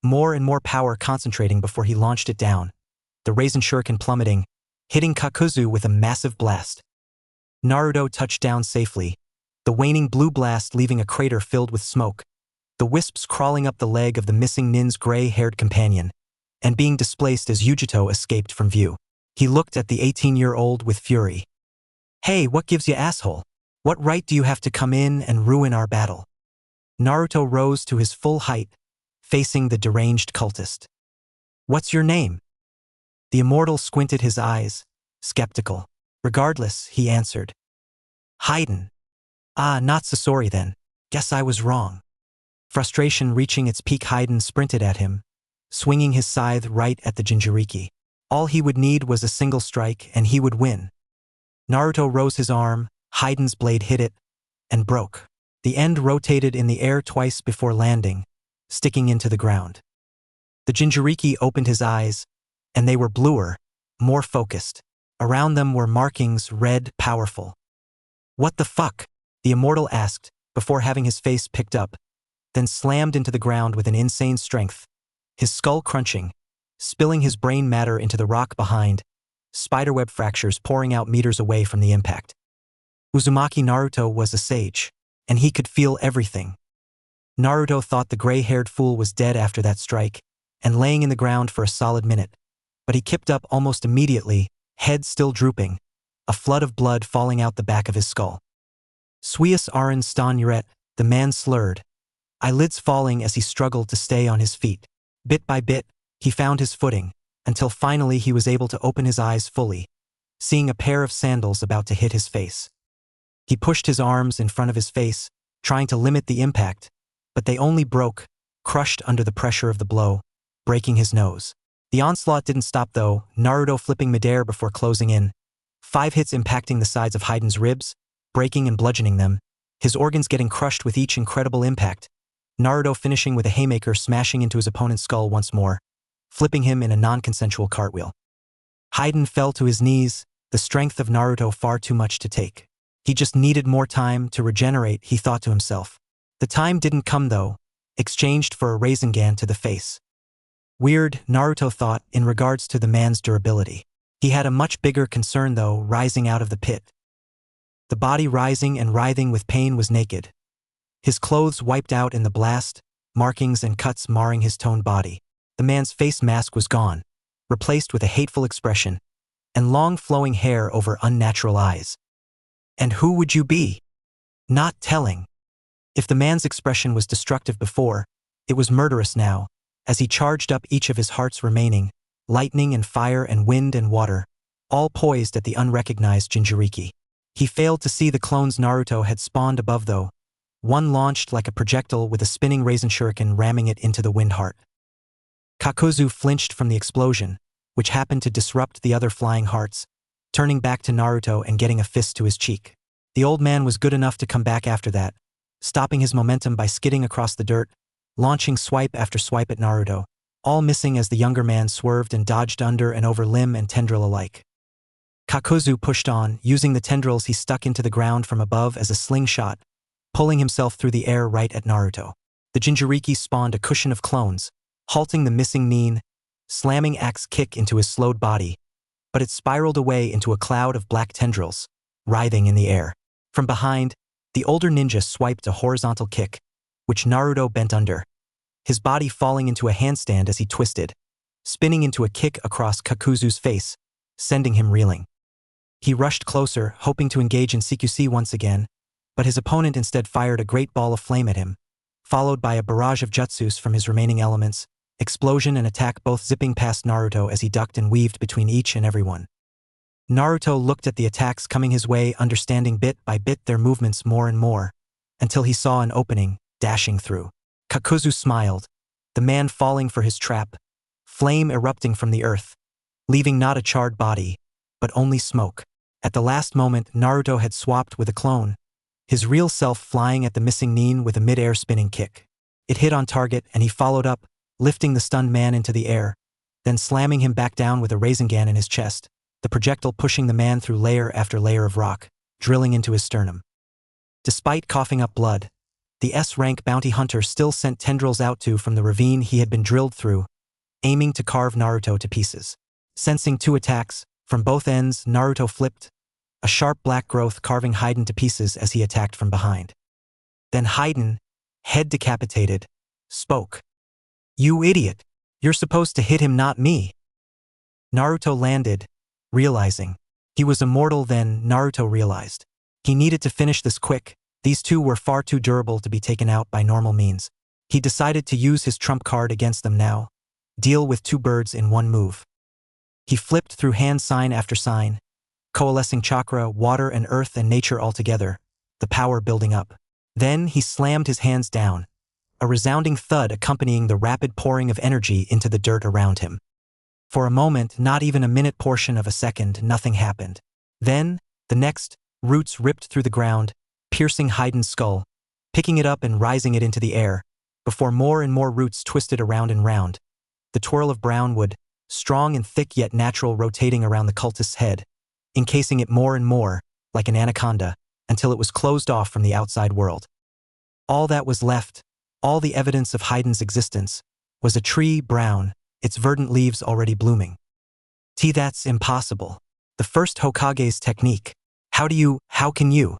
more and more power concentrating before he launched it down, the Raisin Shuriken plummeting, hitting Kakuzu with a massive blast. Naruto touched down safely, the waning blue blast leaving a crater filled with smoke, the wisps crawling up the leg of the missing Nin's gray-haired companion, and being displaced as Yujito escaped from view. He looked at the 18-year-old with fury. "Hey, what gives you, asshole? What right do you have to come in and ruin our battle?" Naruto rose to his full height, facing the deranged cultist. "What's your name?" The immortal squinted his eyes, skeptical. "Regardless," he answered. "Haydn." "Ah, not Sasori then. Guess I was wrong." Frustration reaching its peak, Haydn sprinted at him, swinging his scythe right at the Jinchuriki. All he would need was a single strike and he would win. Naruto rose his arm, Haydn's blade hit it, and broke. The end rotated in the air twice before landing, sticking into the ground. The Jinchuriki opened his eyes, and they were bluer, more focused. Around them were markings, red, powerful. "What the fuck?" the immortal asked, before having his face picked up, then slammed into the ground with an insane strength, his skull crunching, spilling his brain matter into the rock behind, spiderweb fractures pouring out meters away from the impact. Uzumaki Naruto was a sage, and he could feel everything. Naruto thought the gray-haired fool was dead after that strike, and laying in the ground for a solid minute, but he kipped up almost immediately, head still drooping, a flood of blood falling out the back of his skull. "Suius Aron Stan Uret," the man slurred, eyelids falling as he struggled to stay on his feet. Bit by bit, he found his footing, until finally he was able to open his eyes fully, seeing a pair of sandals about to hit his face. He pushed his arms in front of his face, trying to limit the impact, but they only broke, crushed under the pressure of the blow, breaking his nose. The onslaught didn't stop though, Naruto flipping midair before closing in. 5 hits impacting the sides of Haiden's ribs, breaking and bludgeoning them, his organs getting crushed with each incredible impact. Naruto finishing with a haymaker smashing into his opponent's skull once more, flipping him in a non-consensual cartwheel. Haiden fell to his knees, the strength of Naruto far too much to take. He just needed more time to regenerate, he thought to himself. The time didn't come though, exchanged for a Rasengan to the face. Weird, Naruto thought, in regards to the man's durability. He had a much bigger concern though, rising out of the pit. The body rising and writhing with pain was naked. His clothes wiped out in the blast, markings and cuts marring his toned body. The man's face mask was gone, replaced with a hateful expression, and long flowing hair over unnatural eyes. And who would you be? Not telling. If the man's expression was destructive before, it was murderous now, as he charged up each of his heart's remaining, lightning and fire and wind and water, all poised at the unrecognized Jinchuriki. He failed to see the clones Naruto had spawned above though, one launched like a projectile with a spinning Rasen Shuriken ramming it into the wind heart. Kakuzu flinched from the explosion, which happened to disrupt the other flying hearts, turning back to Naruto and getting a fist to his cheek. The old man was good enough to come back after that, stopping his momentum by skidding across the dirt, launching swipe after swipe at Naruto, all missing as the younger man swerved and dodged under and over limb and tendril alike. Kakuzu pushed on, using the tendrils he stuck into the ground from above as a slingshot, pulling himself through the air right at Naruto. The Jinchuriki spawned a cushion of clones, halting the missing Nin, slamming axe kick into his slowed body, but it spiraled away into a cloud of black tendrils, writhing in the air. From behind, the older ninja swiped a horizontal kick, which Naruto bent under, his body falling into a handstand as he twisted, spinning into a kick across Kakuzu's face, sending him reeling. He rushed closer, hoping to engage in CQC once again, but his opponent instead fired a great ball of flame at him, followed by a barrage of jutsus from his remaining elements, explosion and attack both zipping past Naruto as he ducked and weaved between each and every one. Naruto looked at the attacks coming his way, understanding bit by bit their movements more and more, until he saw an opening, dashing through. Kakuzu smiled, the man falling for his trap, flame erupting from the earth, leaving not a charred body, but only smoke. At the last moment, Naruto had swapped with a clone, his real self flying at the missing Nin with a mid-air spinning kick. It hit on target and he followed up, lifting the stunned man into the air, then slamming him back down with a Rasengan in his chest, the projectile pushing the man through layer after layer of rock, drilling into his sternum. Despite coughing up blood, the S-rank bounty hunter still sent tendrils out from the ravine he had been drilled through, aiming to carve Naruto to pieces. Sensing 2 attacks, from both ends, Naruto flipped, a sharp black growth carving Haiden to pieces as he attacked from behind. Then Haiden, head decapitated, spoke. "You idiot! You're supposed to hit him, not me." Naruto landed, realizing. He was immortal then, Naruto realized. He needed to finish this quick, these two were far too durable to be taken out by normal means. He decided to use his trump card against them now, deal with 2 birds in 1 move. He flipped through hand sign after sign, coalescing chakra, water and earth and nature all together, the power building up. Then he slammed his hands down, a resounding thud accompanying the rapid pouring of energy into the dirt around him. For a moment, not even a minute portion of a second, nothing happened. Then, the next, roots ripped through the ground, piercing Haiden's skull, picking it up and rising it into the air, before more and more roots twisted around and round. The twirl of brown wood, strong and thick yet natural, rotating around the cultist's head, encasing it more and more, like an anaconda, until it was closed off from the outside world. All that was left, all the evidence of Haiden's existence, was a tree, brown, its verdant leaves already blooming. That's impossible. The first Hokage's technique. How can you?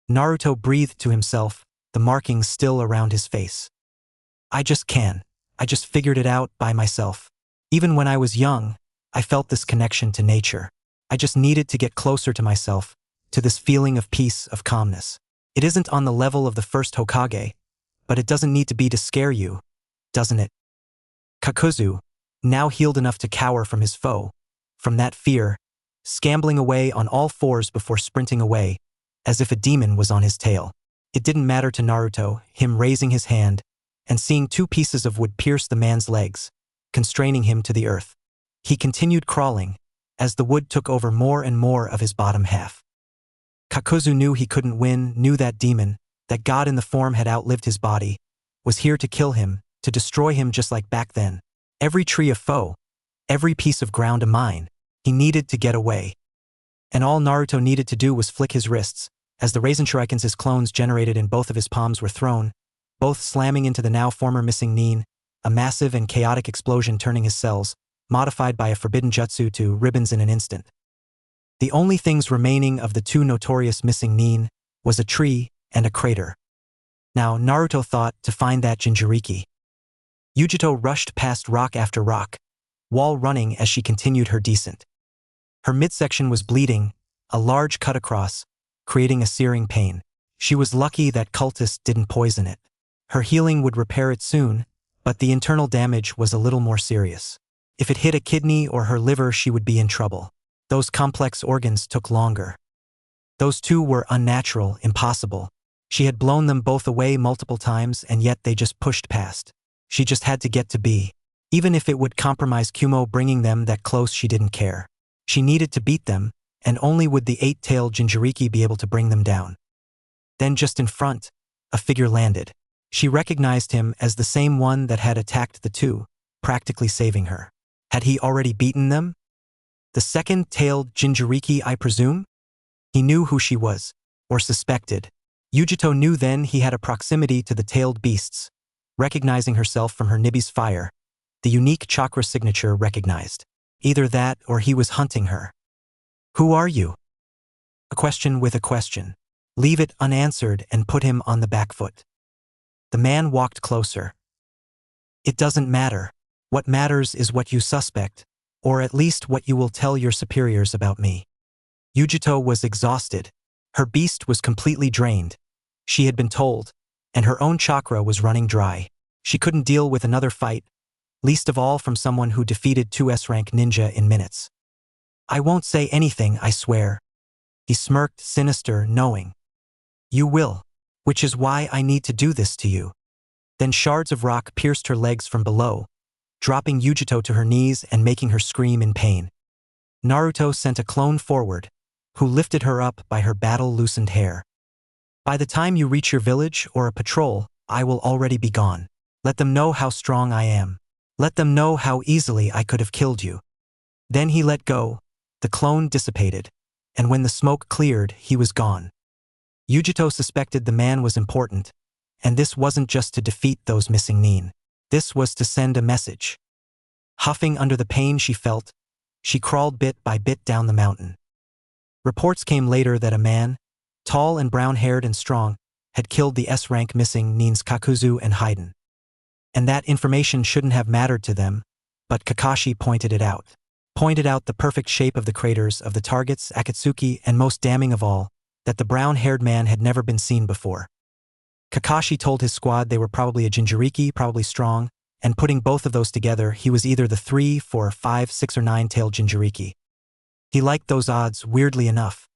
Naruto breathed to himself, the markings still around his face. I just figured it out by myself. Even when I was young, I felt this connection to nature. I just needed to get closer to myself, to this feeling of peace, of calmness. It isn't on the level of the first Hokage, But it doesn't need to be to scare you, doesn't it? Kakuzu, now healed enough to cower from his foe, from that fear, scambling away on all fours before sprinting away, as if a demon was on his tail. It didn't matter to Naruto, him raising his hand, and seeing 2 pieces of wood pierce the man's legs, constraining him to the earth. He continued crawling, as the wood took over more and more of his bottom half. Kakuzu knew he couldn't win, knew that demon, that god in the form had outlived his body, was here to kill him, to destroy him just like back then. Every tree a foe, every piece of ground a mine. He needed to get away. And all Naruto needed to do was flick his wrists, as the Raisin Shurikens his clones generated in both of his palms were thrown, both slamming into the now former missing Nin, a massive and chaotic explosion turning his cells, modified by a forbidden jutsu to ribbons in an instant. The only things remaining of the 2 notorious missing Nin was a tree and a crater. Now Naruto thought to find that Jinchuriki. Yujito rushed past rock after rock, wall running as she continued her descent. Her midsection was bleeding, a large cut across, creating a searing pain. She was lucky that cultists didn't poison it. Her healing would repair it soon, but the internal damage was a little more serious. If it hit a kidney or her liver, she would be in trouble. Those complex organs took longer. Those 2 were unnatural, impossible. She had blown them both away multiple times, and yet they just pushed past. She just had to get to B. Even if it would compromise Kumo bringing them that close, she didn't care. She needed to beat them, and only would the 8-tailed Jinchuriki be able to bring them down. Then just in front, a figure landed. She recognized him as the same one that had attacked the 2, practically saving her. Had he already beaten them? The 2nd-tailed Jinchuriki, I presume? He knew who she was, or suspected. Yujito knew then he had a proximity to the tailed beasts, recognizing herself from her Nibi's fire, the unique chakra signature recognized. Either that or he was hunting her. Who are you? A question with a question. Leave it unanswered and put him on the back foot. The man walked closer. It doesn't matter. What matters is what you suspect, or at least what you will tell your superiors about me. Yujito was exhausted. Her beast was completely drained. She had been told, and her own chakra was running dry. She couldn't deal with another fight, least of all from someone who defeated 2 S-rank ninja in minutes. I won't say anything, I swear. He smirked, sinister, knowing. You will, which is why I need to do this to you. Then shards of rock pierced her legs from below, dropping Yujito to her knees and making her scream in pain. Naruto sent a clone forward, who lifted her up by her battle-loosened hair. By the time you reach your village or a patrol, I will already be gone. Let them know how strong I am. Let them know how easily I could have killed you. Then he let go, the clone dissipated, and when the smoke cleared, he was gone. Yujito suspected the man was important, and this wasn't just to defeat those missing Nin. This was to send a message. Huffing under the pain she felt, she crawled bit by bit down the mountain. Reports came later that a man, tall and brown-haired and strong, had killed the S-rank missing Nins Kakuzu and Haiden. And that information shouldn't have mattered to them, but Kakashi pointed it out. Pointed out the perfect shape of the craters of the targets, Akatsuki, and most damning of all, that the brown-haired man had never been seen before. Kakashi told his squad they were probably a Jinchuriki, probably strong, and putting both of those together, he was either the 3, 4, 5, 6, or 9-tailed Jinchuriki. He liked those odds, weirdly enough.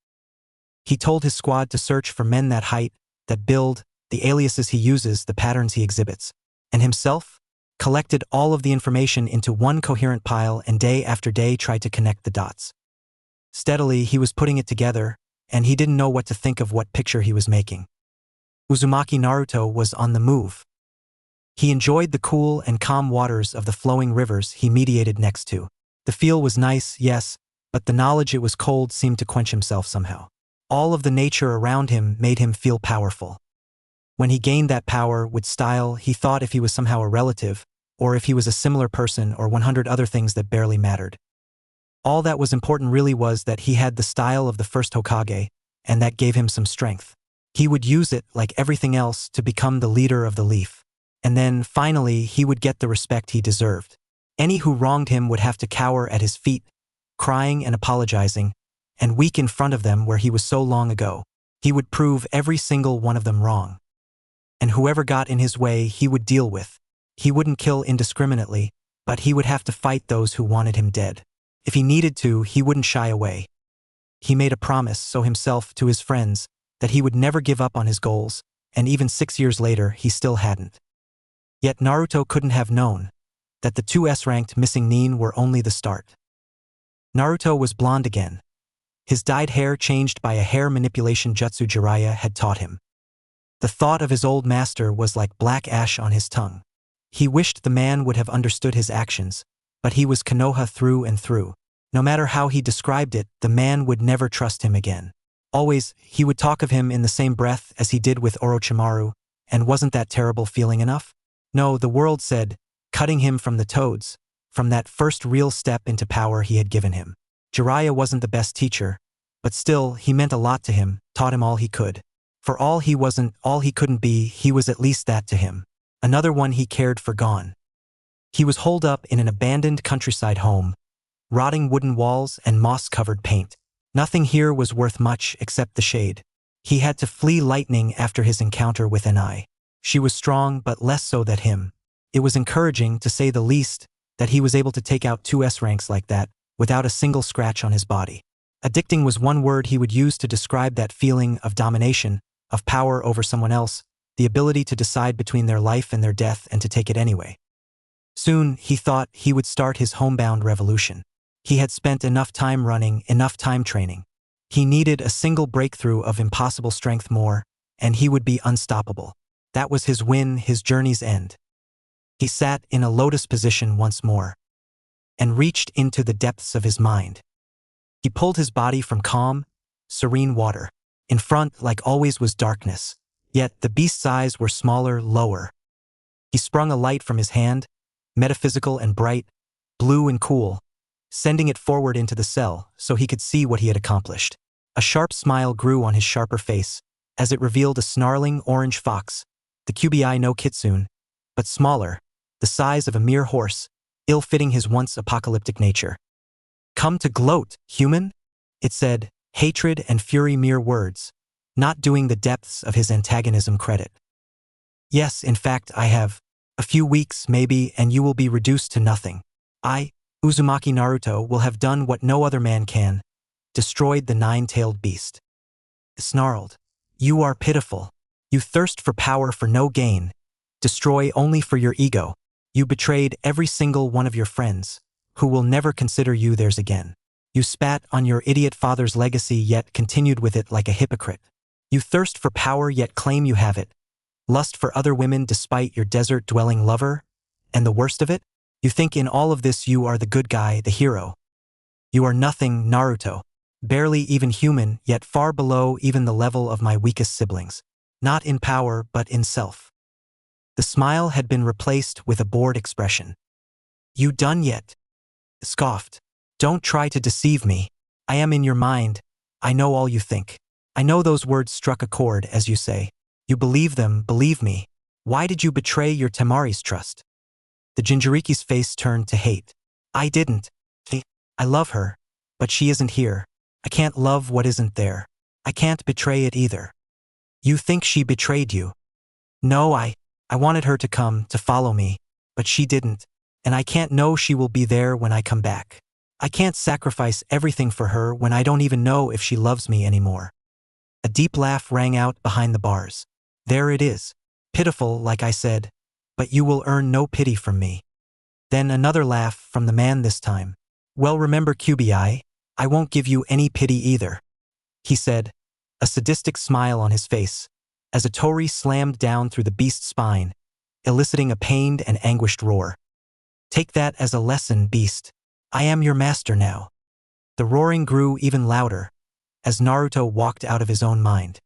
He told his squad to search for men that height, that build, the aliases he uses, the patterns he exhibits, and himself collected all of the information into one coherent pile and day after day tried to connect the dots. Steadily, he was putting it together, and he didn't know what to think of what picture he was making. Uzumaki Naruto was on the move. He enjoyed the cool and calm waters of the flowing rivers he mediated next to. The feel was nice, yes, but the knowledge it was cold seemed to quench himself somehow. All of the nature around him made him feel powerful. When he gained that power with style, he thought if he was somehow a relative, or if he was a similar person or 100 other things that barely mattered. All that was important really was that he had the style of the first Hokage, and that gave him some strength. He would use it, like everything else, to become the leader of the Leaf. And then, finally, he would get the respect he deserved. Any who wronged him would have to cower at his feet, crying and apologizing, and weak in front of them where he was so long ago. He would prove every single one of them wrong. and whoever got in his way he would deal with. He wouldn't kill indiscriminately, but he would have to fight those who wanted him dead. If he needed to, he wouldn't shy away. He made a promise, so himself, to his friends, that he would never give up on his goals, and even 6 years later, he still hadn't. Yet Naruto couldn't have known that the two S-ranked missing nin were only the start. Naruto was blonde again. His dyed hair changed by a hair manipulation jutsu Jiraiya had taught him. The thought of his old master was like black ash on his tongue. He wished the man would have understood his actions, but he was Konoha through and through. No matter how he described it, the man would never trust him again. Always, he would talk of him in the same breath as he did with Orochimaru, and wasn't that terrible feeling enough? No, the world said, cutting him from the toads, from that first real step into power he had given him. Jiraiya wasn't the best teacher, but still, he meant a lot to him, taught him all he could. For all he wasn't, all he couldn't be, he was at least that to him. Another one he cared for gone. He was holed up in an abandoned countryside home, rotting wooden walls and moss-covered paint. Nothing here was worth much except the shade. He had to flee lightning after his encounter with Enai. She was strong, but less so than him. It was encouraging, to say the least, that he was able to take out 2 S-ranks like that, without a single scratch on his body. Addicting was one word he would use to describe that feeling of domination, of power over someone else, the ability to decide between their life and their death and to take it anyway. Soon, he thought, he would start his homebound revolution. He had spent enough time running, enough time training. He needed a single breakthrough of impossible strength more, and he would be unstoppable. That was his win, his journey's end. He sat in a lotus position once more, and reached into the depths of his mind. He pulled his body from calm, serene water. In front, like always, was darkness, yet the beast's eyes were smaller, lower. He sprung a light from his hand, metaphysical and bright, blue and cool, sending it forward into the cell so he could see what he had accomplished. A sharp smile grew on his sharper face as it revealed a snarling orange fox, the Kubi no Kitsune, but smaller, the size of a mere horse, ill-fitting his once apocalyptic nature. "Come to gloat, human?" it said, hatred and fury mere words, not doing the depths of his antagonism credit. "Yes, in fact, I have. A few weeks, maybe, and you will be reduced to nothing. I, Uzumaki Naruto, will have done what no other man can, destroyed the 9-tailed beast." Snarled. "You are pitiful. You thirst for power for no gain, destroy only for your ego. You betrayed every single one of your friends, who will never consider you theirs again. You spat on your idiot father's legacy yet continued with it like a hypocrite. You thirst for power yet claim you have it, lust for other women despite your desert-dwelling lover, and the worst of it? You think in all of this you are the good guy, the hero. You are nothing, Naruto. Barely even human, yet far below even the level of my weakest siblings. Not in power, but in self." The smile had been replaced with a bored expression. "You done yet?" Scoffed. "Don't try to deceive me. I am in your mind. I know all you think. I know those words struck a chord, as you say. You believe them, believe me. Why did you betray your Temari's trust?" The Jinchuriki's face turned to hate. "I didn't. I love her, but she isn't here. I can't love what isn't there. I can't betray it either." "You think she betrayed you?" "No, I wanted her to come, to follow me, but she didn't, and I can't know she will be there when I come back. I can't sacrifice everything for her when I don't even know if she loves me anymore." A deep laugh rang out behind the bars. "There it is. Pitiful, like I said, but you will earn no pity from me." Then another laugh from the man this time. "Well, remember, Kubi, I won't give you any pity either," he said, a sadistic smile on his face, as a tori slammed down through the beast's spine, eliciting a pained and anguished roar. "Take that as a lesson, beast. I am your master now." The roaring grew even louder, as Naruto walked out of his own mind.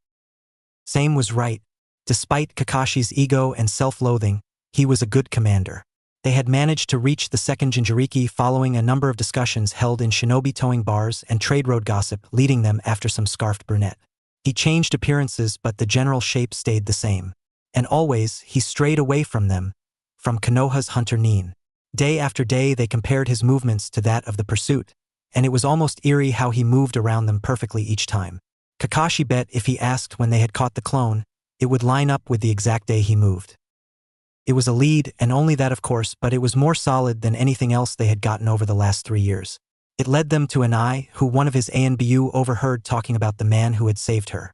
Same was right. Despite Kakashi's ego and self-loathing, he was a good commander. They had managed to reach the second Jinchuriki following a number of discussions held in shinobi towing bars and trade road gossip leading them after some scarfed brunette. He changed appearances, but the general shape stayed the same. And always, he strayed away from them, from Konoha's hunter nin. Day after day they compared his movements to that of the pursuit, and it was almost eerie how he moved around them perfectly each time. Kakashi bet if he asked when they had caught the clone, It would line up with the exact day he moved. It was a lead, and only that of course, but it was more solid than anything else they had gotten over the last 3 years. It led them to an eye who one of his ANBU overheard talking about the man who had saved her.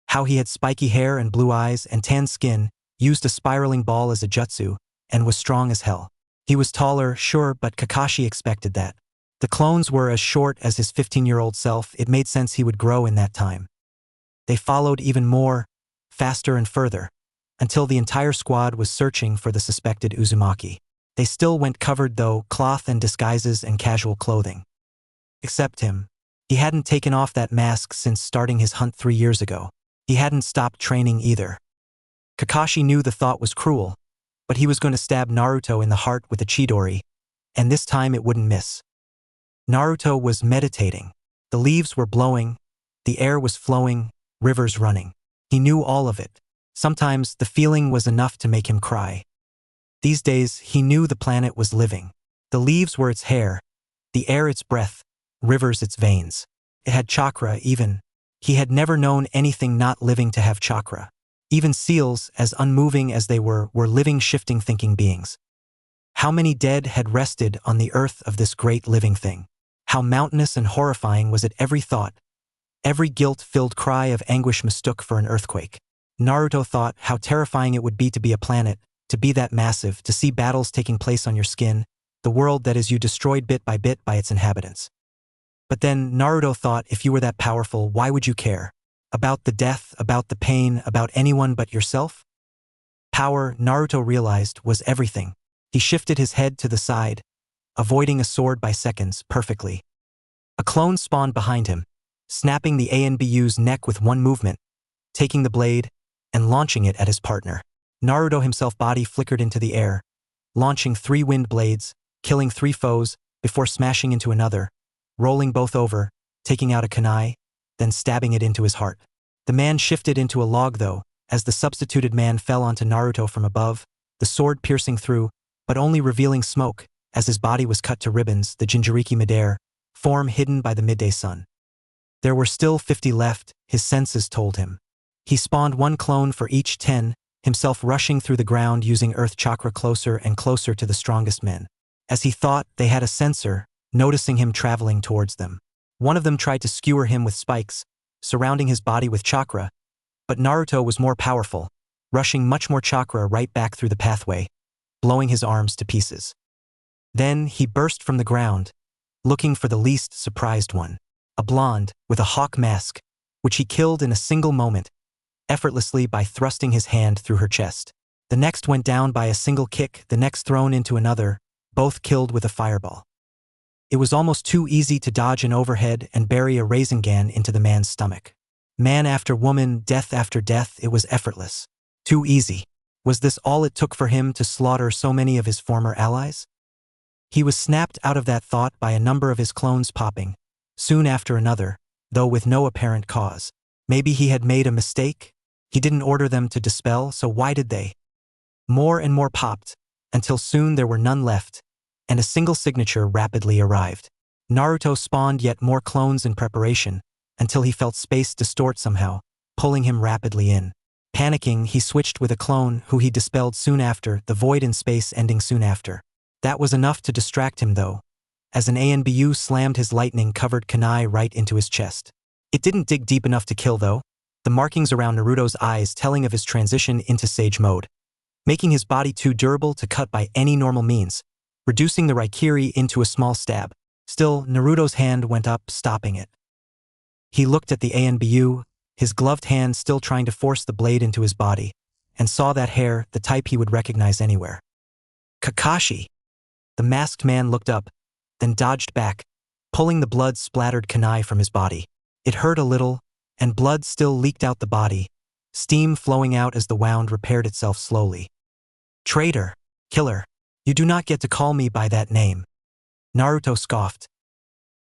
How he had spiky hair and blue eyes and tan skin, used a spiraling ball as a jutsu, and was strong as hell. He was taller, sure, but Kakashi expected that. The clones were as short as his 15-year-old self. It made sense he would grow in that time. They followed even more, faster and further, until the entire squad was searching for the suspected Uzumaki. They still went covered though, cloth and disguises and casual clothing. Except him. He hadn't taken off that mask since starting his hunt 3 years ago. He hadn't stopped training either. Kakashi knew the thought was cruel, but he was going to stab Naruto in the heart with a Chidori, and this time it wouldn't miss. Naruto was meditating. The leaves were blowing, the air was flowing, rivers running. He knew all of it. Sometimes the feeling was enough to make him cry. These days, he knew the planet was living. The leaves were its hair, the air its breath, rivers its veins. It had chakra even. He had never known anything not living to have chakra. Even seals, as unmoving as they were living, shifting, thinking beings. How many dead had rested on the earth of this great living thing? How mountainous and horrifying was it every thought, every guilt-filled cry of anguish mistook for an earthquake. Naruto thought how terrifying it would be to be a planet, to be that massive, to see battles taking place on your skin, the world that is you destroyed bit by its inhabitants. But then Naruto thought, if you were that powerful, why would you care? About the death, about the pain, about anyone but yourself? Power, Naruto realized, was everything. He shifted his head to the side, avoiding a sword by seconds, perfectly. A clone spawned behind him, snapping the ANBU's neck with one movement, taking the blade, and launching it at his partner. Naruto himself body flickered into the air, launching 3 wind blades, killing 3 foes, before smashing into another, rolling both over, taking out a kunai, then stabbing it into his heart. The man shifted into a log though, as the substituted man fell onto Naruto from above, the sword piercing through, but only revealing smoke, as his body was cut to ribbons, the Jinchuriki midair, form hidden by the midday sun. There were still 50 left, his senses told him. He spawned 1 clone for each 10, himself rushing through the ground using earth chakra closer and closer to the strongest men. As he thought, they had a sensor, noticing him traveling towards them. One of them tried to skewer him with spikes, surrounding his body with chakra, but Naruto was more powerful, rushing much more chakra right back through the pathway, blowing his arms to pieces. Then he burst from the ground, looking for the least surprised one, a blonde with a hawk mask, which he killed in a single moment, effortlessly by thrusting his hand through her chest. The next went down by a single kick, the next thrown into another, both killed with a fireball. It was almost too easy to dodge an overhead and bury a Rasengan into the man's stomach. Man after woman, death after death, it was effortless. Too easy. Was this all it took for him to slaughter so many of his former allies? He was snapped out of that thought by a number of his clones popping, soon after another, though with no apparent cause. Maybe he had made a mistake? He didn't order them to dispel, so why did they? More and more popped, until soon there were none left, and a single signature rapidly arrived. Naruto spawned yet more clones in preparation, until he felt space distort somehow, pulling him rapidly in. Panicking, he switched with a clone who he dispelled soon after, the void in space ending soon after. That was enough to distract him though, as an ANBU slammed his lightning-covered kunai right into his chest. It didn't dig deep enough to kill though, the markings around Naruto's eyes telling of his transition into Sage mode, making his body too durable to cut by any normal means, reducing the Raikiri into a small stab. Still, Naruto's hand went up, stopping it. He looked at the ANBU, his gloved hand still trying to force the blade into his body, and saw that hair, the type he would recognize anywhere. Kakashi! The masked man looked up, then dodged back, pulling the blood-splattered kunai from his body. It hurt a little, and blood still leaked out the body, steam flowing out as the wound repaired itself slowly. Traitor! Killer! You do not get to call me by that name. Naruto scoffed.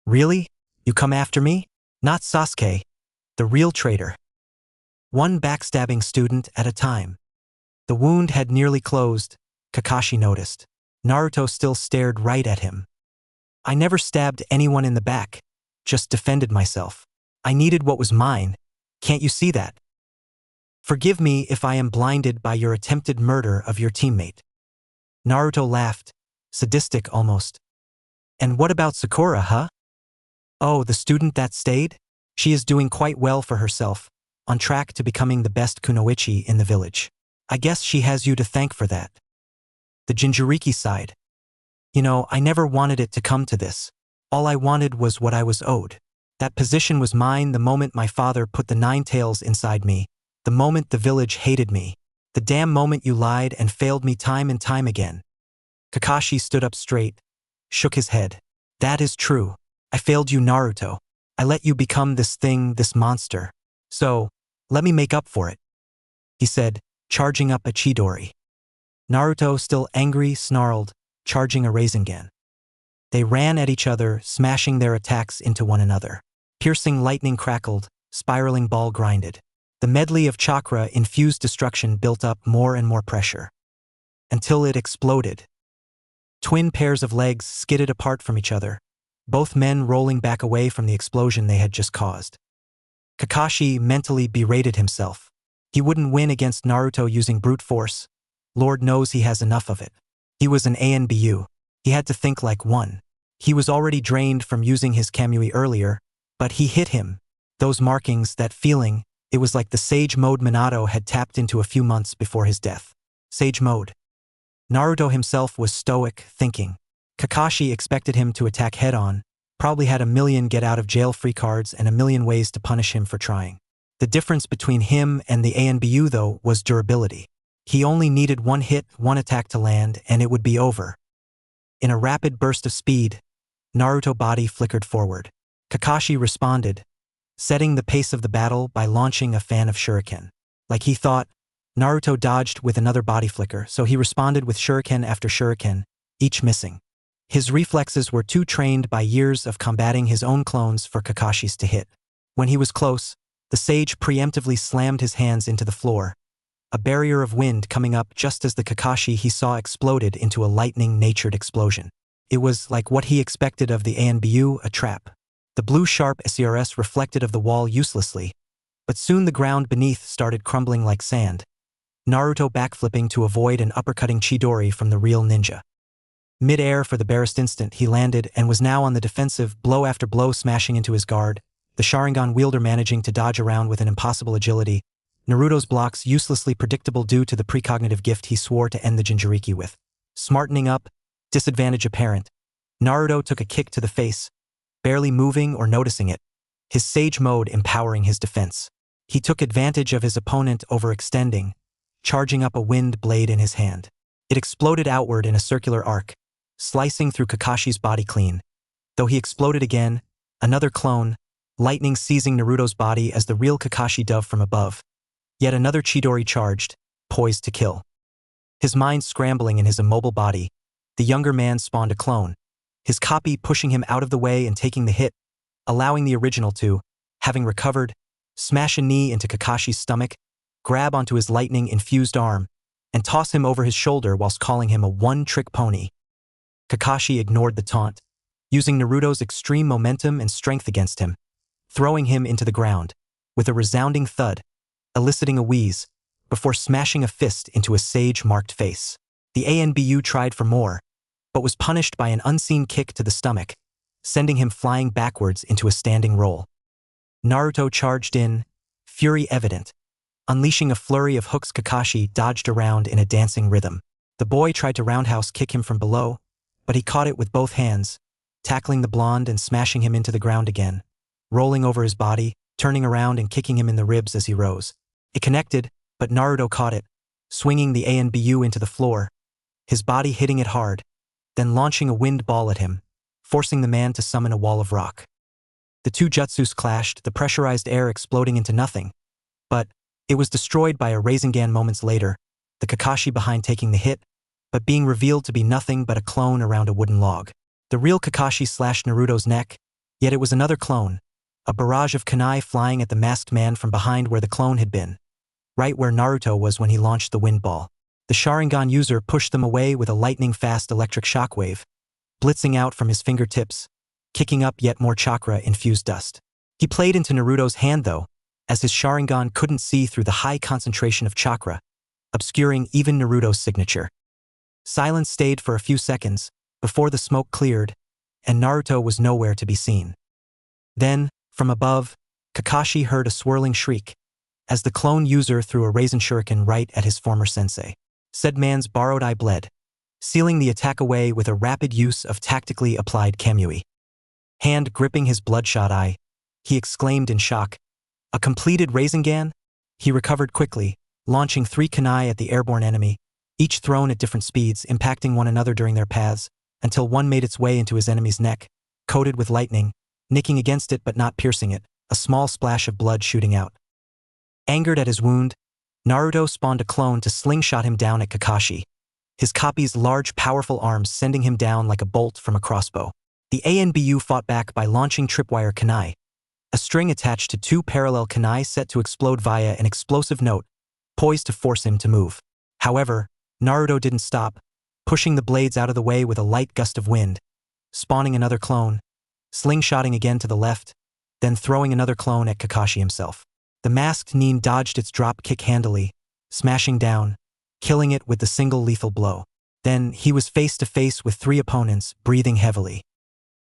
Really? You come after me? Not Sasuke, the real traitor. One backstabbing student at a time. The wound had nearly closed, Kakashi noticed. Naruto still stared right at him. I never stabbed anyone in the back, just defended myself. I needed what was mine. Can't you see that? Forgive me if I am blinded by your attempted murder of your teammate. Naruto laughed, sadistic almost. And what about Sakura, huh? Oh, the student that stayed? She is doing quite well for herself, on track to becoming the best kunoichi in the village. I guess she has you to thank for that. The Jinchuriki sighed. You know, I never wanted it to come to this. All I wanted was what I was owed. That position was mine the moment my father put the 9 tails inside me, the moment the village hated me, the damn moment you lied and failed me time and time again. Kakashi stood up straight, shook his head. That is true. I failed you, Naruto. I let you become this thing, this monster. So, let me make up for it, he said, charging up a Chidori. Naruto, still angry, snarled, charging a Rasengan. They ran at each other, smashing their attacks into one another. Piercing lightning crackled, spiraling ball grinded. The medley of chakra-infused destruction built up more and more pressure. Until it exploded. Twin pairs of legs skidded apart from each other, both men rolling back away from the explosion they had just caused. Kakashi mentally berated himself. He wouldn't win against Naruto using brute force. Lord knows he has enough of it. He was an ANBU. He had to think like one. He was already drained from using his Kamui earlier, but he hit him. Those markings, that feeling, it was like the Sage Mode Minato had tapped into a few months before his death. Sage Mode. Naruto himself was stoic, thinking. Kakashi expected him to attack head-on, probably had a million get-out-of-jail-free cards and a million ways to punish him for trying. The difference between him and the ANBU, though, was durability. He only needed one hit, one attack to land, and it would be over. In a rapid burst of speed, Naruto's body flickered forward. Kakashi responded, setting the pace of the battle by launching a fan of shuriken. Like he thought, Naruto dodged with another body flicker, so he responded with shuriken after shuriken, each missing. His reflexes were too trained by years of combating his own clones for Kakashi's to hit. When he was close, the sage preemptively slammed his hands into the floor, a barrier of wind coming up just as the Kakashi he saw exploded into a lightning-natured explosion. It was like what he expected of the ANBU, a trap. The blue sharp SCRS reflected of the wall uselessly, but soon the ground beneath started crumbling like sand. Naruto backflipping to avoid an uppercutting Chidori from the real ninja. Mid-air for the barest instant, he landed and was now on the defensive, blow after blow smashing into his guard, the Sharingan wielder managing to dodge around with an impossible agility, Naruto's blocks uselessly predictable due to the precognitive gift he swore to end the Jinchuriki with. Smartening up, disadvantage apparent, Naruto took a kick to the face, barely moving or noticing it, his sage mode empowering his defense. He took advantage of his opponent overextending, charging up a wind blade in his hand. It exploded outward in a circular arc, slicing through Kakashi's body clean. Though he exploded again, another clone, lightning seizing Naruto's body as the real Kakashi dove from above. Yet another Chidori charged, poised to kill. His mind scrambling in his immobile body, the younger man spawned a clone, his copy pushing him out of the way and taking the hit, allowing the original to, having recovered, smash a knee into Kakashi's stomach, grab onto his lightning-infused arm, and toss him over his shoulder whilst calling him a one-trick pony. Kakashi ignored the taunt, using Naruto's extreme momentum and strength against him, throwing him into the ground, with a resounding thud, eliciting a wheeze, before smashing a fist into a sage-marked face. The ANBU tried for more, but was punished by an unseen kick to the stomach, sending him flying backwards into a standing roll. Naruto charged in, fury evident. Unleashing a flurry of hooks, Kakashi dodged around in a dancing rhythm. The boy tried to roundhouse kick him from below, but he caught it with both hands, tackling the blonde and smashing him into the ground again, rolling over his body, turning around and kicking him in the ribs as he rose. It connected, but Naruto caught it, swinging the ANBU into the floor, his body hitting it hard, then launching a wind ball at him, forcing the man to summon a wall of rock. The two jutsus clashed, the pressurized air exploding into nothing, but it was destroyed by a Rasengan moments later, the Kakashi behind taking the hit, but being revealed to be nothing but a clone around a wooden log. The real Kakashi slashed Naruto's neck, yet it was another clone, a barrage of kunai flying at the masked man from behind where the clone had been, right where Naruto was when he launched the wind ball. The Sharingan user pushed them away with a lightning-fast electric shockwave, blitzing out from his fingertips, kicking up yet more chakra-infused dust. He played into Naruto's hand though, as his Sharingan couldn't see through the high concentration of chakra, obscuring even Naruto's signature. Silence stayed for a few seconds, before the smoke cleared, and Naruto was nowhere to be seen. Then, from above, Kakashi heard a swirling shriek, as the clone user threw a Raisin Shuriken right at his former sensei. Said man's borrowed eye bled, sealing the attack away with a rapid use of tactically applied Kamui. Hand gripping his bloodshot eye, he exclaimed in shock, "A completed Rasengan?" He recovered quickly, launching 3 kunai at the airborne enemy, each thrown at different speeds, impacting one another during their paths, until one made its way into his enemy's neck, coated with lightning, nicking against it but not piercing it, a small splash of blood shooting out. Angered at his wound, Naruto spawned a clone to slingshot him down at Kakashi, his copy's large powerful arms sending him down like a bolt from a crossbow. The ANBU fought back by launching tripwire kunai, a string attached to 2 parallel kunai set to explode via an explosive note, poised to force him to move. However, Naruto didn't stop, pushing the blades out of the way with a light gust of wind, spawning another clone, slingshotting again to the left, then throwing another clone at Kakashi himself. The masked Nin dodged its drop kick handily, smashing down, killing it with the single lethal blow. Then he was face to face with 3 opponents, breathing heavily.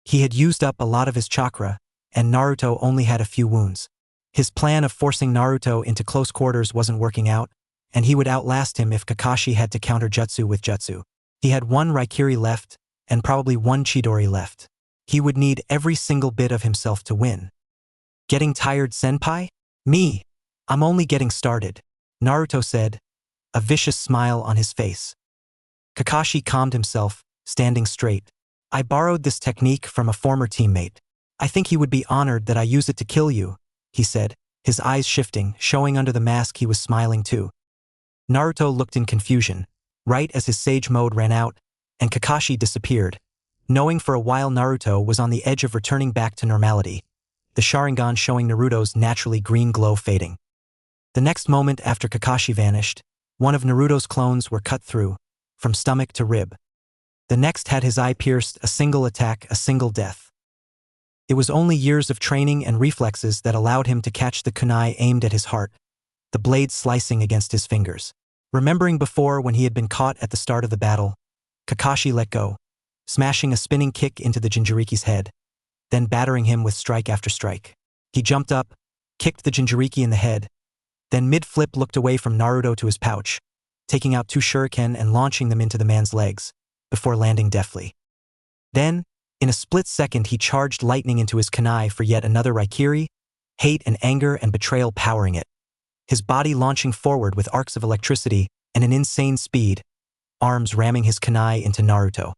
He had used up a lot of his chakra, and Naruto only had a few wounds. His plan of forcing Naruto into close quarters wasn't working out, and he would outlast him if Kakashi had to counter jutsu with jutsu. He had 1 Raikiri left, and probably 1 Chidori left. He would need every single bit of himself to win. Getting tired, senpai? Me. I'm only getting started, Naruto said, a vicious smile on his face. Kakashi calmed himself, standing straight. I borrowed this technique from a former teammate. I think he would be honored that I use it to kill you, he said, his eyes shifting, showing under the mask he was smiling too. Naruto looked in confusion, right as his sage mode ran out, and Kakashi disappeared, knowing for a while Naruto was on the edge of returning back to normality, the Sharingan showing Naruto's naturally green glow fading. The next moment after Kakashi vanished, one of Naruto's clones were cut through, from stomach to rib. The next had his eye pierced, a single attack, a single death. It was only years of training and reflexes that allowed him to catch the kunai aimed at his heart, the blade slicing against his fingers. Remembering before when he had been caught at the start of the battle, Kakashi let go, smashing a spinning kick into the Jinchuriki's head, then battering him with strike after strike. He jumped up, kicked the Jinchuriki in the head, then mid-flip looked away from Naruto to his pouch, taking out 2 shuriken and launching them into the man's legs, before landing deftly. Then, in a split second he charged lightning into his kunai for yet another Raikiri, hate and anger and betrayal powering it, his body launching forward with arcs of electricity and an insane speed, arms ramming his kunai into Naruto.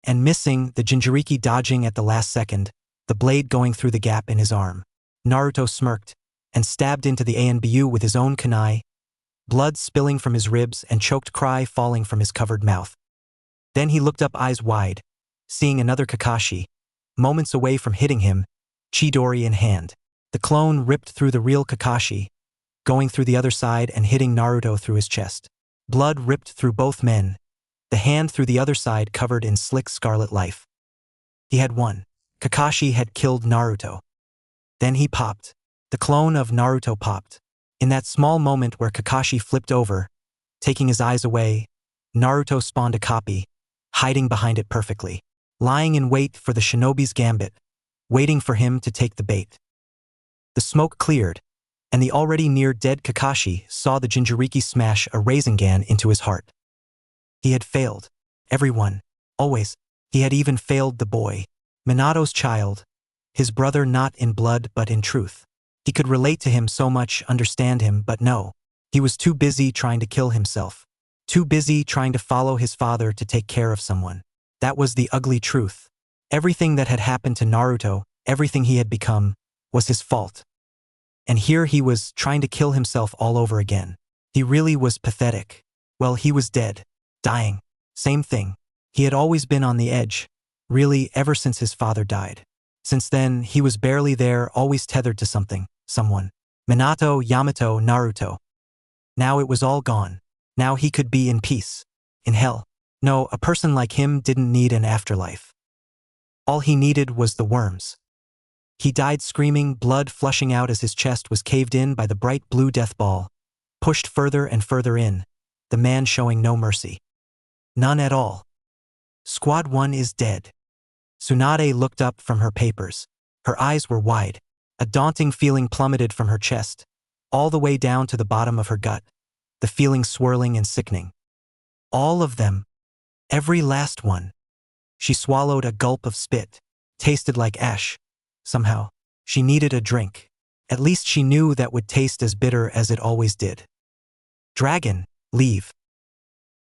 And missing, the Jinchuriki dodging at the last second, the blade going through the gap in his arm. Naruto smirked, and stabbed into the ANBU with his own kunai, blood spilling from his ribs and choked cry falling from his covered mouth. Then he looked up eyes wide, seeing another Kakashi, moments away from hitting him, Chidori in hand. The clone ripped through the real Kakashi, going through the other side and hitting Naruto through his chest. Blood ripped through both men, the hand through the other side covered in slick scarlet life. He had won. Kakashi had killed Naruto. Then he popped. The clone of Naruto popped. In that small moment where Kakashi flipped over, taking his eyes away, Naruto spawned a copy, hiding behind it perfectly, lying in wait for the shinobi's gambit, waiting for him to take the bait. The smoke cleared, and the already near-dead Kakashi saw the Jinchuriki smash a Rasengan into his heart. He had failed. Everyone. Always. He had even failed the boy. Minato's child. His brother not in blood but in truth. He could relate to him so much, understand him, but no. He was too busy trying to kill himself. Too busy trying to follow his father to take care of someone. That was the ugly truth. Everything that had happened to Naruto, everything he had become, was his fault. And here he was trying to kill himself all over again. He really was pathetic. Well, he was dead. Dying. Same thing. He had always been on the edge, really ever since his father died. Since then, he was barely there, always tethered to something, someone. Minato, Yamato, Naruto. Now it was all gone. Now he could be in peace. In hell. No, a person like him didn't need an afterlife. All he needed was the worms. He died screaming, blood flushing out as his chest was caved in by the bright blue death ball, pushed further and further in, the man showing no mercy. None at all. Squad 1 is dead. Tsunade looked up from her papers. Her eyes were wide. A daunting feeling plummeted from her chest, all the way down to the bottom of her gut, the feeling swirling and sickening. All of them. Every last one. She swallowed a gulp of spit. Tasted like ash. Somehow, she needed a drink. At least she knew that would taste as bitter as it always did. Dragon, leave.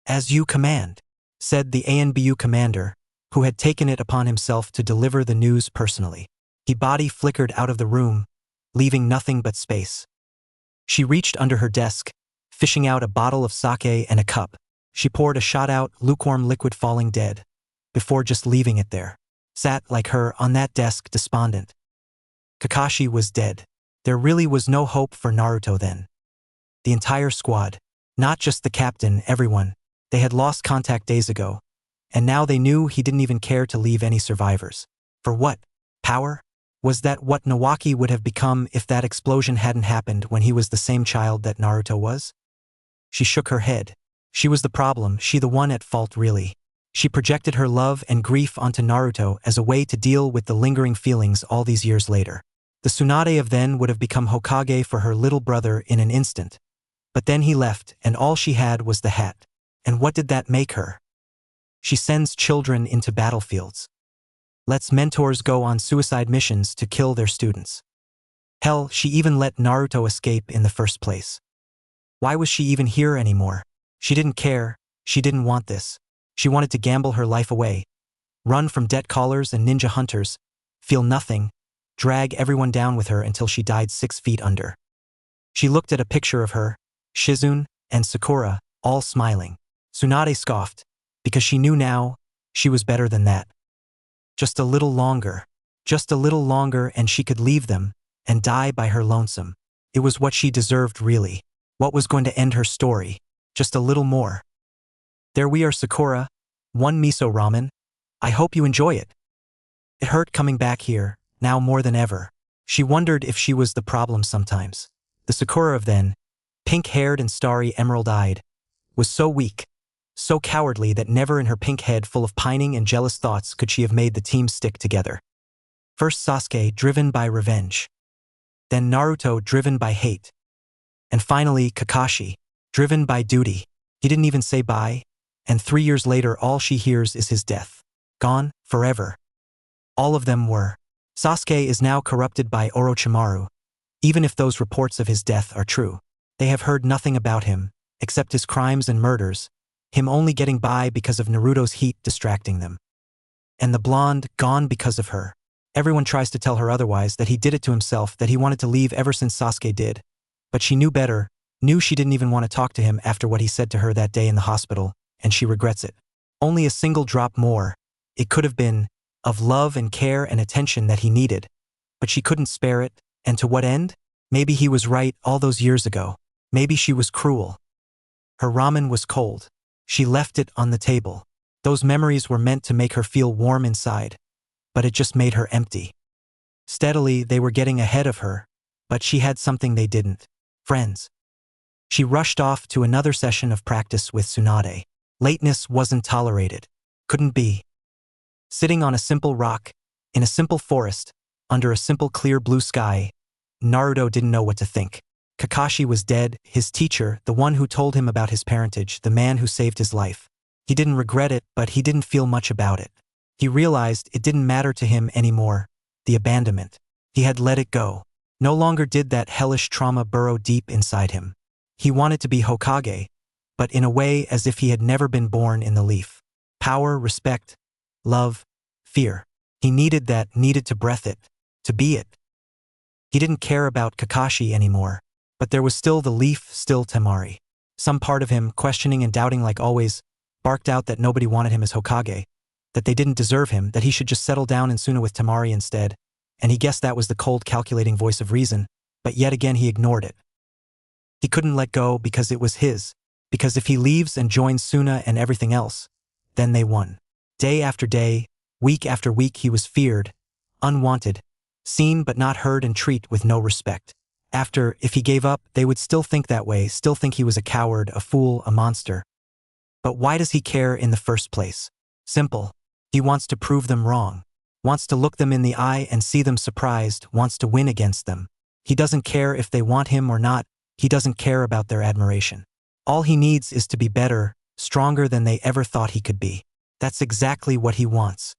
As you command, said the ANBU commander, who had taken it upon himself to deliver the news personally. His body flickered out of the room, leaving nothing but space. She reached under her desk, fishing out a bottle of sake and a cup. She poured a shot out, lukewarm liquid falling dead, before just leaving it there. Sat like her on that desk, despondent. Kakashi was dead. There really was no hope for Naruto then. The entire squad, not just the captain, everyone, they had lost contact days ago, and now they knew he didn't even care to leave any survivors. For what? Power? Was that what Nawaki would have become if that explosion hadn't happened when he was the same child that Naruto was? She shook her head. She was the problem, she the one at fault really. She projected her love and grief onto Naruto as a way to deal with the lingering feelings all these years later. The Tsunade of then would have become Hokage for her little brother in an instant. But then he left, and all she had was the hat. And what did that make her? She sends children into battlefields. Lets mentors go on suicide missions to kill their students. Hell, she even let Naruto escape in the first place. Why was she even here anymore? She didn't care, she didn't want this. She wanted to gamble her life away, run from debt callers and ninja hunters, feel nothing, drag everyone down with her until she died 6 feet under. She looked at a picture of her, Shizune, and Sakura, all smiling. Tsunade scoffed, because she knew now, she was better than that. Just a little longer and she could leave them, and die by her lonesome. It was what she deserved really. What was going to end her story? Just a little more. There we are, Sakura. 1 miso ramen. I hope you enjoy it. It hurt coming back here, now more than ever. She wondered if she was the problem sometimes. The Sakura of then, pink-haired and starry emerald-eyed, was so weak, so cowardly that never in her pink head full of pining and jealous thoughts could she have made the team stick together. First Sasuke, driven by revenge. Then Naruto, driven by hate. And finally Kakashi, driven by duty. He didn't even say bye, and 3 years later all she hears is his death. Gone, forever. All of them were. Sasuke is now corrupted by Orochimaru. Even if those reports of his death are true, they have heard nothing about him, except his crimes and murders, him only getting by because of Naruto's heat distracting them. And the blonde, gone because of her. Everyone tries to tell her otherwise, that he did it to himself, that he wanted to leave ever since Sasuke did. But she knew better, knew she didn't even want to talk to him after what he said to her that day in the hospital, and she regrets it. Only a single drop more, it could have been, of love and care and attention that he needed. But she couldn't spare it, and to what end? Maybe he was right all those years ago. Maybe she was cruel. Her ramen was cold. She left it on the table. Those memories were meant to make her feel warm inside, but it just made her empty. Steadily, they were getting ahead of her, but she had something they didn't. Friends. She rushed off to another session of practice with Tsunade. Lateness wasn't tolerated. Couldn't be. Sitting on a simple rock, in a simple forest, under a simple clear blue sky, Naruto didn't know what to think. Kakashi was dead, his teacher, the one who told him about his parentage, the man who saved his life. He didn't regret it, but he didn't feel much about it. He realized it didn't matter to him anymore, the abandonment. He had let it go. No longer did that hellish trauma burrow deep inside him. He wanted to be Hokage, but in a way as if he had never been born in the leaf. Power, respect, love, fear. He needed that, needed to breath it, to be it. He didn't care about Kakashi anymore, but there was still the leaf, still Temari. Some part of him, questioning and doubting like always, barked out that nobody wanted him as Hokage, that they didn't deserve him, that he should just settle down in Suna with Temari instead, and he guessed that was the cold, calculating voice of reason, but yet again he ignored it. He couldn't let go because it was his, because if he leaves and joins Suna and everything else, then they won. Day after day, week after week he was feared, unwanted, Seen but not heard and treat with no respect. After, if he gave up, they would still think that way, still think he was a coward, a fool, a monster. But why does he care in the first place? Simple. He wants to prove them wrong. Wants to look them in the eye and see them surprised, wants to win against them. He doesn't care if they want him or not, he doesn't care about their admiration. All he needs is to be better, stronger than they ever thought he could be. That's exactly what he wants.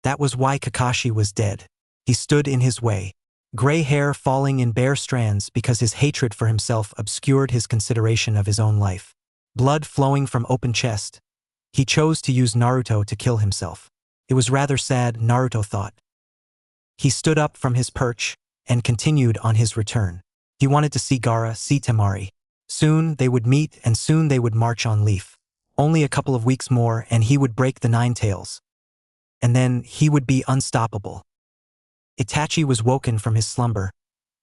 That was why Kakashi was dead. He stood in his way. Gray hair falling in bare strands because his hatred for himself obscured his consideration of his own life. Blood flowing from open chest. He chose to use Naruto to kill himself. It was rather sad, Naruto thought. He stood up from his perch and continued on his return. He wanted to see Gaara, see Temari. Soon they would meet and soon they would march on Leaf. Only a couple of weeks more and he would break the 9 tails. And then he would be unstoppable. Itachi was woken from his slumber,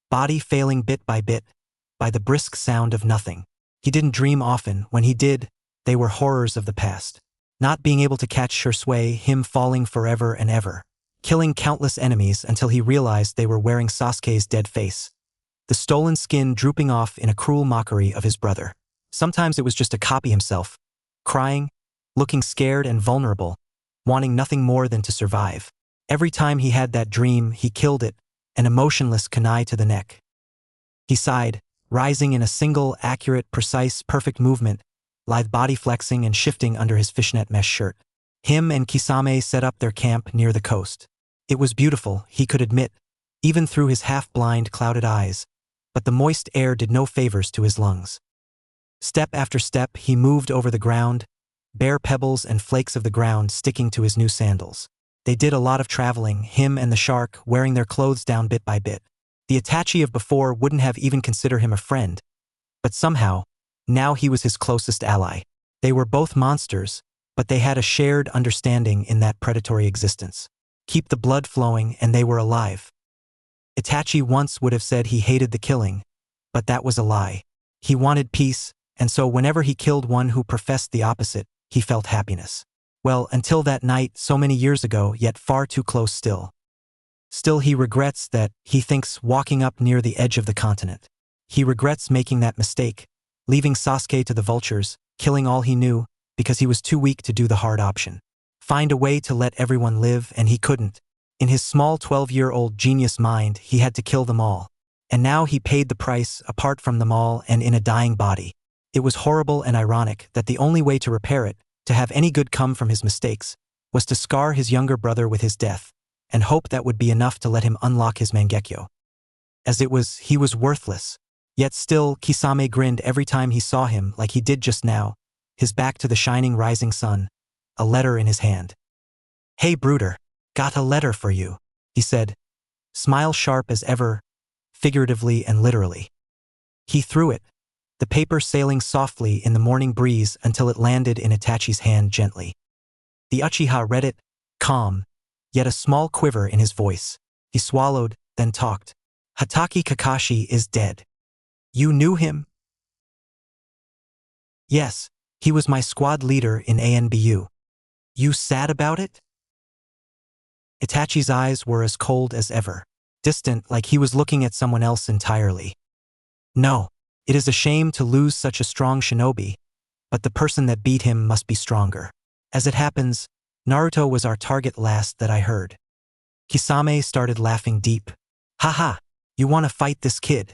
body failing bit by the brisk sound of nothing. He didn't dream often. When he did, they were horrors of the past. Not being able to catch Sasuke, him falling forever and ever. Killing countless enemies until he realized they were wearing Sasuke's dead face. The stolen skin drooping off in a cruel mockery of his brother. Sometimes it was just a copy himself, crying, looking scared and vulnerable, wanting nothing more than to survive. Every time he had that dream, he killed it, an emotionless kunai to the neck. He sighed, rising in a single, accurate, precise, perfect movement, lithe body flexing and shifting under his fishnet mesh shirt. Him and Kisame set up their camp near the coast. It was beautiful, he could admit, even through his half-blind, clouded eyes, but the moist air did no favors to his lungs. Step after step, he moved over the ground, bare pebbles and flakes of the ground sticking to his new sandals. They did a lot of traveling, him and the shark wearing their clothes down bit by bit. The Itachi of before wouldn't have even considered him a friend, but somehow, now he was his closest ally. They were both monsters, but they had a shared understanding in that predatory existence. Keep the blood flowing and they were alive. Itachi once would have said he hated the killing, but that was a lie. He wanted peace, and so whenever he killed one who professed the opposite, he felt happiness. Well, until that night so many years ago, yet far too close still. Still he regrets that, he thinks, walking up near the edge of the continent. He regrets making that mistake, leaving Sasuke to the vultures, killing all he knew, because he was too weak to do the hard option. Find a way to let everyone live, and he couldn't. In his small 12-year-old genius mind, he had to kill them all. And now he paid the price, apart from them all and in a dying body. It was horrible and ironic that the only way to repair it, to have any good come from his mistakes, was to scar his younger brother with his death, and hope that would be enough to let him unlock his Mangekyo. As it was, he was worthless. Yet still, Kisame grinned every time he saw him like he did just now, his back to the shining rising sun, a letter in his hand. "Hey Bruder, got a letter for you," he said, smile sharp as ever, figuratively and literally. He threw it, the paper sailing softly in the morning breeze until it landed in Itachi's hand gently. The Uchiha read it, calm, yet a small quiver in his voice. He swallowed, then talked. "Hatake Kakashi is dead. You knew him?" "Yes, he was my squad leader in ANBU. You sad about it?" Itachi's eyes were as cold as ever, distant like he was looking at someone else entirely. "No. It is a shame to lose such a strong shinobi, but the person that beat him must be stronger. As it happens, Naruto was our target last that I heard." Kisame started laughing deep. "Haha, you want to fight this kid?"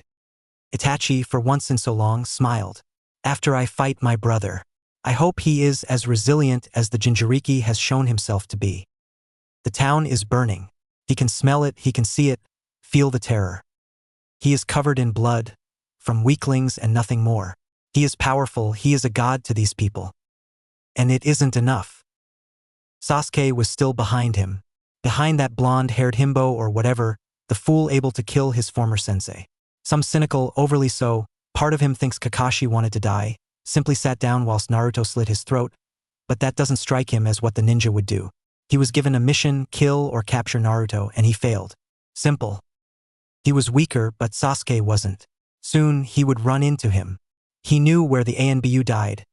Itachi, for once in so long, smiled. "After I fight my brother. I hope he is as resilient as the Jinchuriki has shown himself to be. The town is burning. He can smell it, he can see it, feel the terror. He is covered in blood, from weaklings and nothing more. He is powerful, he is a god to these people. And it isn't enough." Sasuke was still behind him, behind that blonde-haired himbo or whatever, the fool able to kill his former sensei. Some cynical, overly so, part of him thinks Kakashi wanted to die, simply sat down whilst Naruto slit his throat, but that doesn't strike him as what the ninja would do. He was given a mission, kill or capture Naruto, and he failed. Simple. He was weaker, but Sasuke wasn't. Soon, he would run into him. He knew where the ANBU died,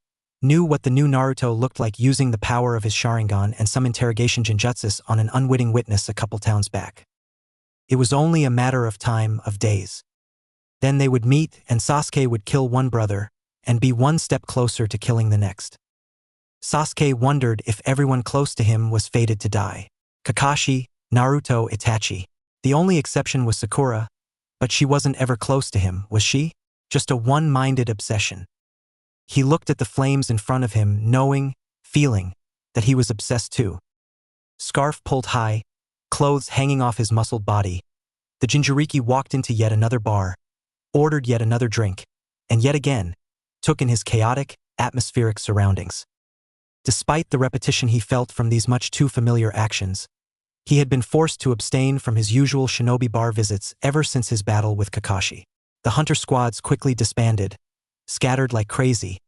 knew what the new Naruto looked like using the power of his Sharingan and some interrogation genjutsus on an unwitting witness a couple towns back. It was only a matter of time, of days. Then they would meet and Sasuke would kill one brother and be one step closer to killing the next. Sasuke wondered if everyone close to him was fated to die. Kakashi, Naruto, Itachi. The only exception was Sakura, but she wasn't ever close to him, was she? Just a one-minded obsession. He looked at the flames in front of him, knowing, feeling, that he was obsessed too. Scarf pulled high, clothes hanging off his muscled body. The Jinchuriki walked into yet another bar, ordered yet another drink, and yet again, took in his chaotic, atmospheric surroundings. Despite the repetition he felt from these much too familiar actions, he had been forced to abstain from his usual shinobi bar visits ever since his battle with Kakashi. The hunter squads quickly disbanded, scattered like crazy,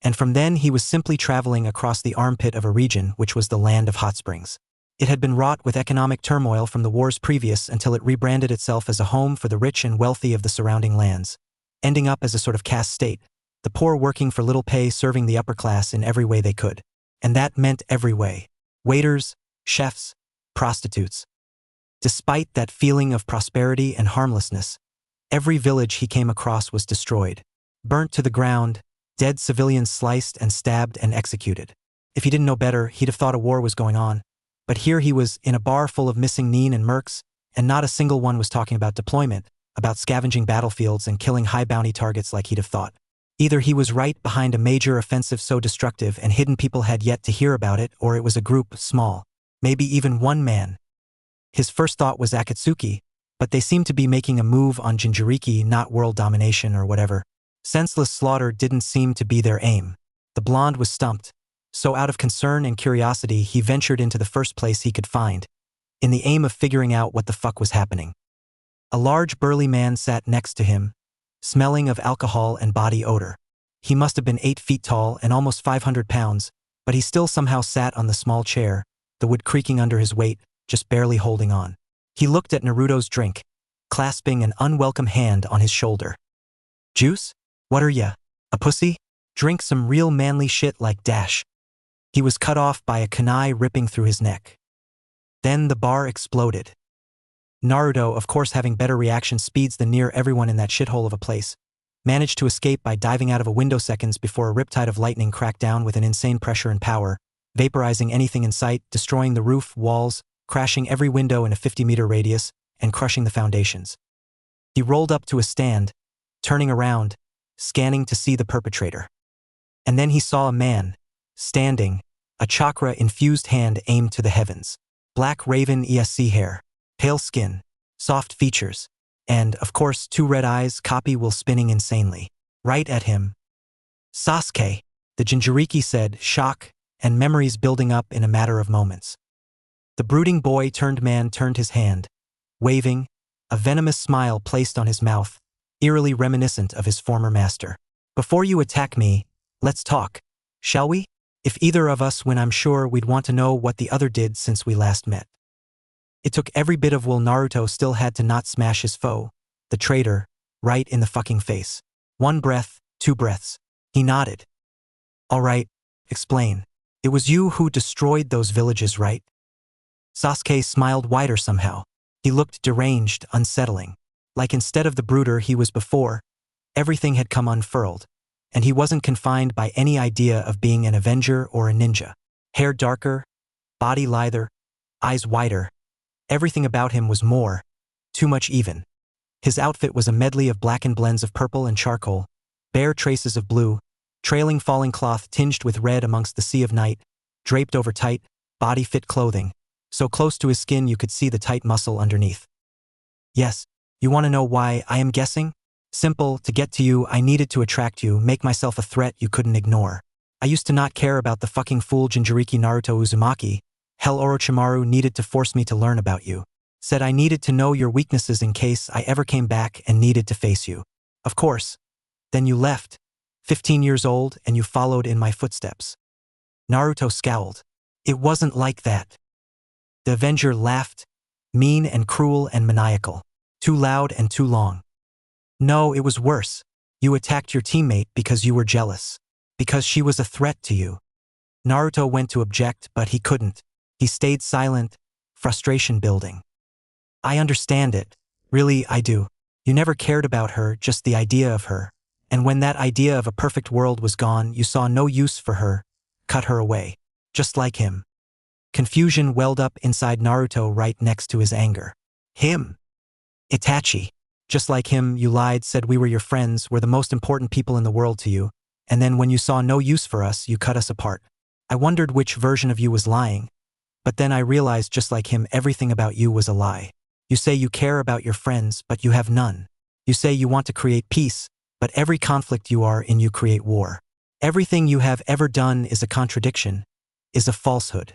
and from then he was simply traveling across the armpit of a region which was the land of hot springs. It had been wrought with economic turmoil from the wars previous until it rebranded itself as a home for the rich and wealthy of the surrounding lands, ending up as a sort of caste state, the poor working for little pay serving the upper class in every way they could. And that meant every way. Waiters, chefs, prostitutes. Despite that feeling of prosperity and harmlessness, every village he came across was destroyed, burnt to the ground, dead civilians sliced and stabbed and executed. If he didn't know better, he'd have thought a war was going on. But here he was, in a bar full of missing Nin and mercs, and not a single one was talking about deployment, about scavenging battlefields and killing high-bounty targets like he'd have thought. Either he was right behind a major offensive so destructive and hidden people had yet to hear about it, or it was a group, small, maybe even one man. His first thought was Akatsuki, but they seemed to be making a move on Jinchuriki, not world domination or whatever. Senseless slaughter didn't seem to be their aim. The blonde was stumped. So out of concern and curiosity, he ventured into the first place he could find, in the aim of figuring out what the fuck was happening. A large burly man sat next to him, smelling of alcohol and body odor. He must have been 8 feet tall and almost 500 pounds, but he still somehow sat on the small chair, the wood creaking under his weight, just barely holding on. He looked at Naruto's drink, clasping an unwelcome hand on his shoulder. Juice? What are ya? A pussy? Drink some real manly shit like dash. He was cut off by a kunai ripping through his neck. Then the bar exploded. Naruto, of course having better reaction speeds than near everyone in that shithole of a place, managed to escape by diving out of a window seconds before a riptide of lightning cracked down with an insane pressure and power, vaporizing anything in sight, destroying the roof, walls, crashing every window in a 50-meter radius, and crushing the foundations. He rolled up to a stand, turning around, scanning to see the perpetrator. And then he saw a man, standing, a chakra-infused hand aimed to the heavens. Black raven ESC hair, pale skin, soft features, and, of course, 2 red eyes, copy while spinning insanely. Right at him. Sasuke, the Jinchuriki said, shock and memories building up in a matter of moments. The brooding boy-turned-man turned his hand, waving, a venomous smile placed on his mouth, eerily reminiscent of his former master. Before you attack me, let's talk, shall we? If either of us win, I'm sure we'd want to know what the other did since we last met. It took every bit of will Naruto still had to not smash his foe, the traitor, right in the fucking face. 1 breath, 2 breaths. He nodded. All right, explain. It was you who destroyed those villages, right? Sasuke smiled wider somehow. He looked deranged, unsettling. Like instead of the brooder he was before, everything had come unfurled, and he wasn't confined by any idea of being an avenger or a ninja. Hair darker, body lither, eyes wider. Everything about him was more, too much even. His outfit was a medley of blackened blends of purple and charcoal, bare traces of blue, trailing falling cloth tinged with red amongst the sea of night, draped over tight, body-fit clothing, so close to his skin you could see the tight muscle underneath. Yes, you want to know why I am guessing? Simple, to get to you, I needed to attract you, make myself a threat you couldn't ignore. I used to not care about the fucking fool Jinchuriki Naruto Uzumaki. Hell, Orochimaru needed to force me to learn about you. Said I needed to know your weaknesses in case I ever came back and needed to face you. Of course. Then you left, 15 years old, and you followed in my footsteps. Naruto scowled. It wasn't like that. The Avenger laughed, mean and cruel and maniacal. Too loud and too long. No, it was worse. You attacked your teammate because you were jealous. Because she was a threat to you. Naruto went to object, but he couldn't. He stayed silent, frustration building. I understand it. Really, I do. You never cared about her, just the idea of her. And when that idea of a perfect world was gone, you saw no use for her, cut her away. Just like him. Confusion welled up inside Naruto right next to his anger. Him. Itachi. Just like him, you lied, said we were your friends, were the most important people in the world to you, and then when you saw no use for us, you cut us apart. I wondered which version of you was lying, but then I realized just like him, everything about you was a lie. You say you care about your friends, but you have none. You say you want to create peace, but every conflict you are in you create war. Everything you have ever done is a contradiction, is a falsehood.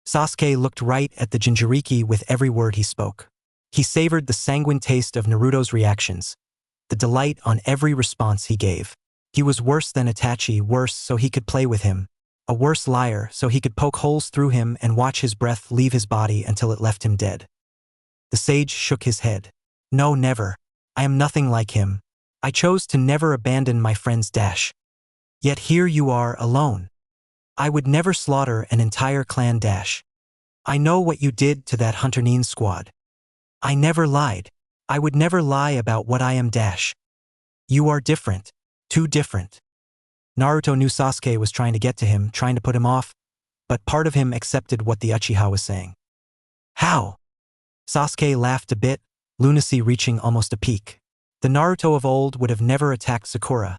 Sasuke looked right at the Jinchuriki with every word he spoke. He savored the sanguine taste of Naruto's reactions, the delight on every response he gave. He was worse than Itachi, worse so he could play with him. A worse liar so he could poke holes through him and watch his breath leave his body until it left him dead. The sage shook his head. No, never. I am nothing like him. I chose to never abandon my friend's dash. Yet here you are alone. I would never slaughter an entire clan dash. I know what you did to that Hunter squad. I never lied. I would never lie about what I am dash. You are different. Too different. Naruto knew Sasuke was trying to get to him, trying to put him off, but part of him accepted what the Uchiha was saying. How? Sasuke laughed a bit, lunacy reaching almost a peak. The Naruto of old would have never attacked Sakura,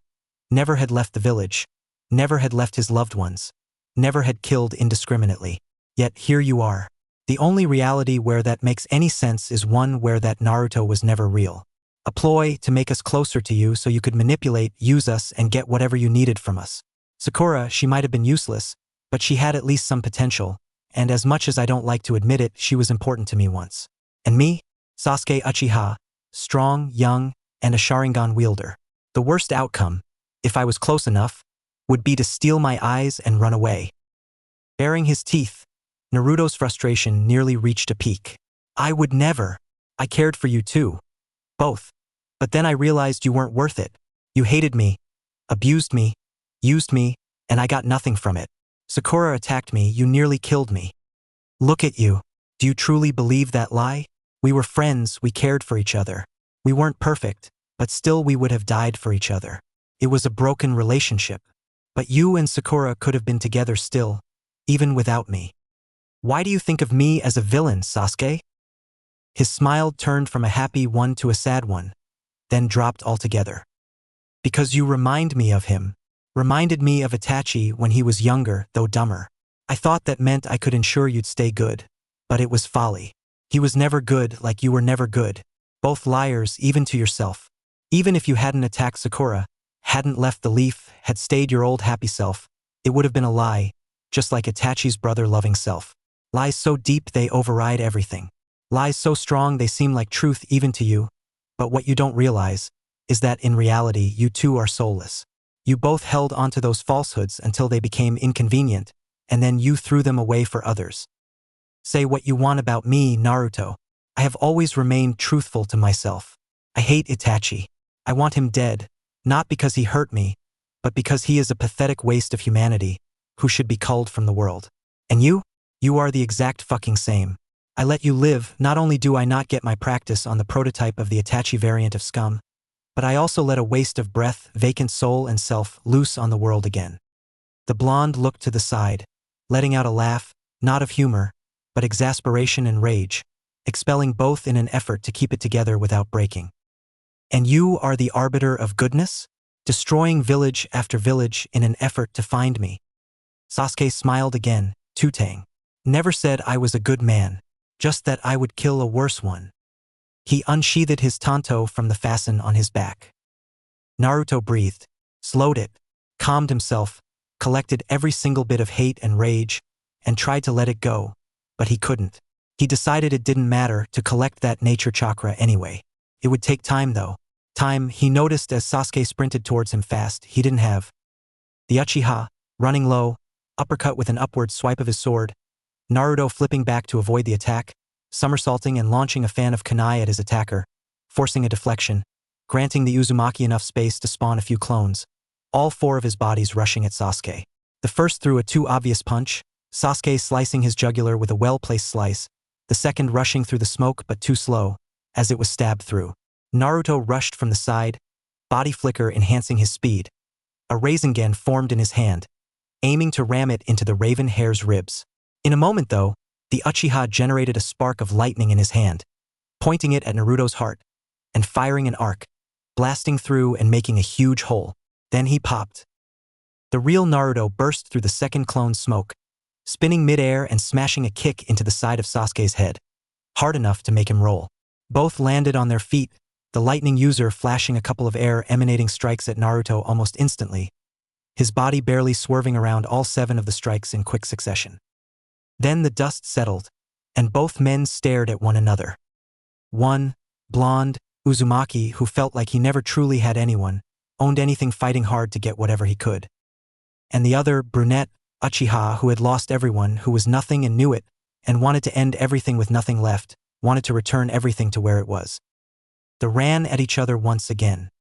never had left the village, never had left his loved ones, never had killed indiscriminately. Yet here you are. The only reality where that makes any sense is one where that Naruto was never real. A ploy to make us closer to you so you could manipulate, use us, and get whatever you needed from us. Sakura, she might have been useless, but she had at least some potential, and as much as I don't like to admit it, she was important to me once. And me? Sasuke Uchiha, strong, young, and a Sharingan wielder. The worst outcome, if I was close enough, would be to steal my eyes and run away. Baring his teeth, Naruto's frustration nearly reached a peak. I would never. I cared for you too. Both. But then I realized you weren't worth it. You hated me, abused me, used me, and I got nothing from it. Sakura attacked me, you nearly killed me. Look at you. Do you truly believe that lie? We were friends, we cared for each other. We weren't perfect, but still we would have died for each other. It was a broken relationship. But you and Sakura could have been together still, even without me. Why do you think of me as a villain, Sasuke? His smile turned from a happy one to a sad one, then dropped altogether. Because you remind me of him, reminded me of Itachi when he was younger, though dumber. I thought that meant I could ensure you'd stay good, but it was folly. He was never good like you were never good, both liars even to yourself. Even if you hadn't attacked Sakura, hadn't left the leaf, had stayed your old happy self, it would have been a lie, just like Itachi's brother-loving self. Lies so deep they override everything. Lies so strong they seem like truth even to you, but what you don't realize is that in reality you too are soulless. You both held onto those falsehoods until they became inconvenient, and then you threw them away for others. Say what you want about me, Naruto. I have always remained truthful to myself. I hate Itachi. I want him dead, not because he hurt me, but because he is a pathetic waste of humanity who should be culled from the world. And you? You are the exact fucking same. I let you live. Not only do I not get my practice on the prototype of the Itachi variant of scum, but I also let a waste of breath, vacant soul and self loose on the world again. The blonde looked to the side, letting out a laugh, not of humor, but exasperation and rage, expelling both in an effort to keep it together without breaking. And you are the arbiter of goodness? Destroying village after village in an effort to find me. Sasuke smiled again, Tutang. Never said I was a good man, just that I would kill a worse one. He unsheathed his tanto from the fasten on his back. Naruto breathed, slowed it, calmed himself, collected every single bit of hate and rage, and tried to let it go, but he couldn't. He decided it didn't matter to collect that nature chakra anyway. It would take time though. Time, he noticed as Sasuke sprinted towards him fast, he didn't have. The Uchiha, running low, uppercut with an upward swipe of his sword, Naruto flipping back to avoid the attack, somersaulting and launching a fan of kunai at his attacker, forcing a deflection, granting the Uzumaki enough space to spawn a few clones, all four of his bodies rushing at Sasuke. The first threw a too obvious punch, Sasuke slicing his jugular with a well-placed slice, the second rushing through the smoke but too slow, as it was stabbed through. Naruto rushed from the side, body flicker enhancing his speed. A Rasengan formed in his hand, aiming to ram it into the raven hare's ribs. In a moment though, the Uchiha generated a spark of lightning in his hand, pointing it at Naruto's heart, and firing an arc, blasting through and making a huge hole. Then he popped. The real Naruto burst through the second clone's smoke, spinning mid-air and smashing a kick into the side of Sasuke's head, hard enough to make him roll. Both landed on their feet, the lightning user flashing a couple of air emanating strikes at Naruto almost instantly, his body barely swerving around all 7 of the strikes in quick succession. Then the dust settled, and both men stared at one another. One, blonde, Uzumaki, who felt like he never truly had anyone, owned anything, fighting hard to get whatever he could. And the other, brunette, Uchiha, who had lost everyone, who was nothing and knew it, and wanted to end everything with nothing left, wanted to return everything to where it was. They ran at each other once again.